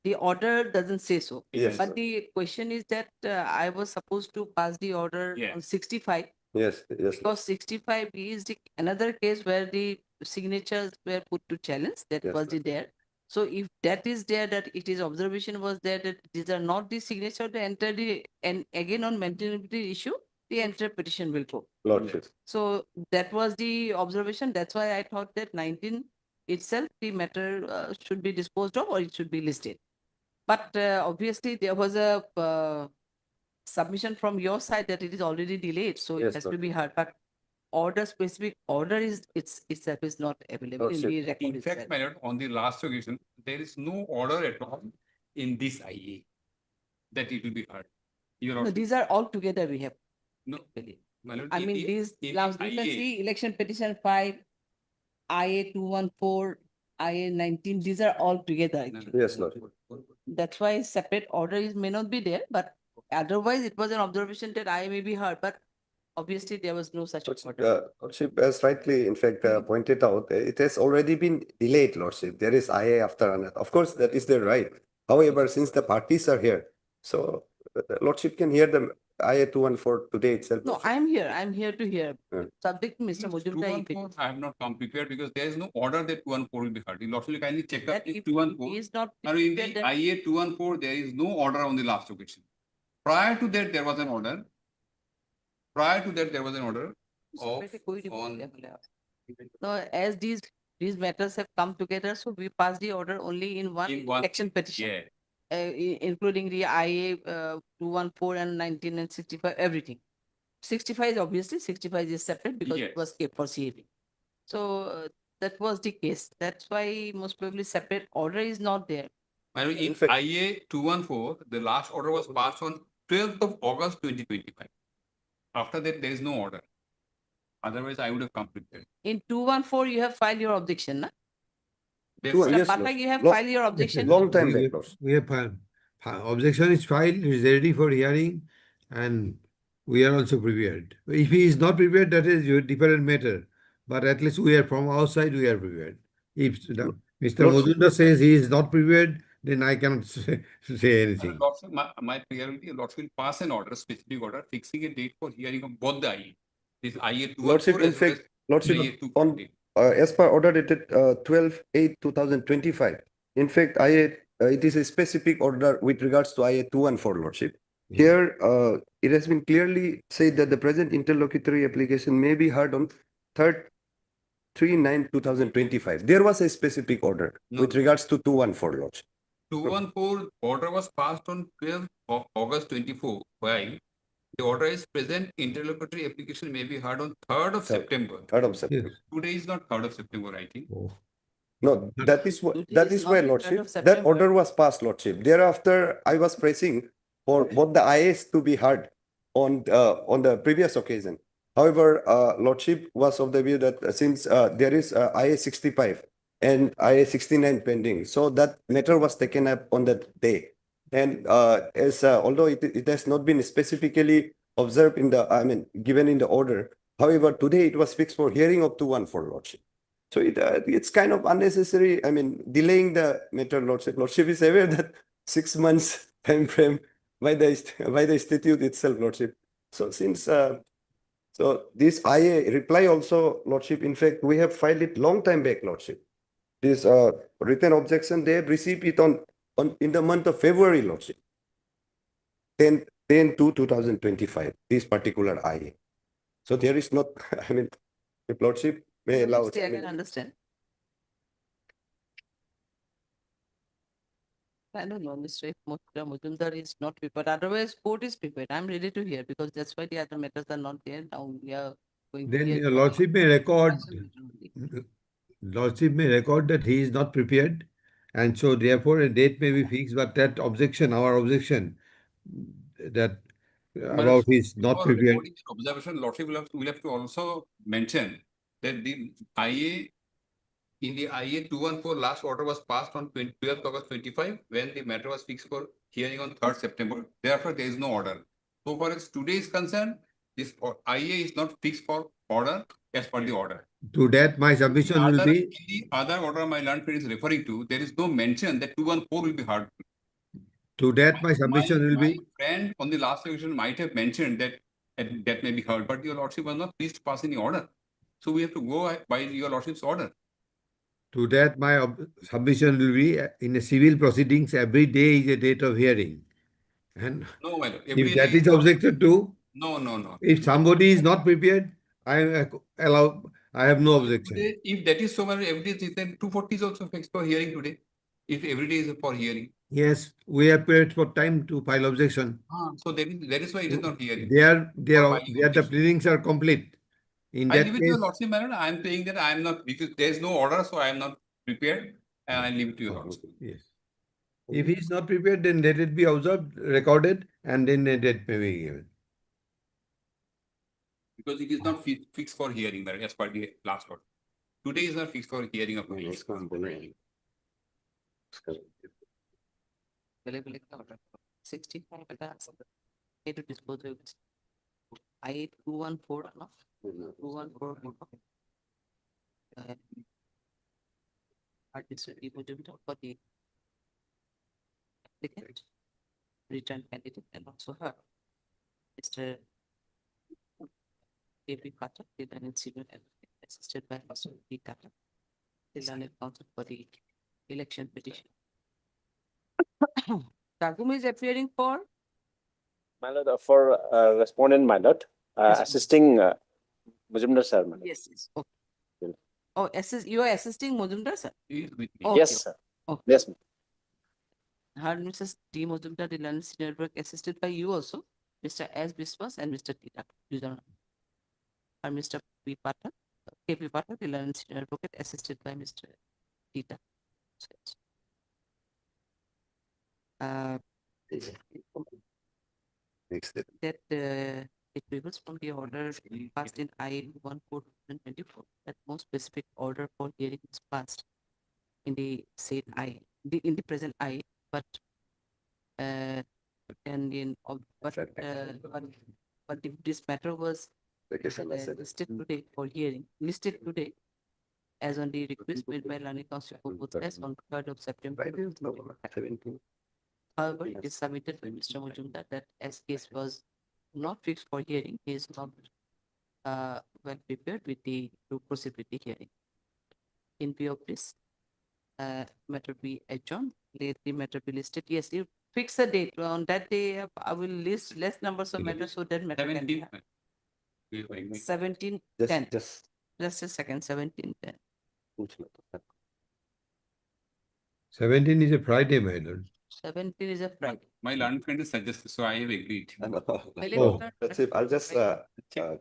Speaker 2: the order doesn't say so.
Speaker 13: Yes.
Speaker 2: But the question is that I was supposed to pass the order on 65.
Speaker 13: Yes, yes.
Speaker 2: Because 65 is another case where the signatures were put to challenge. That was there. So if that is there, that it is observation was there that these are not the signature to enter and again on maintainability issue, the entire petition will go.
Speaker 13: Lordship.
Speaker 2: So that was the observation. That's why I thought that 19 itself, the matter should be disposed of or it should be listed. But obviously there was a submission from your side that it is already delayed. So it has to be heard. But specific order itself is not available in the record
Speaker 8: In
Speaker 2: itself.
Speaker 8: fact, my lord, on the last occasion, there is no order at all in this IA that it will be heard.
Speaker 2: No, these are all together we have.
Speaker 8: No, my lord,
Speaker 2: I mean, these, now you can
Speaker 8: IA
Speaker 2: see election petition 5, IA 214, IA 19, these are all together. Actually.
Speaker 13: Yes, Lord.
Speaker 2: That's why separate order may not be there, but otherwise it was an observation that I may be heard. But Obviously, there was no such order.
Speaker 13: Lordship, as rightly, in fact, pointed out, it has already been delayed, Lordship. There is IA after another. Of course, that is their right. However, since the parties are here, so Lordship can hear the IA 214 today itself.
Speaker 2: No,
Speaker 13: Lordship.
Speaker 2: I'm here to hear.
Speaker 13: Yeah.
Speaker 2: Subject to Mr. Mujumdar. if it-
Speaker 8: 214, I have not come prepared because there is no order that 214 will be heard. You lawfully kindly check up
Speaker 2: That
Speaker 8: if
Speaker 2: if
Speaker 8: 214.
Speaker 2: he is not
Speaker 8: Now, in
Speaker 2: prepared,
Speaker 8: the
Speaker 2: then-
Speaker 8: IA 214, there is no order on the last occasion. Prior to that, there was an order. Prior to that, there was an order of on.
Speaker 2: No, as these matters have come together, so we pass the order only in one action petition.
Speaker 8: Yeah.
Speaker 2: Including the IA 214 and 19 and 65, everything. 65 is obviously, 65 is separate because it was kept for CAP. So that was the case. That's why most probably separate order is not there.
Speaker 8: I mean, in IA 214, the last order was passed on 12th of August 2025. After that, there is no order. Otherwise, I would have come prepared.
Speaker 2: In 214, you have filed your objection, na?
Speaker 13: Yes,
Speaker 2: Mr. Pathak,
Speaker 13: Lordship.
Speaker 2: you have filed your objection.
Speaker 13: Long time back, Lordship.
Speaker 7: We have objection is filed, it is ready for hearing, and we are also prepared. If he is not prepared, that is a different matter. But at least we are from our side, we are prepared. If Mr.
Speaker 13: Lordship-
Speaker 7: Mojumdar says he is not prepared, then I cannot say anything.
Speaker 8: Lordship, my priority, Lordship will pass an order, specific order, fixing a date for hearing of both the IA. This IA 214
Speaker 13: Lordship, in
Speaker 8: as well as
Speaker 13: fact, Lordship,
Speaker 8: IA
Speaker 13: on,
Speaker 8: 214.
Speaker 13: as per order dated 12/8/2025, in fact, it is a specific order with regards to IA 214, Lordship. Here, it has been clearly said that the present interlocutory application may be heard on 3/9/2025. There was a specific order with regards to 214, Lordship.
Speaker 8: 214 order was passed on 12th of August 24, while the order is present, interlocutory application may be heard on 3rd of September.
Speaker 13: 3rd of September.
Speaker 8: Today is not 3rd of September, I think.
Speaker 13: No, that is what,
Speaker 2: Today
Speaker 13: that
Speaker 2: is
Speaker 13: is
Speaker 2: not
Speaker 13: why,
Speaker 2: the 3rd
Speaker 13: Lordship,
Speaker 2: of
Speaker 13: that
Speaker 2: September.
Speaker 13: order was passed, Lordship. Thereafter, I was pressing for both the IAs to be heard on the previous occasion. However, Lordship was of the view that since there is IA 65 and IA 69 pending, so that matter was taken up on that day. And although it has not been specifically observed in the, given in the order, however, today it was fixed for hearing of 214, Lordship. So it's kind of unnecessary, delaying the matter, Lordship. Lordship is aware that 6 months time frame by the statute itself, Lordship. So since so this IA reply also, Lordship, in fact, we have filed it long time back, Lordship. This written objection, they have received it on in the month of February, Lordship. 10/2/2025, this particular IA. So there is not, if Lordship may allow.
Speaker 2: I can understand. I don't know, Mr. Mujumdar is not prepared. Otherwise, court is prepared. I'm ready to hear because that's why the other matters are not there. Now we are going to
Speaker 7: Then
Speaker 2: hear.
Speaker 7: your Lordship may record, Lordship may record that he is not prepared, and so therefore a date may be fixed, but that objection, our objection, that about his not
Speaker 8: For
Speaker 7: prepared.
Speaker 8: recording and observation, Lordship will have to also mention that the IA, in the IA 214, last order was passed on 12th August 25, when the matter was fixed for hearing on 3rd September. Therefore, there is no order. So far as today is concerned, this IA is not fixed for order as per the order.
Speaker 7: To that, my submission will
Speaker 8: In
Speaker 7: be,
Speaker 8: the other order my learned friend is referring to, there is no mention that 214 will be heard.
Speaker 7: to that, my submission will
Speaker 8: My
Speaker 7: be,
Speaker 8: friend on the last occasion might have mentioned that that may be heard, but your Lordship was not pleased to pass any order. So we have to go by your Lordship's order.
Speaker 7: to that, my submission will be, in a civil proceedings, every day is a date of hearing. And
Speaker 8: No, my lord. Every
Speaker 7: if that
Speaker 8: day
Speaker 7: is objected to,
Speaker 8: No.
Speaker 7: if somebody is not prepared, I have no objection.
Speaker 8: If that is so, my lord, every day, then 240 is also fixed for hearing today. If every day is for hearing.
Speaker 7: Yes, we have paid for time to file objection.
Speaker 8: So that is why it is not hearing.
Speaker 7: The pleadings are complete. In
Speaker 8: I
Speaker 7: that
Speaker 8: leave it to your
Speaker 7: case,
Speaker 8: Lordship, my lord. I am saying that I am not, because there is no order, so I am not prepared, and I leave it to your Lordship.
Speaker 7: yes. If he is not prepared, then let it be observed, recorded, and then a date may be given.
Speaker 8: Because it is not fixed for hearing, my lord, as per the last order. Today is not fixed for hearing of my
Speaker 2: 65 need to dispose of it. IA 214, no? 214. Artist Impleading for the applicant, return candidate, and also her. Mr. A.P. Carter, the learned senior advocate, assisted by Mr. D. Carter, the learned counsel for the election petition. Tagum is appearing for?
Speaker 9: My lord, for respondent, my lord, assisting Majumdar sir. My lord.
Speaker 2: Yes, yes. Okay. Oh, you are assisting Majumdar, sir?
Speaker 8: He is with me.
Speaker 2: Okay.
Speaker 9: Yes, sir.
Speaker 2: Okay.
Speaker 9: Yes, ma'am.
Speaker 2: Her Mrs. D. Majumdar, the learned senior advocate, assisted by you also, Mr. S. Biswas and Mr. T. Tata. Or Mr. P. Patel, K.P. Patel, the learned senior advocate, assisted by Mr. Tita. That it reverts from the order passed in I 1/4/2024 that no specific order for hearing is passed in the said I, in the present I, but and in but if this matter was listed today as on the request made by Learning Council for both as on 3rd of September. However, it is submitted by Mr. Majumdar that as case was not fixed for hearing, he is not well prepared with to proceed with the hearing. In view of this, matter be adjourned, let the matter be listed. Yes, you fix a date. On that day, I will list less numbers of matters so that matter can be 17, 10. Just a second, 17, 10.
Speaker 7: 17 is a Friday, my lord.
Speaker 2: 17 is a Friday.
Speaker 8: My learned friend is suggested, so I have agreed.
Speaker 7: Oh.
Speaker 13: That's it. I'll just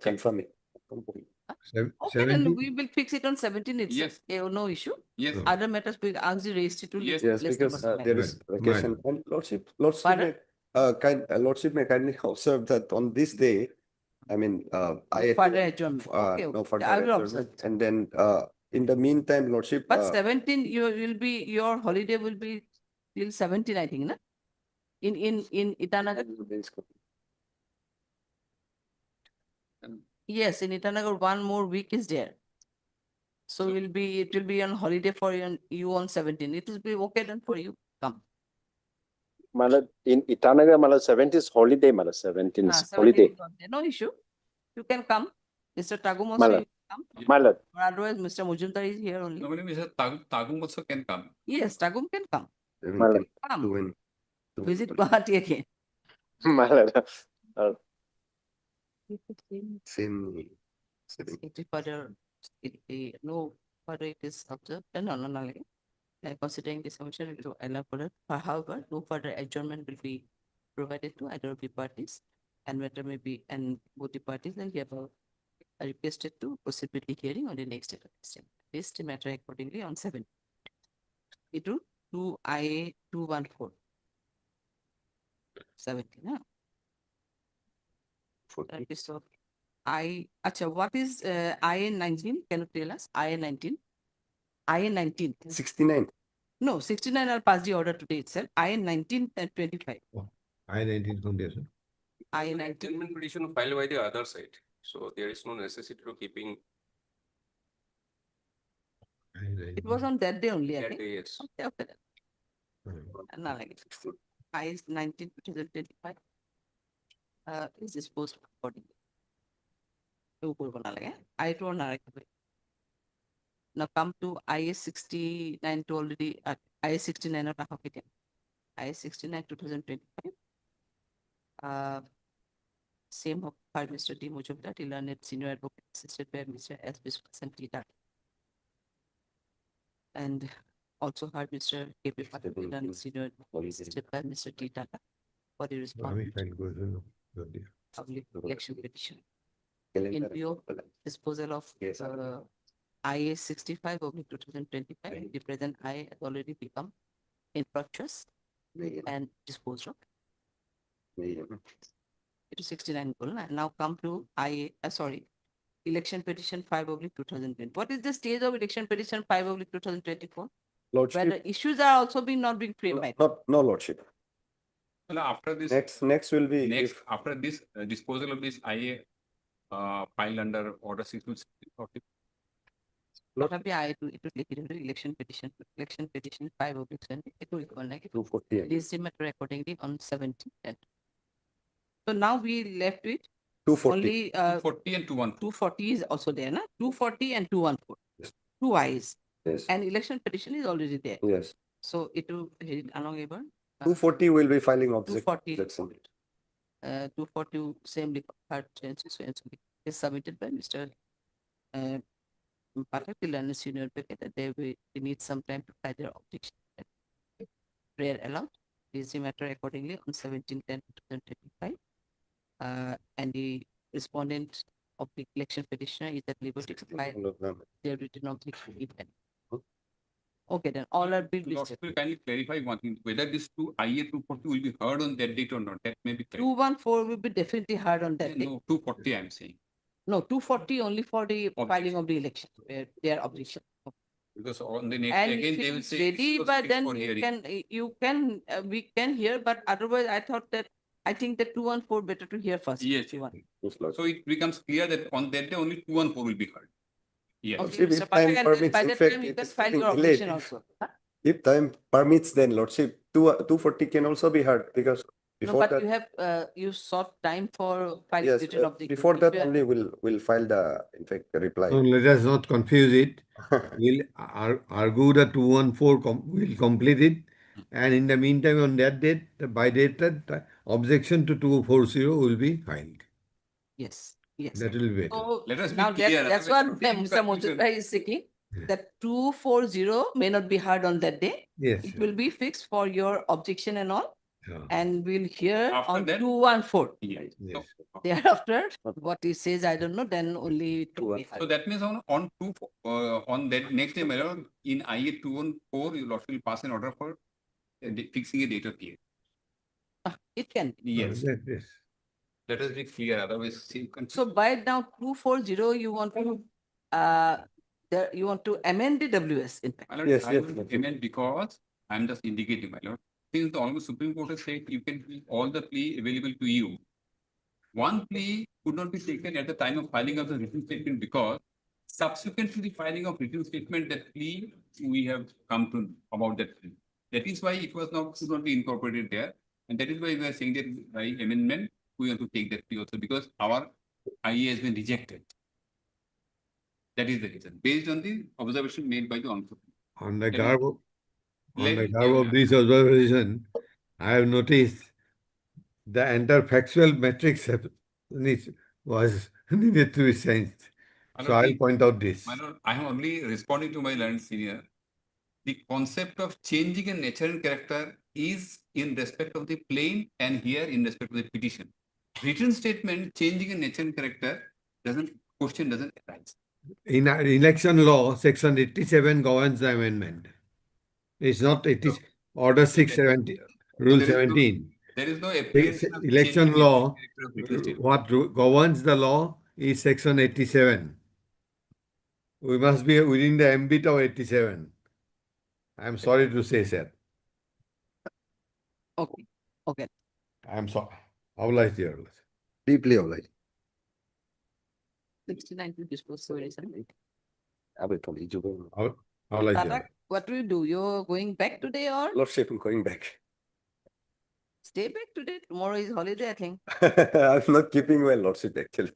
Speaker 13: confirm it.
Speaker 2: Okay, then we will fix it on 17 itself.
Speaker 8: Yes.
Speaker 2: No issue.
Speaker 8: Yes.
Speaker 2: Other matters we ask the registry to list.
Speaker 13: Yes,
Speaker 2: list
Speaker 13: because
Speaker 2: numbers of
Speaker 13: there
Speaker 2: matters.
Speaker 13: is vacation. And Lordship
Speaker 2: Pardon?
Speaker 13: Lordship may kindly observe that on this day, I mean, I
Speaker 2: Further adjournment. Okay,
Speaker 13: no
Speaker 2: okay.
Speaker 13: further
Speaker 2: I will
Speaker 13: adjournment.
Speaker 2: observe.
Speaker 13: And then in the meantime, Lordship.
Speaker 2: But 17, your holiday will be till 17, I think, na? In Itanagar. Yes, in Itanagar, 1 more week is there. So it will be on holiday for you on 17. It will be okay then for you. Come.
Speaker 9: My lord, in Itanagar, my lord, 17th is holiday, my lord, 17th is
Speaker 2: 17
Speaker 9: holiday.
Speaker 2: is holiday. No issue. You can come. Mr. Tagum
Speaker 9: My
Speaker 2: also
Speaker 9: lord.
Speaker 2: you can come.
Speaker 9: My lord.
Speaker 2: Or otherwise, Mr. Majumdar is here only.
Speaker 8: Normally, Mr. Tagum also can come.
Speaker 2: Yes, Tagum can come.
Speaker 9: My lord.
Speaker 2: Come. Visit Guwahati again.
Speaker 9: My lord.
Speaker 13: Same.
Speaker 2: If further, no further it is observed, no. Considering this submission to allow further. However, no further adjournment will be provided to either of the parties, and matter may be, and both the parties then hereby requested to proceed with the hearing on the next day. List the matter accordingly on 7. It will 2 IA 214. 17. That is so. What is IA 19? Can you tell us? IA 19? IA 19.
Speaker 13: 69.
Speaker 2: No, 69 I'll pass the order today itself. IA 19 and 25.
Speaker 7: I-19 foundation.
Speaker 2: IA 19.
Speaker 12: Adjournment petition filed by the other side. So there is no necessity to keeping.
Speaker 2: It was on that day only, I
Speaker 12: That
Speaker 2: think.
Speaker 12: day, yes.
Speaker 2: Okay, okay. IA 19 2025. Is disposed accordingly. I don't know. Now come to IA 69 to already IA 69 of IA 69 2025. Same of Mr. D. Majumdar, learned senior advocate, assisted by Mr. S. Biswas and T. Tata. And also heard Mr. K.P. Patel, learned senior advocate, assisted by Mr. T. Tata for the response public election petition. In view of disposal of IA 65 of 2025, the present IA has already become infructuous and disposed of. It is 69 goal. And now come to election petition 5 of 2020. What is the stage of election petition 5 of 2024?
Speaker 13: Lordship.
Speaker 2: Where the issues are also not being framed by.
Speaker 13: No, Lordship.
Speaker 8: Well, after this,
Speaker 13: Next will be
Speaker 8: next
Speaker 13: if
Speaker 8: after this disposal of this IA filed under order 640.
Speaker 2: What have I to it will take it into election petition 5 of it will connect
Speaker 13: 240.
Speaker 2: this matter accordingly on 17th. So now we left with
Speaker 13: 240.
Speaker 2: only
Speaker 8: 240 and 214.
Speaker 2: 240 is also there, na? 240 and 214. Two eyes.
Speaker 13: Yes.
Speaker 2: And election petition is already there.
Speaker 13: Yes.
Speaker 2: So it will head along about
Speaker 13: 240 will be filing object.
Speaker 2: 240.
Speaker 13: Objection.
Speaker 2: 240 same part changes is submitted by Mr. Pathak, the learned senior advocate, that they need some time to file their objection. Prayer allowed. Is the matter accordingly on 17/10/2025. And the respondent of the election petitioner is at liberty to file their written objection if any. Okay, then all are bill
Speaker 8: Lord, will kindly clarify one thing, whether this IA 240 will be heard on that date or not. That may be correct.
Speaker 2: 214 will be definitely hard on that day.
Speaker 8: No, 240 I am saying.
Speaker 2: No, 240 only for the filing of the election, where their objection.
Speaker 8: Because on the next
Speaker 2: And
Speaker 8: day again
Speaker 2: if
Speaker 8: they
Speaker 2: it
Speaker 8: will
Speaker 2: is
Speaker 8: say
Speaker 2: ready,
Speaker 8: it was
Speaker 2: but
Speaker 8: fixed
Speaker 2: then
Speaker 8: for hearing.
Speaker 2: we can hear, but otherwise I thought that, I think that 214 better to hear first.
Speaker 8: Yes. So it becomes clear that on that day only 214 will be heard. Yes.
Speaker 2: Okay,
Speaker 13: If
Speaker 2: Mr.
Speaker 13: time
Speaker 2: Pathak, and
Speaker 13: permits,
Speaker 2: by
Speaker 13: in
Speaker 2: that
Speaker 13: fact,
Speaker 2: time you
Speaker 13: it
Speaker 2: just
Speaker 13: is
Speaker 2: file
Speaker 13: getting
Speaker 2: your
Speaker 13: delayed.
Speaker 2: objection also. Huh?
Speaker 13: If time permits, then Lordship, 240 can also be heard because
Speaker 2: No,
Speaker 13: before
Speaker 2: but
Speaker 13: that.
Speaker 2: you have, you sought time for filing
Speaker 13: Yes,
Speaker 2: written objection.
Speaker 13: before
Speaker 2: If
Speaker 13: that
Speaker 2: you have-
Speaker 13: only we'll file the, in fact, the reply.
Speaker 7: No, let us not confuse it. We'll argue the 214, we'll complete it. And in the meantime, on that date, by date, that objection to 240 will be filed.
Speaker 2: Yes, yes.
Speaker 7: That will be better.
Speaker 2: So
Speaker 8: Let us be
Speaker 2: now
Speaker 8: clear,
Speaker 2: that's what
Speaker 8: otherwise
Speaker 2: Mr.
Speaker 8: confusion.
Speaker 2: Mojumdar is seeking, that 240 may not be heard on that day.
Speaker 7: Yes.
Speaker 2: It will be fixed for your objection and all,
Speaker 7: Yeah.
Speaker 2: and we'll hear
Speaker 8: After
Speaker 2: on
Speaker 8: that?
Speaker 2: 214.
Speaker 8: Yes.
Speaker 7: Yes.
Speaker 2: Thereafter, what he says, I don't know, then only
Speaker 8: So that means on that next day, my lord, in IA 214, your lordship will pass an order for fixing a date of hearing.
Speaker 2: it can.
Speaker 8: Yes.
Speaker 7: Yes.
Speaker 8: Let us be clear, otherwise see
Speaker 2: So by now 240, you want to amend the WS, in fact.
Speaker 8: My lord,
Speaker 13: Yes,
Speaker 8: I
Speaker 13: yes,
Speaker 8: will
Speaker 13: yes.
Speaker 8: amend because I am just indicating, my lord. Since the almost Supreme Court has said you can keep all the plea available to you. One plea could not be taken at the time of filing of the written statement because subsequent to the filing of written statement, that plea we have come to about that plea. That is why it was not could not be incorporated there, and that is why we are saying that by amendment we want to take that plea also because our IA has been rejected. That is the reason, based on the observation made by the Honorable.
Speaker 7: On the
Speaker 8: That is-
Speaker 7: garb of, on the
Speaker 8: Let-
Speaker 7: garb of this observation, I have noticed the entire factual matrix was needed to be changed.
Speaker 8: My
Speaker 7: So
Speaker 8: lord,
Speaker 7: I'll point out this.
Speaker 8: My lord, I am only responding to my learned senior. The concept of changing a nature and character is in respect of the plain and here in respect of the petition. Written statement changing a nature and character question doesn't arise.
Speaker 7: In our election law, section 87 governs the amendment. It's not, it is order 670, rule
Speaker 8: there is no-
Speaker 7: 17.
Speaker 8: There is no apprehension of
Speaker 7: Election
Speaker 8: changing
Speaker 7: law,
Speaker 8: the nature and character of written statement.
Speaker 7: what governs the law is section 87. We must be within the ambit of 87. I'm sorry to say, sir.
Speaker 2: Okay, okay.
Speaker 7: I'm sorry. Obliged, dear.
Speaker 13: Deeply obliged.
Speaker 2: 69 to dispose, so is it?
Speaker 7: Obliged, dear.
Speaker 2: Pathak, what will you do? You're going back today or
Speaker 13: Lordship, I'm going back.
Speaker 2: stay back today? Tomorrow is holiday, I think.
Speaker 13: I'm not keeping well, Lordship, actually.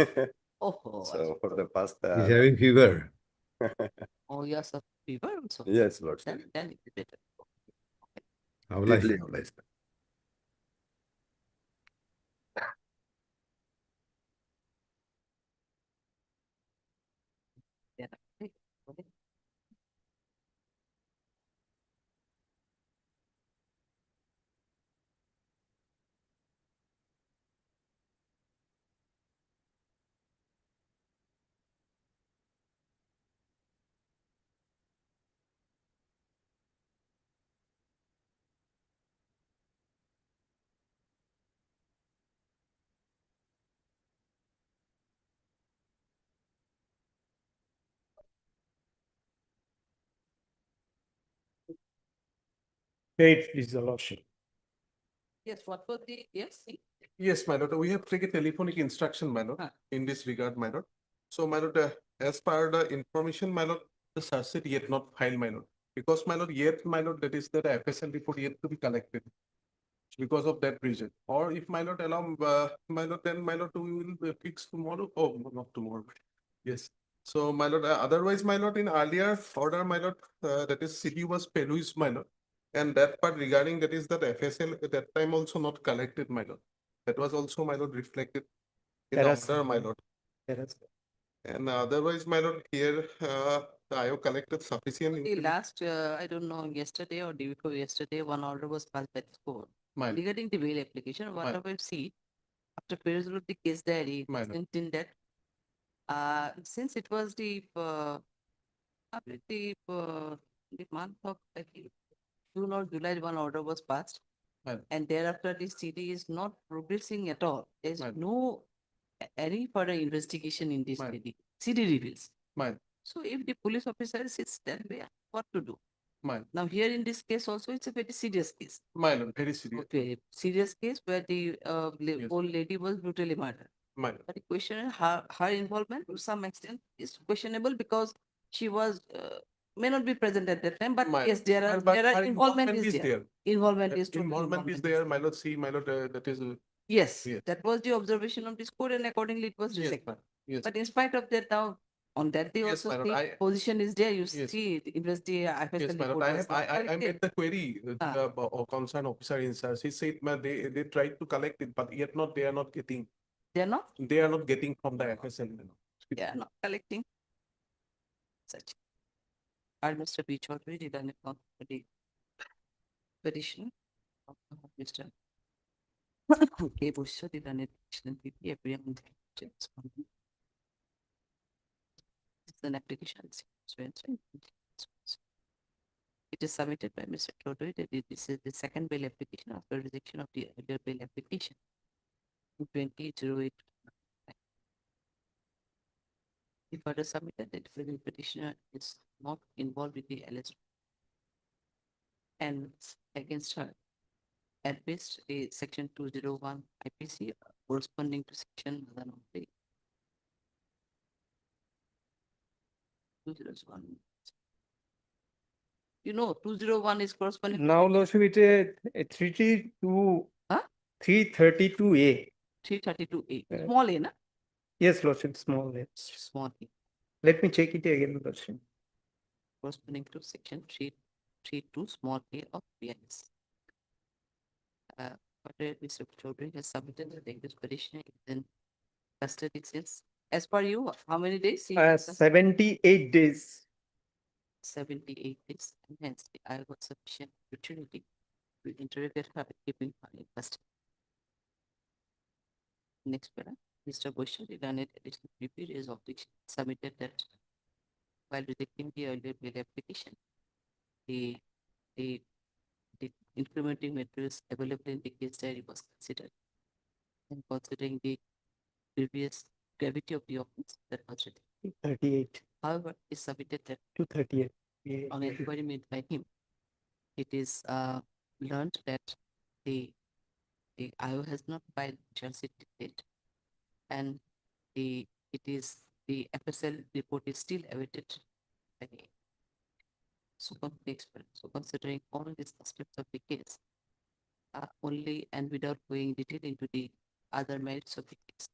Speaker 2: Oh,
Speaker 13: So for the past.
Speaker 7: He's having fever.
Speaker 2: oh, you have fever also.
Speaker 13: Yes, Lordship.
Speaker 2: Then it is better.
Speaker 7: Obliged.
Speaker 13: Deeply obliged.
Speaker 2: Yeah. Okay.
Speaker 10: Eight is the lordship.
Speaker 2: Yes, what was the, yes?
Speaker 18: Yes, my lord, we have taken telephonic instruction, my lord, in this regard, my lord. So, my lord, as per the information, my lord, the search sheet yet not filed, my lord. Because, my lord, yet, my lord, that is that FSL report yet to be collected. Because of that reason. Or if my lord allow, my lord, then my lord, we will fix tomorrow. Oh, not tomorrow. Yes. So, my lord, otherwise, my lord, in earlier order, my lord, that is city was Peluis, my lord. And that part regarding that is that FSL at that time also not collected, my lord. That was also, my lord, reflected in the order, my lord. And otherwise, my lord, here, the IO collected sufficient.
Speaker 2: The last, I don't know, yesterday or day before yesterday, one order was passed by the court.
Speaker 18: Mine.
Speaker 2: Regarding the bail application, what I will see, after perusal of the case diary, it was in that, since it was the month of, I think, June or July, one order was passed. And thereafter, the city is not progressing at all. There's no any further investigation in this city. City reveals. So if the police officer sits that way, what to do? Now here in this case also, it's a very serious case.
Speaker 18: Very serious.
Speaker 2: Okay, serious case where the old lady was brutally murdered. But the question is her involvement to some extent is questionable because she was may not be present at that time, but yes, there are involvement is there. Involvement is total
Speaker 18: Involvement is there, my lord. See, my lord, that is.
Speaker 2: Yes, that was the observation of this court, and accordingly it was rejected. But in spite of that, now on that day
Speaker 18: Yes,
Speaker 2: also
Speaker 18: my lord,
Speaker 2: the position is there. You see, the FSL
Speaker 18: Yes, my lord.
Speaker 2: report was not
Speaker 18: I
Speaker 2: corrected.
Speaker 18: made the query, concerned officer in search. He said, they tried to collect it, but yet not, they are not getting.
Speaker 2: They are not?
Speaker 18: They are not getting from the FSL.
Speaker 2: They are not collecting. Such. Our Mr. B. Chaudhary did an account for the petition of Mr. K. Bush did an petition PP appearing on the it's an application. It is submitted by Mr. Chaudhary that this is the second bail application after rejection of the earlier bail application in 2008. The further submitted that the petitioner is not involved with the alleged and against her at best a section 201 IPC corresponding to section 201. You know, 201 is corresponding
Speaker 4: Now, Lordship, it's a 332A.
Speaker 2: 332A. Small a, na?
Speaker 4: Yes, Lordship, small a.
Speaker 2: Small a.
Speaker 4: Let me check it again, Lordship.
Speaker 2: Corresponding to section 332 small a of BIS. Mr. Chaudhary has submitted that the petitioner is in custody since, as per you, how many days?
Speaker 4: 78 days.
Speaker 2: 78 days, and hence I got sufficient opportunity to interrogate her, keeping her in custody. Next para, Mr. Bush did an additional PP is objection submitted that while rejecting the earlier bail application, the implementing materials available in the case diary was considered, and considering the previous gravity of the offense that was rejected.
Speaker 4: 38.
Speaker 2: However, it submitted that
Speaker 4: 238.
Speaker 2: on inquiry made by him, it is learned that the IO has not filed charge sheet date, and the FSL report is still awaited by the so considering all these aspects of the case, only and without going detail into the other merits of the case,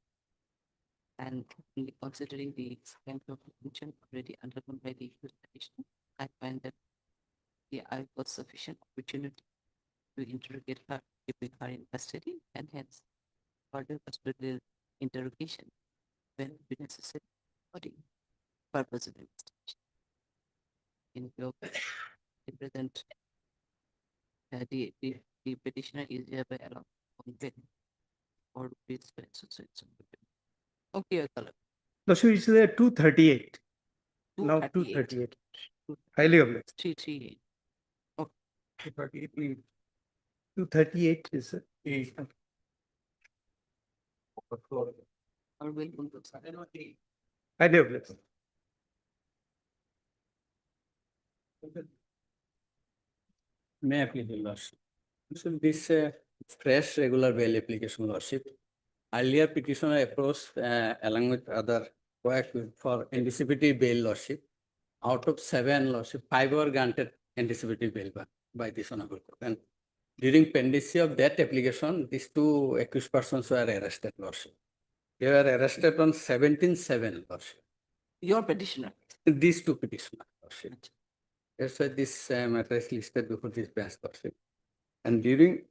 Speaker 2: and considering the strength of detention already undergone by the petitioner, I find that I got sufficient opportunity to interrogate her, keeping her in custody, and hence further custodial interrogation when it be necessary for the purpose of investigation. In view of the present, the petitioner is hereby allowed on bail or please. Okay, color.
Speaker 4: Lordship, it's there 238. Now 238. Highly obliged.
Speaker 2: 338. Okay.
Speaker 4: 238 is highly obliged.
Speaker 10: May I please, Your Lordship? So this
Speaker 1: fresh regular bail application, Lordship. Earlier petitioner approached along with other for anticipative bail, Lordship. Out of 7, Lordship, 5 were granted anticipative bail by this honorable court. And during pendency of that application, these 2 accused persons were arrested, Lordship. They were arrested on 17/7, Lordship.
Speaker 2: Your petitioner.
Speaker 1: These 2 petitioners, Lordship. That's why this matter is listed before this bench, Lordship. And during,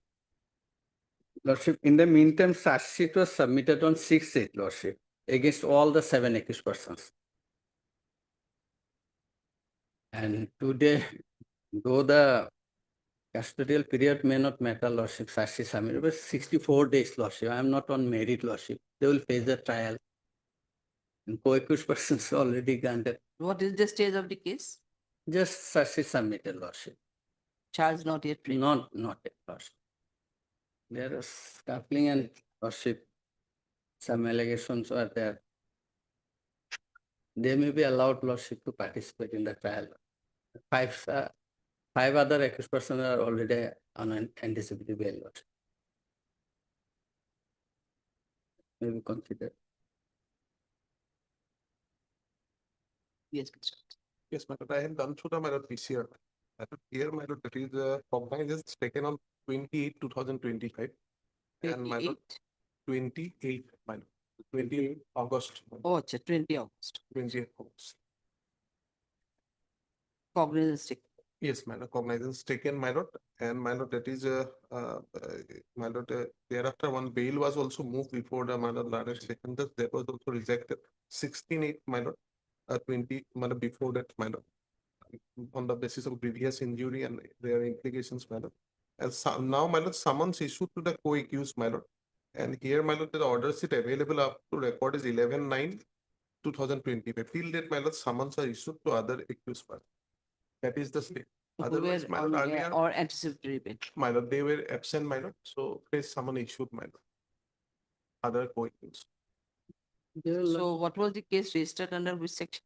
Speaker 1: Lordship, in the meantime, charge sheet was submitted on 6/8, Lordship, against all the 7 accused persons. And today, though the custodial period may not matter, Lordship, charge sheet submitted, but 64 days, Lordship. I am not on merit, Lordship. They will face the trial. And co-accused persons already granted.
Speaker 2: What is the stage of the case?
Speaker 1: Just charge sheet submitted, Lordship.
Speaker 2: Charge not yet framed.
Speaker 1: Not yet, Lordship. There is scuffling and, Lordship, some allegations are there. They may be allowed, Lordship, to participate in the trial. 5 other accused persons are already on an anticipated bail, Lordship. May be considered.
Speaker 2: Yes, Mr.
Speaker 18: Yes, my lord, I have done through the my lord PCR. Here, my lord, that is cognizance taken on 28, 2025. And my lord, 28, my lord, 20 August.
Speaker 2: Oh, it's 20 August.
Speaker 18: 20 August.
Speaker 2: Cognizance taken.
Speaker 18: Yes, my lord, cognizance taken, my lord, and my lord, that is my lord, thereafter one bail was also moved before the my lord Ladder second, that was also rejected. 16/8, my lord, 20, my lord, before that, my lord, on the basis of grievous injury and their implications, my lord. And now, my lord, summons issued to the co-accused, my lord, and here, my lord, the order sheet available up to record is 11/9/2025. Till date, my lord, summons are issued to other accused, my lord. That is the state. Otherwise, my lord, earlier,
Speaker 2: Or anticipatory bail.
Speaker 18: my lord, they were absent, my lord, so please summon issued, my lord. Other co-accused.
Speaker 2: So what was the case registered under which section?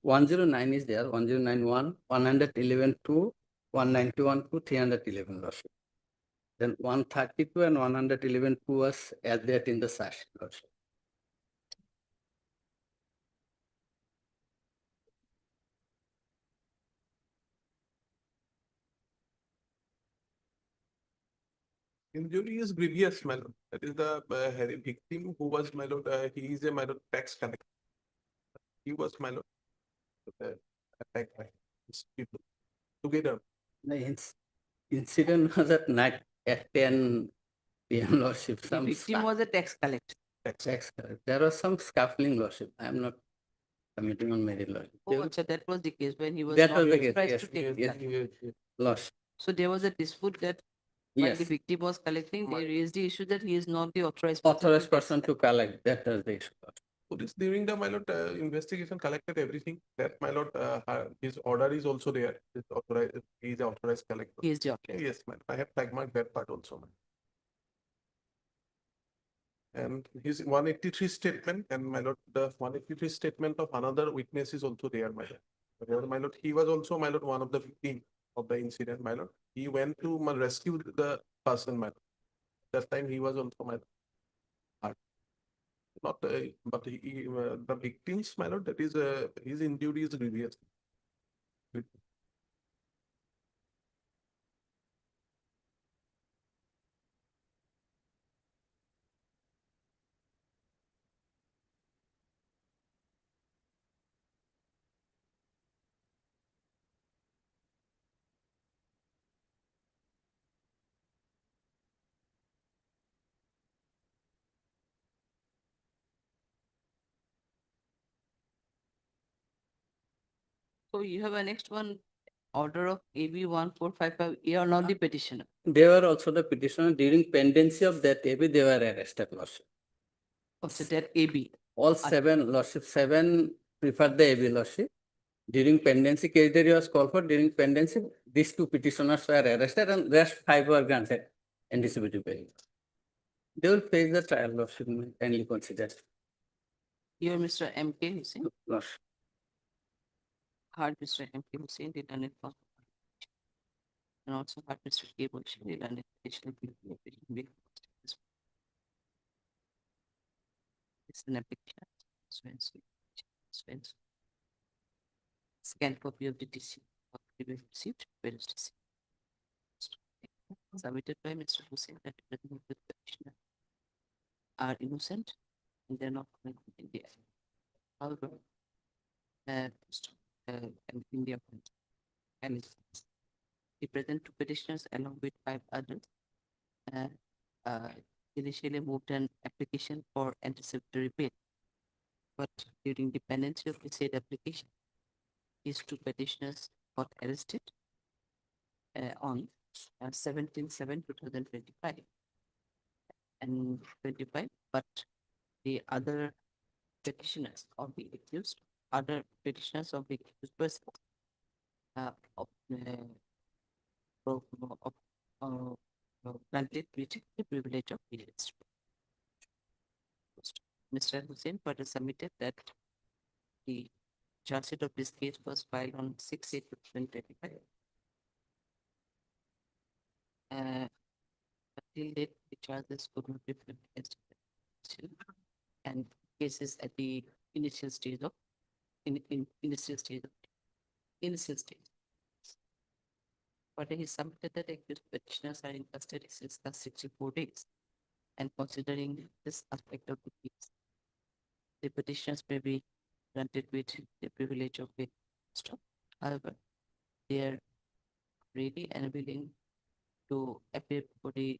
Speaker 1: 109 is there, 1091, 111-2, 191-2, 311, Lordship. Then 132 and 111-2 was added in the charge sheet, Lordship.
Speaker 18: Injury is grievous, my lord. That is the victim who was, my lord, he is a, my lord, tax collector. He was, my lord, attacked by these people together.
Speaker 1: The incident was at night at 10 p.m. Lordship.
Speaker 2: The victim was a tax collector.
Speaker 1: Tax collector. There was some scuffling, Lordship. I am not committing on merit, Lordship.
Speaker 2: Oh, so that was the case when he was
Speaker 1: That
Speaker 2: not
Speaker 1: was the case,
Speaker 2: authorized
Speaker 1: yes,
Speaker 2: to take
Speaker 1: yes,
Speaker 2: collection.
Speaker 1: Lordship.
Speaker 2: So there was a dispute that while
Speaker 1: Yes.
Speaker 2: the victim was collecting, they raised the issue that he is not the authorized person.
Speaker 1: Authorized person to collect. That was the issue.
Speaker 18: Police during the, my lord, investigation collected everything. That, my lord, his order is also there. His authorized, he is the authorized collector.
Speaker 2: He is the authorized.
Speaker 18: Yes, my lord. I have tag marked that part also, my lord. And his 183 statement, and my lord, the 183 statement of another witness is also there, my lord. There, my lord, he was also, my lord, one of the victims of the incident, my lord. He went to rescue the person, my lord. That time he was also, my lord. Not, but he, the victims, my lord, that is, his injury is grievous.
Speaker 2: So you have annexed one order of AB 1455. You are not the petitioner.
Speaker 1: They were also the petitioner. During pendency of that AB, they were arrested, Lordship.
Speaker 2: Also that AB.
Speaker 1: All 7, Lordship, 7 preferred the AB, Lordship. During pendency, case there was called for. During pendency, these 2 petitioners were arrested and rest 5 were granted anticipative bail. They will face the trial, Lordship, kindly consider.
Speaker 2: You are Mr. M.K. Hussain.
Speaker 1: Lordship.
Speaker 2: heard Mr. M.K. Hussain, the learned counsel. And also heard Mr. K. Bolshan, the learned petitioner. It's an application. Swenson. Scanned copy of the TC of the received, where is TC? Submitted by Mr. Hussain that representing the petitioner are innocent and they're not connected in the act. However, and in the and the present two petitioners along with 5 others initially moved an application for anticipatory bail. But during the pendency of the said application, these 2 petitioners got arrested on 17/7/2025 and 25, but the other petitioners of the accused, person granted with the privilege of appearance. Mr. Hussain further submitted that the charge sheet of this case was filed on 6/8/2025. Until date, the charges could not be put against him, and cases at the initial stage of initial stage. Further, he submitted that accused petitioners are in custody since the 64 days, and considering this aspect of the case, the petitioners may be granted with the privilege of bail. However, they are ready and willing to appear for the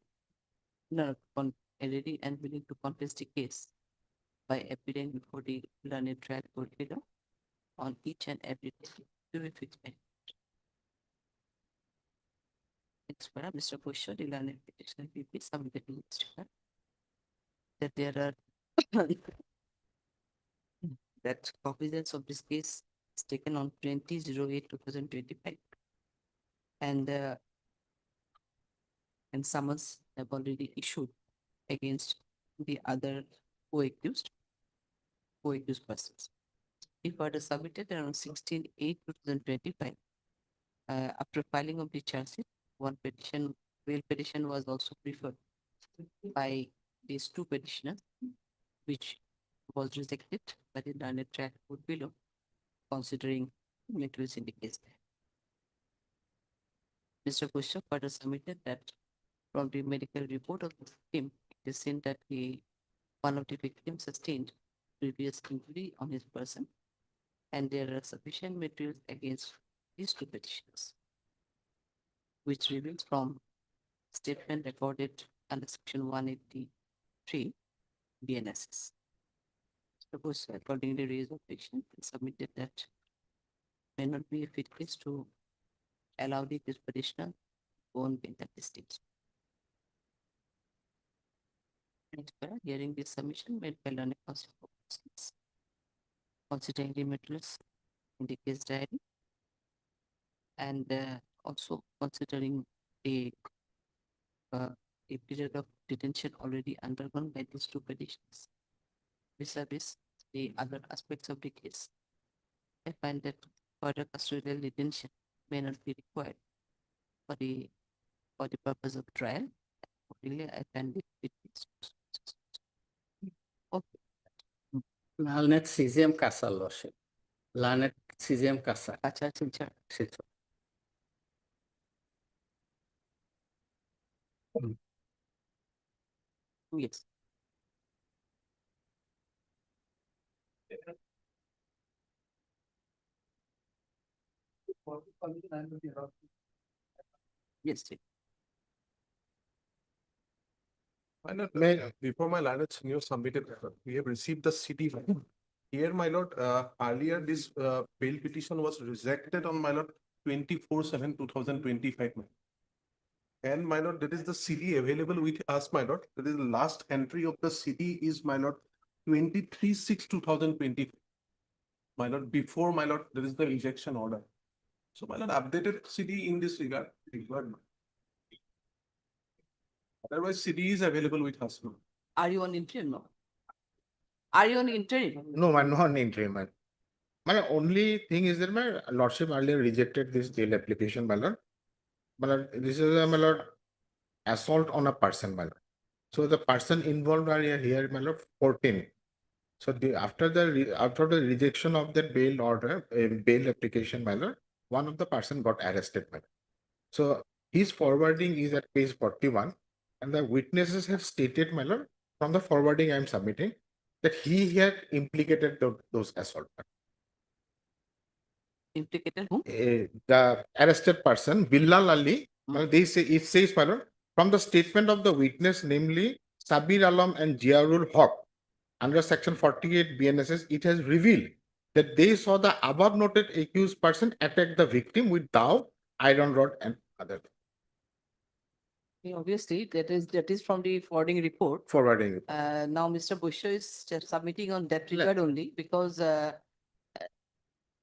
Speaker 2: ready and willing to contest the case by appearing before the learned trial court below on each and every day to be fixed. Next, Mr. Busher, the learned petitioner PP submitted to Mr. that there are that cognizance of this case is taken on 20/08/2025, and summons have already issued against the other co-accused persons. He further submitted around 16/8/2025. After filing of the charge sheet, one bail petition was also preferred by these 2 petitioners, which was rejected by the learned trial court below, considering materials in the case. Mr. Busher further submitted that from the medical report of the victim, it is seen that one of the victims sustained previous injury on his person, and there are sufficient materials against these 2 petitioners, which reveals from statement recorded under section 183 BNSS. Suppose accordingly raised objection and submitted that may not be a fit case to allow the petitioner to go on bail at this stage. Next, hearing this submission made by learned counsel for persons, considering the materials in the case diary, and also considering a period of detention already undergone by these 2 petitions, vis-a-vis the other aspects of the case. I find that further custodial detention may not be required for the purpose of trial. Accordingly, I find it okay.
Speaker 1: Learned CGM Kasa Lordship. Learned CGM Kasa.
Speaker 2: Silchar. Yes. Yes, sir.
Speaker 18: My lord, before my learned senior submitted, we have received the CD. Here, my lord, earlier this bail petition was rejected on my lord 24/7/2025. And my lord, that is the CD available with us, my lord. That is the last entry of the CD is my lord 23/6/2020. My lord, before my lord, there is the rejection order. So my lord, updated CD in this regard required. Otherwise, CD is available with us now.
Speaker 2: Are you on interim now? Are you on interim?
Speaker 7: No, I'm not on interim, man.
Speaker 15: My only thing is that my lordship earlier rejected this bail application, my lord. My lord, this is a, my lord, assault on a person, my lord. So the person involved are here, my lord, 14. So after the rejection of that bail order, bail application, my lord, one of the person got arrested, my lord. So his forwarding is at page 41, and the witnesses have stated, my lord, from the forwarding I am submitting, that he had implicated those assault.
Speaker 2: Implicated whom?
Speaker 15: The arrested person, Bilal Ali, they say it says, my lord, from the statement of the witness, namely Sabir Alam and Jiarul Haq, under section 48 BNSS, it has revealed that they saw the above noted accused person attack the victim with dao, iron rod, and other
Speaker 2: Obviously, that is from the forwarding report.
Speaker 15: forwarding.
Speaker 2: Now, Mr. Busher is just submitting on that regard only because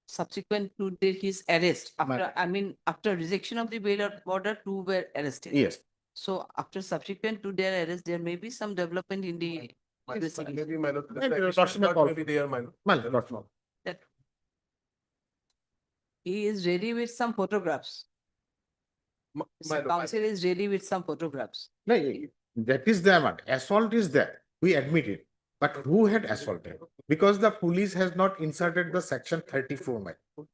Speaker 2: subsequent to his arrest, after rejection of the bail order, 2 were arrested.
Speaker 15: Yes.
Speaker 2: So after subsequent to their arrest, there may be some development in the investigation.
Speaker 18: Maybe, my lord,
Speaker 15: Maybe
Speaker 18: the
Speaker 15: lordship may
Speaker 18: not
Speaker 15: call.
Speaker 18: maybe there, my lord.
Speaker 15: My lord, lordship.
Speaker 2: That he is ready with some photographs. Mr. Counsel is ready with some photographs.
Speaker 15: No, that is the amount. Assault is there. We admit it. But who had assaulted? Because the police has not inserted the section 34, my lord.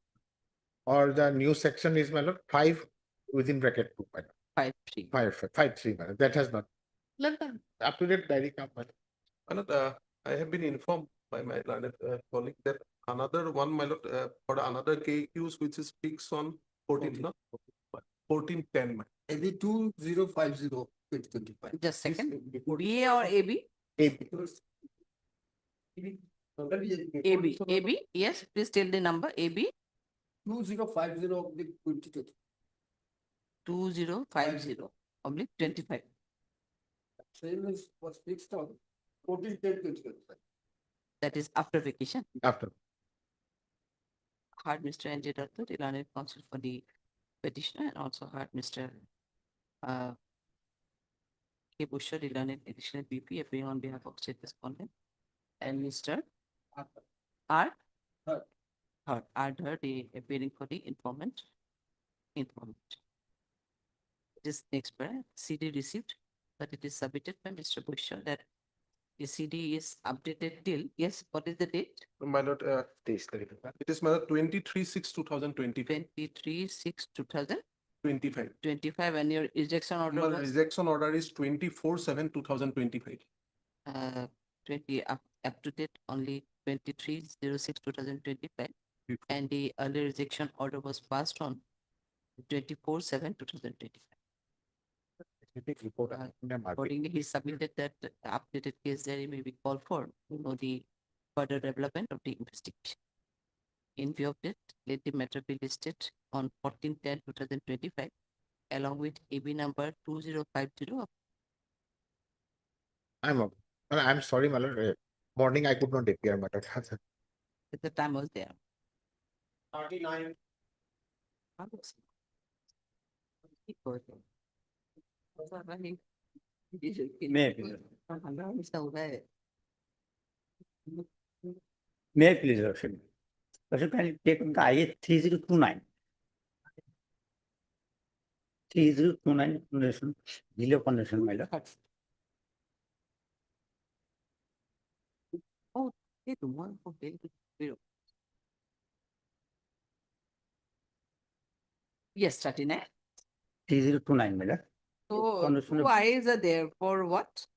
Speaker 15: Or the new section is, my lord, 5 within bracket 2, my lord.
Speaker 2: 5(3).
Speaker 15: 5(3), my lord. That has not.
Speaker 2: Let them.
Speaker 15: Up to date diary come, my lord.
Speaker 18: My lord, I have been informed by my learned colleague that another one, my lord, for another KQs which is fixed on 14th, no? 1410.
Speaker 14: AB 2050 2025.
Speaker 2: Just second. BA or AB?
Speaker 15: AB.
Speaker 2: AB. Yes, please tell the number. AB
Speaker 14: 2050 of the 2020.
Speaker 2: 2050 oblique 25.
Speaker 14: Same is was fixed on 14/10/2025.
Speaker 2: That is after vacation.
Speaker 15: After.
Speaker 2: Heard Mr. N.J. Datta, the learned counsel for the petitioner, and also heard Mr. K. Busher, the learned additional BP, appearing on behalf of state respondent, and Mr. R. Heard the appearing for the informant. This next paragraph, CD received, that it is submitted by Mr. Busher that the CD is updated till, yes, what is the date?
Speaker 18: My lord, it is my lord 23/6/2020.
Speaker 2: 23/6/2025.
Speaker 18: 25.
Speaker 2: And your rejection order
Speaker 18: My
Speaker 2: was
Speaker 18: rejection order is 24/7/2025.
Speaker 2: 20 up to date only 23/06/2025. And the early rejection order was passed on 24/7/2025. Accordingly, he submitted that updated case diary may be called for, the further development of the investigation. In view of that, let the matter be listed on 14/10/2025 along with AB number 2050.
Speaker 15: I'm sorry, my lord. Morning I could not appear, my lord.
Speaker 2: At the time was there.
Speaker 14: 39.
Speaker 19: May I please, Lordship? Lordship, can you take the IA 3029? 3029 condition, delay condition, my lord.
Speaker 2: Oh, they do one for bail. Yes, 39.
Speaker 19: 3029, my lord.
Speaker 2: So,
Speaker 19: Condition
Speaker 2: two
Speaker 19: of-
Speaker 2: eyes are there for what?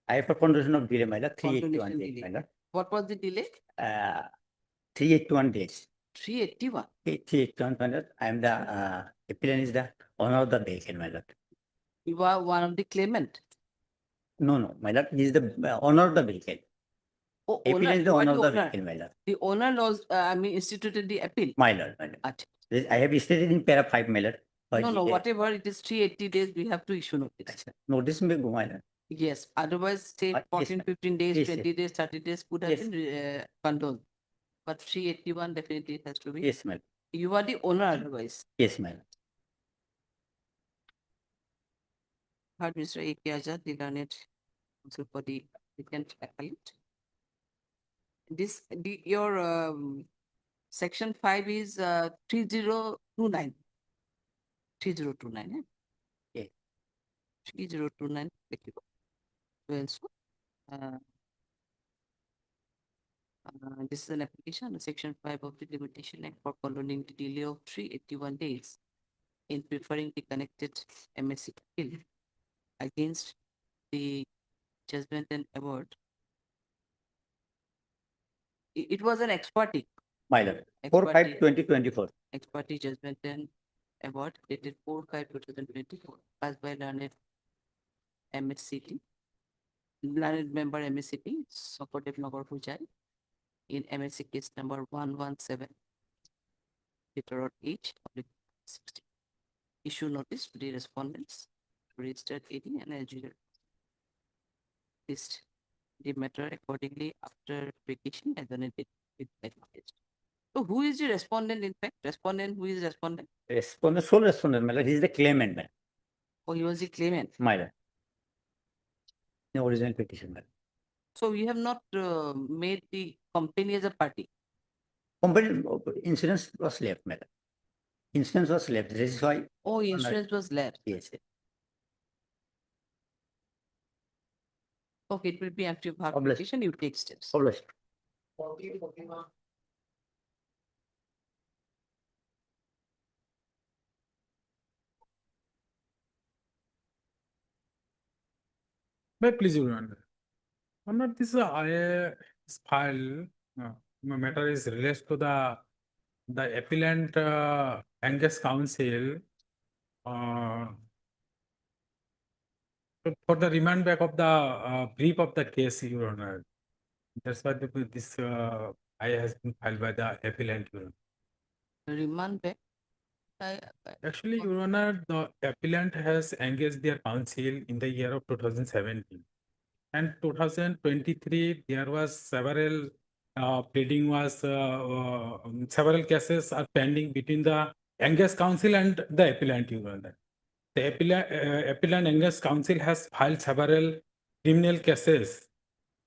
Speaker 19: I have a condition of delay, my lord,
Speaker 2: Condition
Speaker 19: 381 days,
Speaker 2: delay.
Speaker 19: my lord.
Speaker 2: What was the delay?
Speaker 19: 381 days.
Speaker 2: 381.
Speaker 19: 381, my lord. I am the applicant is the owner of the vehicle, my lord.
Speaker 2: You are one of the claimant.
Speaker 19: No, my lord, he is the owner of the vehicle.
Speaker 2: Oh,
Speaker 19: Applicant
Speaker 2: owner,
Speaker 19: is the
Speaker 2: you are
Speaker 19: owner
Speaker 2: the
Speaker 19: of the
Speaker 2: owner.
Speaker 19: vehicle, my lord.
Speaker 2: The owner laws, instituted the appeal.
Speaker 19: My lord, my lord.
Speaker 2: Acha.
Speaker 19: I have stated in para 5, my lord.
Speaker 2: No, whatever it is 380 days, we have to issue notice.
Speaker 19: Notice may go, my lord.
Speaker 2: Yes, otherwise say
Speaker 19: Yes,
Speaker 2: 14, 15 days,
Speaker 19: Yes,
Speaker 2: 20 days, 30 days could have
Speaker 19: Yes.
Speaker 2: been condoned. But 381 definitely has to be.
Speaker 19: Yes, my lord.
Speaker 2: You are the owner otherwise.
Speaker 19: Yes, my lord.
Speaker 2: Heard Mr. A.K. Azad, the learned counsel for the applicant appellate. Your Section 5 is 3029. 3029, eh? 3029. Well, so, this is an application under Section 5 of the Limitation Act for condoning the delay of 381 days in preferring the connected MSc appeal against the judgment and award. It was an ex parte.
Speaker 19: My lord,
Speaker 2: Ex
Speaker 19: 4/5/2024.
Speaker 2: Ex parte judgment and award dated 4/5/2024 passed by learned MSCT, learned member MSCT, Sokodev Nagar Pujai, in MSC case number 117, letter H, 60. Issue notice to the respondents, registered AD and adjudicated. List the matter accordingly after vacation as on a date with advantage. So who is the respondent in fact? Respondent, who is respondent?
Speaker 19: Respondent, sole respondent, my lord, he is the claimant, my lord.
Speaker 2: Oh, he was the claimant.
Speaker 19: My lord. The original petition, my lord.
Speaker 2: So you have not made the company as a party.
Speaker 19: Company insurance was left, my lord. Insurance was left. This is why.
Speaker 2: Oh, insurance was left.
Speaker 19: Yes, yes.
Speaker 2: Okay, it will be active
Speaker 19: Obliged.
Speaker 2: petition, you take steps.
Speaker 19: Obliged.
Speaker 11: May please, Your Honor. Honor, this this file, matter is related to the appellant Angus Council for the remand back of the brief of the case, Your Honor. That's why this IA has been filed by the appellant, Your Honor.
Speaker 2: Remand back.
Speaker 11: Actually, Your Honor, the appellant has engaged their counsel in the year of 2017. And 2023, there was several pleading was several cases are pending between the engaged counsel and the appellant, Your Honor. The appellant engaged counsel has filed several criminal cases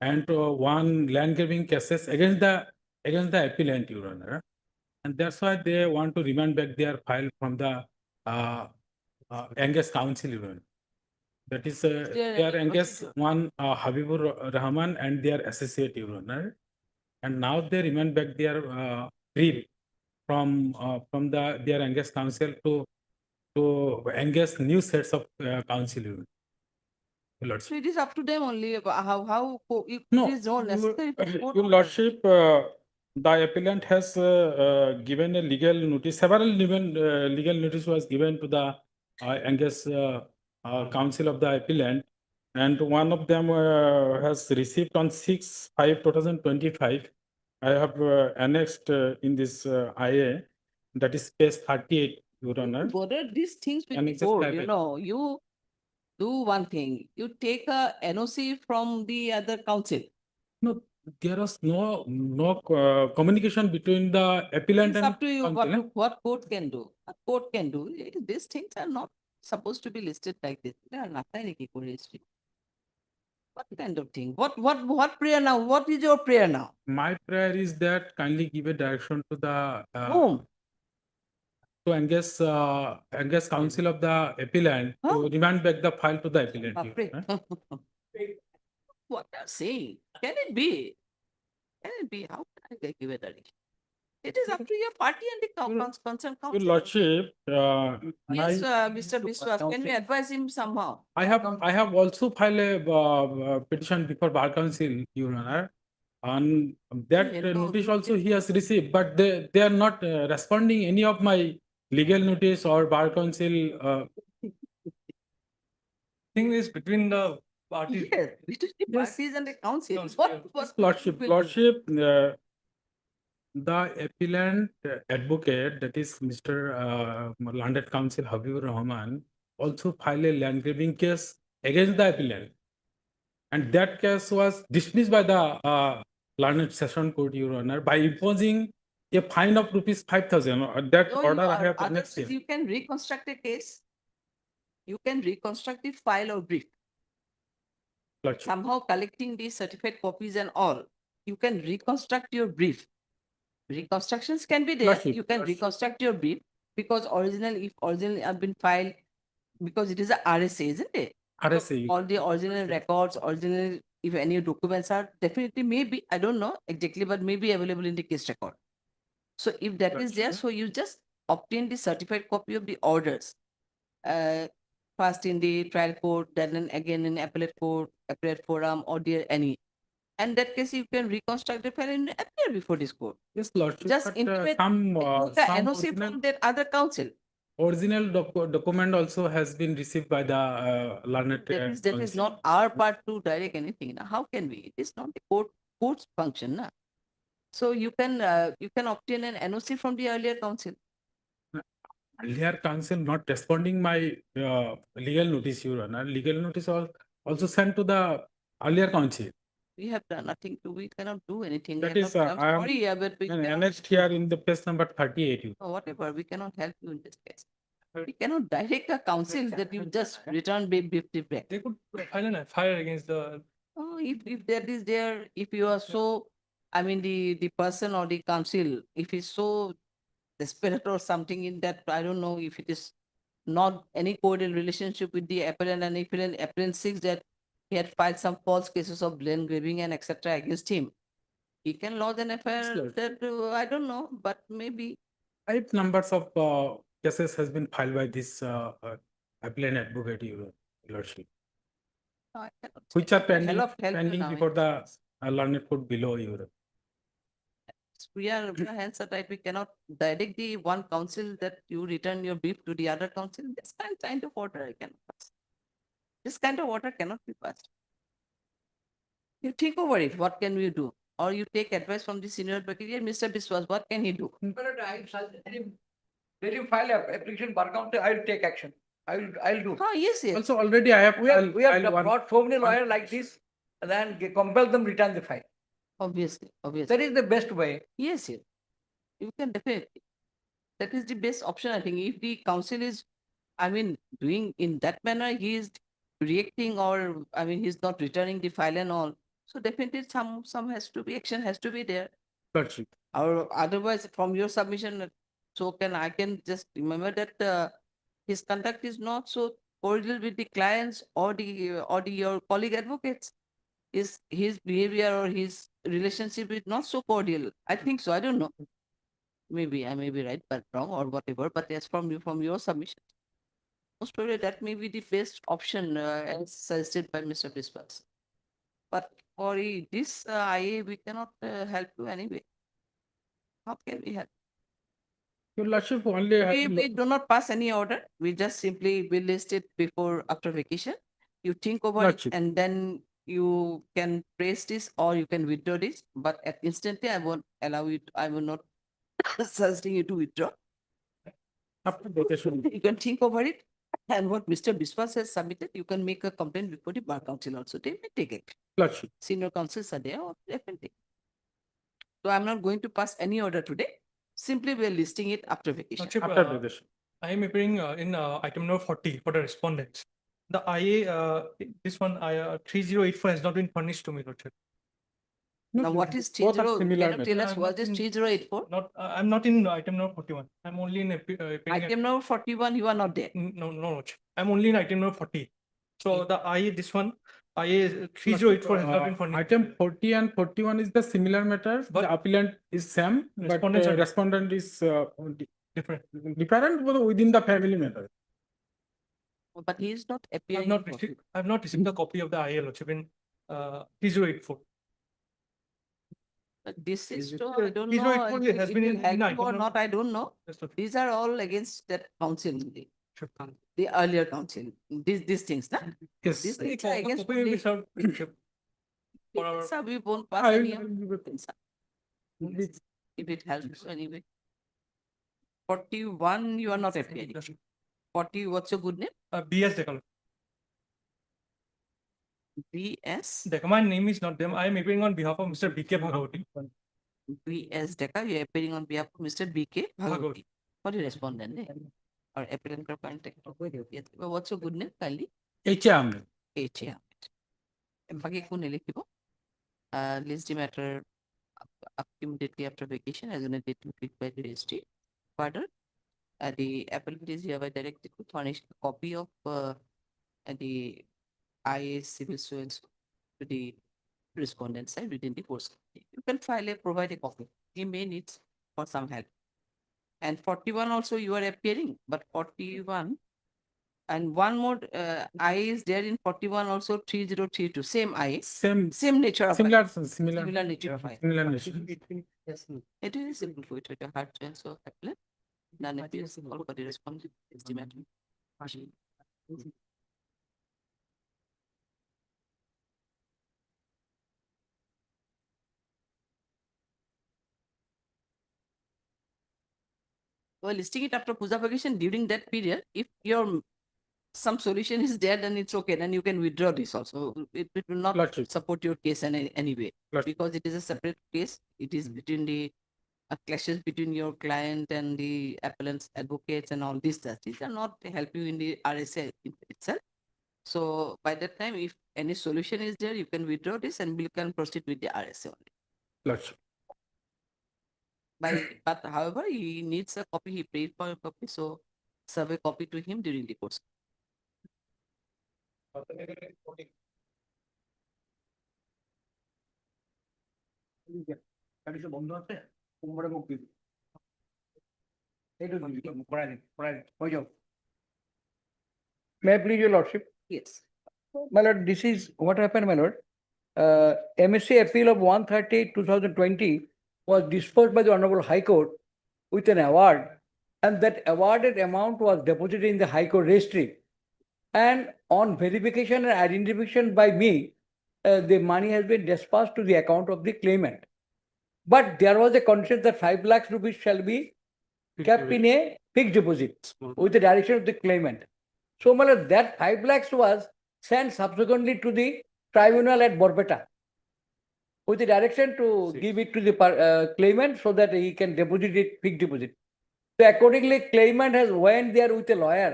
Speaker 11: and one land grabbing cases against the appellant, Your Honor. And that's why they want to remand back their file from the engaged counsel, Your Honor. That is, they are engaged one Habibur Rahman and their associate, Your Honor. And now they remand back their brief from their engaged counsel to engage new sets of counsel. Your Lordship.
Speaker 2: So it is up to them only about how it
Speaker 11: No,
Speaker 2: is not necessary to court
Speaker 11: Your
Speaker 2: order.
Speaker 11: Lordship, the appellant has given a legal notice. Several legal notice was given to the engaged counsel of the appellant, and one of them has received on 6/5/2025. I have annexed in this IA, that is page 38, Your Honor.
Speaker 2: Bother these things with
Speaker 11: And
Speaker 2: the
Speaker 11: it's just
Speaker 2: court,
Speaker 11: like
Speaker 2: you
Speaker 11: it.
Speaker 2: know, you do one thing, you take a NOC from the other council.
Speaker 11: No, there was no communication between the appellant
Speaker 2: It's
Speaker 11: and
Speaker 2: up to you
Speaker 11: counsel.
Speaker 2: what court can do. A court can do. These things are not supposed to be listed like this. They are not like history. What kind of thing? What prayer now? What is your prayer now?
Speaker 11: My prayer is that kindly give a direction to the
Speaker 2: Whom?
Speaker 11: to engage counsel of the appellant to remand back the file to the appellant. Your
Speaker 2: Pray.
Speaker 11: Honor.
Speaker 2: What are you saying? Can it be? Can it be? How can I give a direction? It is up to your party and the concerned
Speaker 11: Your
Speaker 2: council.
Speaker 11: Lordship,
Speaker 2: Yes, Mr. Biswas, can we advise him somehow?
Speaker 11: I have also filed a petition before Bar Council, Your Honor. On that
Speaker 2: Yeah, no,
Speaker 11: notice
Speaker 2: you
Speaker 11: also he has received, but they are not responding any of my legal notice or Bar Council.
Speaker 3: Thing is between the parties.
Speaker 2: Yes, between the parties and the council. What
Speaker 11: Lordship,
Speaker 2: will-
Speaker 11: Lordship, the appellant advocate, that is Mr. Landed Counsel Habibur Rahman, also filed a land grabbing case against the appellant. And that case was dismissed by the Learned Session Court, Your Honor, by imposing a fine of rupees 5,000. That
Speaker 2: So
Speaker 11: order
Speaker 2: you
Speaker 11: I have
Speaker 2: are,
Speaker 11: annexed
Speaker 2: others,
Speaker 11: here.
Speaker 2: you can reconstruct a case. You can reconstruct the file or brief.
Speaker 11: Lordship.
Speaker 2: Somehow collecting the certified copies and all, you can reconstruct your brief. Reconstructions can be there.
Speaker 11: Lordship,
Speaker 2: You can reconstruct your brief because if original have been filed, because it is a RSA, isn't it?
Speaker 11: RSA.
Speaker 2: All the original records, original, if any documents are definitely maybe, I don't know exactly, but maybe available in the case record. So if that is there, so you just obtain the certified copy of the orders. First in the trial court, then again in appellate court, appellate forum, or the any. And that case, you can reconstruct the file and appear before this court.
Speaker 11: Yes, Lordship.
Speaker 2: Just
Speaker 11: but,
Speaker 2: intimate
Speaker 11: some
Speaker 2: the NOC
Speaker 11: original,
Speaker 2: from that other counsel.
Speaker 11: original document also has been received by the learned.
Speaker 2: That is not our part to direct anything. Now, how can we? It is not the court's function. Na? So you can obtain an NOC from the earlier counsel.
Speaker 11: Earlier counsel not responding my legal notice, Your Honor. Legal notice also sent to the earlier counsel.
Speaker 2: We have done nothing to. We cannot do anything.
Speaker 11: That
Speaker 2: We
Speaker 11: is,
Speaker 2: have not-
Speaker 11: I
Speaker 2: I'm
Speaker 11: am
Speaker 2: sorry, yeah, but we cannot
Speaker 11: annexed here in the page number 38.
Speaker 2: or whatever. We cannot help you in this case. We cannot direct a counsel that you just return back.
Speaker 3: They could file an FIR against the.
Speaker 2: Oh, if that is there, if you are so, I mean, the person or the counsel, if he's so desperate or something in that, I don't know if it is not any cordial relationship with the appellant, and if an appellant sees that he had filed some false cases of blame, graving and etc. against him, he can lodge an FIR
Speaker 11: Lord.
Speaker 2: that, I don't know, but maybe.
Speaker 11: 5 numbers of cases has been filed by this appellant advocate, Your Lordship,
Speaker 2: No, I cannot
Speaker 11: which
Speaker 2: say.
Speaker 11: are pending,
Speaker 2: Help you
Speaker 11: pending
Speaker 2: now.
Speaker 11: before the learned court below, Your.
Speaker 2: We are hands are tied. We cannot direct the one counsel that you return your brief to the other counsel. This kind of order I cannot pass. This kind of order cannot be passed. You think over it. What can we do? Or you take advice from the senior advocate. Mr. Biswas, what can he do?
Speaker 6: Let him file a application bar counter. I'll take action. I'll do.
Speaker 2: Oh, yes, yes.
Speaker 11: Also, already I have.
Speaker 6: We have
Speaker 11: I'll one-
Speaker 6: brought so many lawyers like this, and then compel them return the file.
Speaker 2: Obviously.
Speaker 6: That is the best way.
Speaker 2: Yes, yes. You can definitely. That is the best option, I think. If the counsel is, I mean, doing in that manner, he is reacting, or I mean, he's not returning the file and all. So definitely some has to be action has to be there.
Speaker 11: Lordship.
Speaker 2: Or otherwise, from your submission, so I can just remember that his conduct is not so cordial with the clients or your colleague advocates. Is his behavior or his relationship is not so cordial. I think so. I don't know. Maybe I may be right, but wrong or whatever. But as from your submission, most probably that may be the best option as suggested by Mr. Biswas. But for this IA, we cannot help you anyway. How can we help?
Speaker 11: Your Lordship, only.
Speaker 2: We do not pass any order. We just simply will list it after vacation. You think over
Speaker 11: Lordship.
Speaker 2: it, and then you can praise this or you can withdraw this. But instantly, I won't allow you. I will not suggesting you to withdraw.
Speaker 11: After vacation.
Speaker 2: You can think over it, and what Mr. Biswas has submitted, you can make a complaint before the bar council also. They may take it.
Speaker 11: Lordship.
Speaker 2: Senior counsels are there, or definitely. So I'm not going to pass any order today. Simply we're listing it after vacation.
Speaker 3: Lordship,
Speaker 11: After vacation.
Speaker 3: I am appearing in item number 40 for the respondents. The IA, this one, 3084 has not been furnished to me, Lordship.
Speaker 2: Now, what is
Speaker 11: Both are
Speaker 2: 30?
Speaker 11: similar
Speaker 2: Can you tell us
Speaker 3: I'm
Speaker 2: what
Speaker 3: not
Speaker 2: is
Speaker 3: in-
Speaker 2: 3084?
Speaker 3: Not, I'm not in item number 41. I'm only in appearing
Speaker 2: Item number 41, you are not there.
Speaker 3: No, Lordship. I'm only in item number 40. So the IA, this one, IA 3084 has not been furnished.
Speaker 11: Item 40 and 41 is the similar matter.
Speaker 3: But-
Speaker 11: The appellant is same, but
Speaker 3: Respondents are
Speaker 11: respondent is
Speaker 3: different.
Speaker 11: different but within the family matter.
Speaker 2: But he is not
Speaker 3: I've
Speaker 2: appearing.
Speaker 3: not received, I've not received a copy of the IA, Lordship, in 3084.
Speaker 2: But this is,
Speaker 3: Is it-
Speaker 2: so I don't
Speaker 3: These
Speaker 2: know.
Speaker 3: are only
Speaker 2: if
Speaker 3: has
Speaker 2: it
Speaker 3: been
Speaker 2: will
Speaker 3: in
Speaker 2: help you
Speaker 3: item
Speaker 2: or
Speaker 3: number-
Speaker 2: not, I don't know.
Speaker 3: Just a-
Speaker 2: These are all against that council, the earlier council. These things, na?
Speaker 11: Yes.
Speaker 2: These things
Speaker 3: A
Speaker 2: are against
Speaker 3: copy will be
Speaker 2: only.
Speaker 3: served, Lordship, for our-
Speaker 2: Sir, we won't pass
Speaker 11: I
Speaker 2: any
Speaker 11: will-
Speaker 2: of the things. If it helps you anyway. 41, you are not appearing. 40, what's your good name?
Speaker 3: BS Dekal.
Speaker 2: BS.
Speaker 3: Dekal. My name is not them. I am appearing on behalf of Mr. BK Bhagavati.
Speaker 2: BS Deka, you are appearing on behalf of Mr. BK
Speaker 3: Bhagavati.
Speaker 2: Bhagavati. For the respondent, or applicant or contact. Yes. What's your good name, kindly?
Speaker 11: H.A. Ahmed.
Speaker 2: H.A. Ahmed. বাকি কোন লিখিব? List the matter up immediately after vacation as on a date fixed by the registry. Further, the applicant is hereby directed to furnish a copy of the IAS civil so and so to the respondent side within the course. You can provide a copy. He may need for some help. And 41 also you are appearing, but 41 and one more I is there in 41 also 3032, same I,
Speaker 11: Same
Speaker 2: nature of
Speaker 11: similar
Speaker 2: similar nature of I.
Speaker 11: similar nature.
Speaker 2: Yes, it is simple for it to hard to answer appellant. Then it is all for the response estimate. Well, listing it after puja vacation during that period, if your some solution is there, then it's okay. Then you can withdraw this also. It will not
Speaker 11: Lordship.
Speaker 2: support your case in any way
Speaker 11: Lordship.
Speaker 2: because it is a separate case. It is between the clashes between your client and the appellant's advocates and all these that these are not help you in the RSA itself. So by that time, if any solution is there, you can withdraw this and we can proceed with the RSA only.
Speaker 11: Lordship.
Speaker 2: But however, he needs a copy. He paid for a copy, so serve a copy to him during the course.
Speaker 6: বন্ধ আছে সোমবারে মুক্তি এইটুকু করাই দিন হয়ে যাও May I please your lordship?
Speaker 2: Yes.
Speaker 6: My lord, this is what happened, my lord. MSC appeal of 1/30/2020 was disposed by the Honorable High Court with an award, and that awarded amount was deposited in the High Court registry. And on verification and identification by me, the money has been dispatched to the account of the claimant. But there was a condition that 5 lakhs rupees shall be kept in a fixed deposit with the direction of the claimant. So, my lord, that 5 lakhs was sent subsequently to the tribunal at Borbeta with the direction to give it to the claimant so that he can deposit it, fixed deposit. So, accordingly, claimant has went there with a lawyer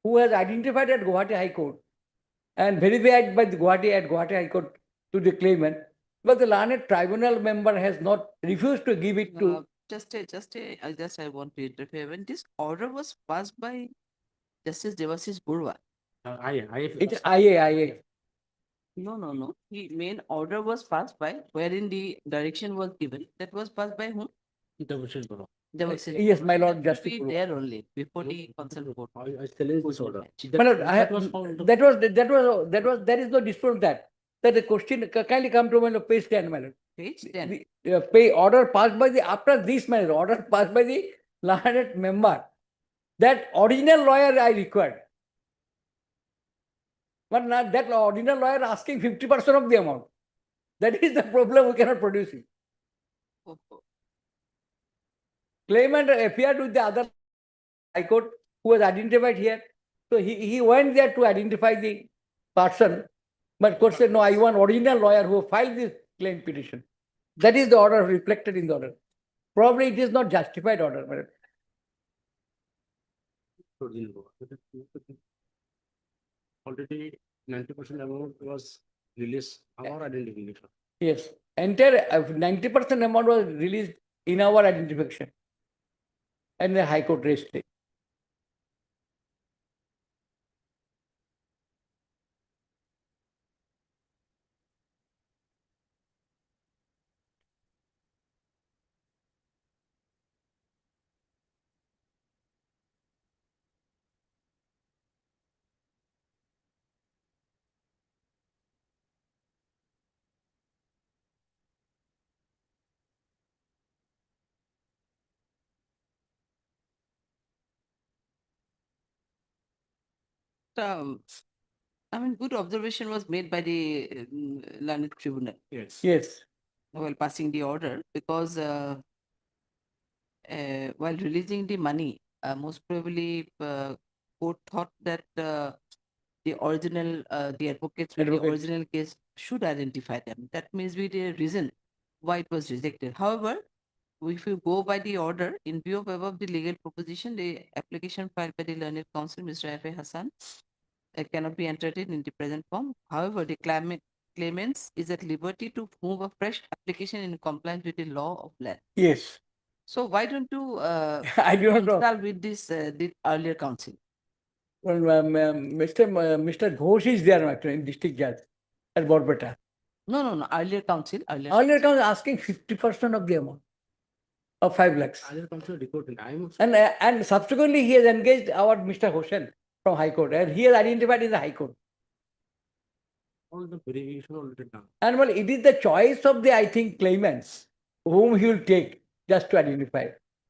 Speaker 6: who has identified at Guwahati High Court and verified by the Guwahati High Court to the claimant. But the learned tribunal member has not refused to give it to.
Speaker 2: I want to interfere. When this order was passed by Justice Devasis Burwa.
Speaker 6: It's IA.
Speaker 2: No. The main order was passed by wherein the direction was given. That was passed by whom? Devasis Burwa.
Speaker 6: Yes, my lord,
Speaker 2: That
Speaker 6: Justice
Speaker 2: should be there only before the consent report.
Speaker 6: My lord, there is no dispute of that. That the question kindly come to my lord, page 10, my lord.
Speaker 2: Page 10.
Speaker 6: Pay order passed by the after this, my lord, order passed by the learned member. That original lawyer I required. But now that original lawyer asking 50% of the amount. That is the problem, we cannot produce it. Claimant appeared with the other High Court who was identified here. So he went there to identify the person. But court said, no, I want original lawyer who filed this claim petition. That is the order reflected in the order. Probably it is not justified order.
Speaker 20: Already 90% amount was released our identification.
Speaker 6: Yes, entire 90% amount was released in our identification and the High Court raised it.
Speaker 2: I mean, good observation was made by the learned tribunal.
Speaker 6: Yes.
Speaker 2: While passing the order, because while releasing the money, most probably court thought that the original, the advocates with the original case should identify them. That means be the reason why it was rejected. However, if you go by the order, in view of above the legal proposition, the application filed by the learned counsel, Mr. F.A. Hassan, cannot be entertained in the present form. However, the claimants is at liberty to move a fresh application in compliance with the law of land.
Speaker 6: Yes.
Speaker 2: So why don't you
Speaker 6: I do not know.
Speaker 2: consult with this the earlier council?
Speaker 6: Well, Mr. Ghosh is there actually in district judge at Borbeta.
Speaker 2: No, earlier council,
Speaker 6: Earlier council asking 50% of the amount of 5 lakhs.
Speaker 20: Earlier council reported, I am.
Speaker 6: And subsequently he has engaged our Mr. Hossain from High Court and he has identified in the High Court.
Speaker 20: All the verification already done.
Speaker 6: And well, it is the choice of the, I think, claimants whom he will take just to identify.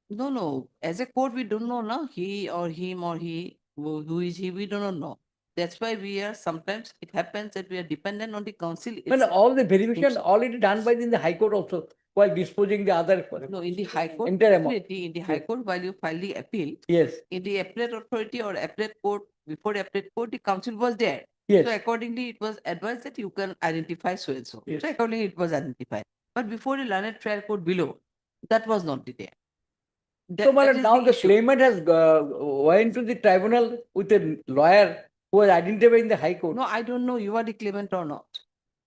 Speaker 2: No. As a court, we don't know, no? He or him or he, who is he, we do not know. That's why we are sometimes it happens that we are dependent on the council.
Speaker 6: When all the verification already done by in the High Court also while disposing the other.
Speaker 2: No, in the High Court,
Speaker 6: Entire amount.
Speaker 2: definitely in the High Court, while you file the appeal,
Speaker 6: Yes.
Speaker 2: in the appellate authority or appellate court, before appellate court, the council was there.
Speaker 6: Yes.
Speaker 2: So accordingly, it was advised that you can identify so and so.
Speaker 6: Yes.
Speaker 2: So accordingly, it was identified. But before the learned trial court below, that was not there.
Speaker 6: So,
Speaker 2: That is
Speaker 6: now the
Speaker 2: issue.
Speaker 6: claimant has went to the tribunal with a lawyer who was identified in the High Court.
Speaker 2: No, I don't know you are the claimant or not.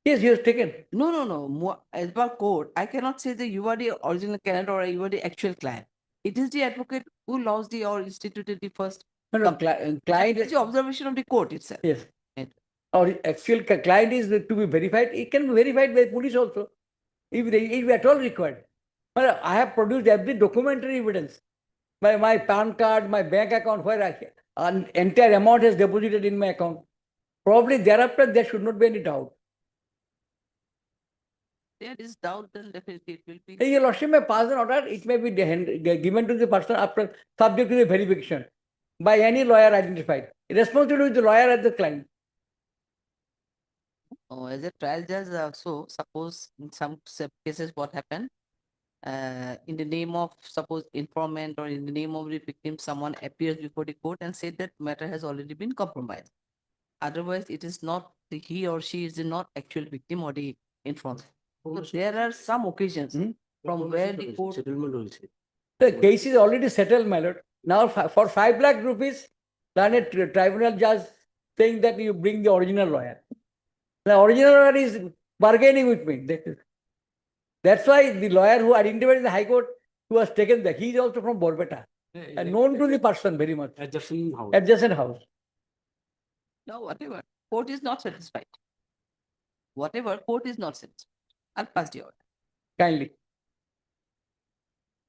Speaker 6: Yes, he has taken.
Speaker 2: No. As per court, I cannot say that you are the original client or you are the actual client. It is the advocate who lost the or instituted the first.
Speaker 6: Client.
Speaker 2: It's the observation of the court itself.
Speaker 6: Yes.
Speaker 2: Right.
Speaker 6: Or actual client is to be verified. It can be verified by police also, if at all required. Well, I have produced every documentary evidence. My PAN card, my bank account, where an entire amount is deposited in my account. Probably thereafter there should not be any doubt.
Speaker 2: There is doubt, then definitely it will be.
Speaker 6: Your Lordship may pass an order, it may be given to the person after subject to the verification by any lawyer identified. Responsibility is the lawyer and the client.
Speaker 2: Oh, as a trial judge also, suppose in some cases what happened, in the name of suppose informant or in the name of the victim, someone appears before the court and said that matter has already been compromised. Otherwise, it is not he or she is not actual victim or the informant. So there are some occasions from where the court.
Speaker 6: The case is already settled, my lord. Now for 5 lakh rupees, learned tribunal judge saying that you bring the original lawyer. The original lawyer is bargaining with me. That's why the lawyer who identified in the High Court, who was taken there, he is also from Borbeta. And known to the person very much.
Speaker 20: Adjacent house.
Speaker 6: Adjacent house.
Speaker 2: No, whatever. Court is not satisfied. Whatever, court is not satisfied. I'll pass the order.
Speaker 6: Kindly.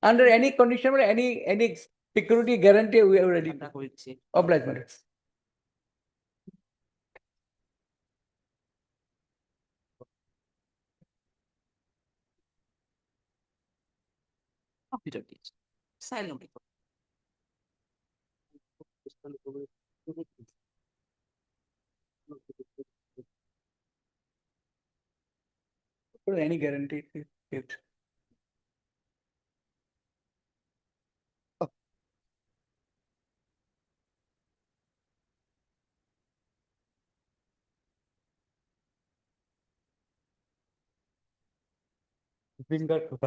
Speaker 6: Under any condition or any security guarantee, we are ready. Oblige, madam.
Speaker 2: Computer teach. Silent record.
Speaker 6: Any guarantee. It.
Speaker 11: Finger to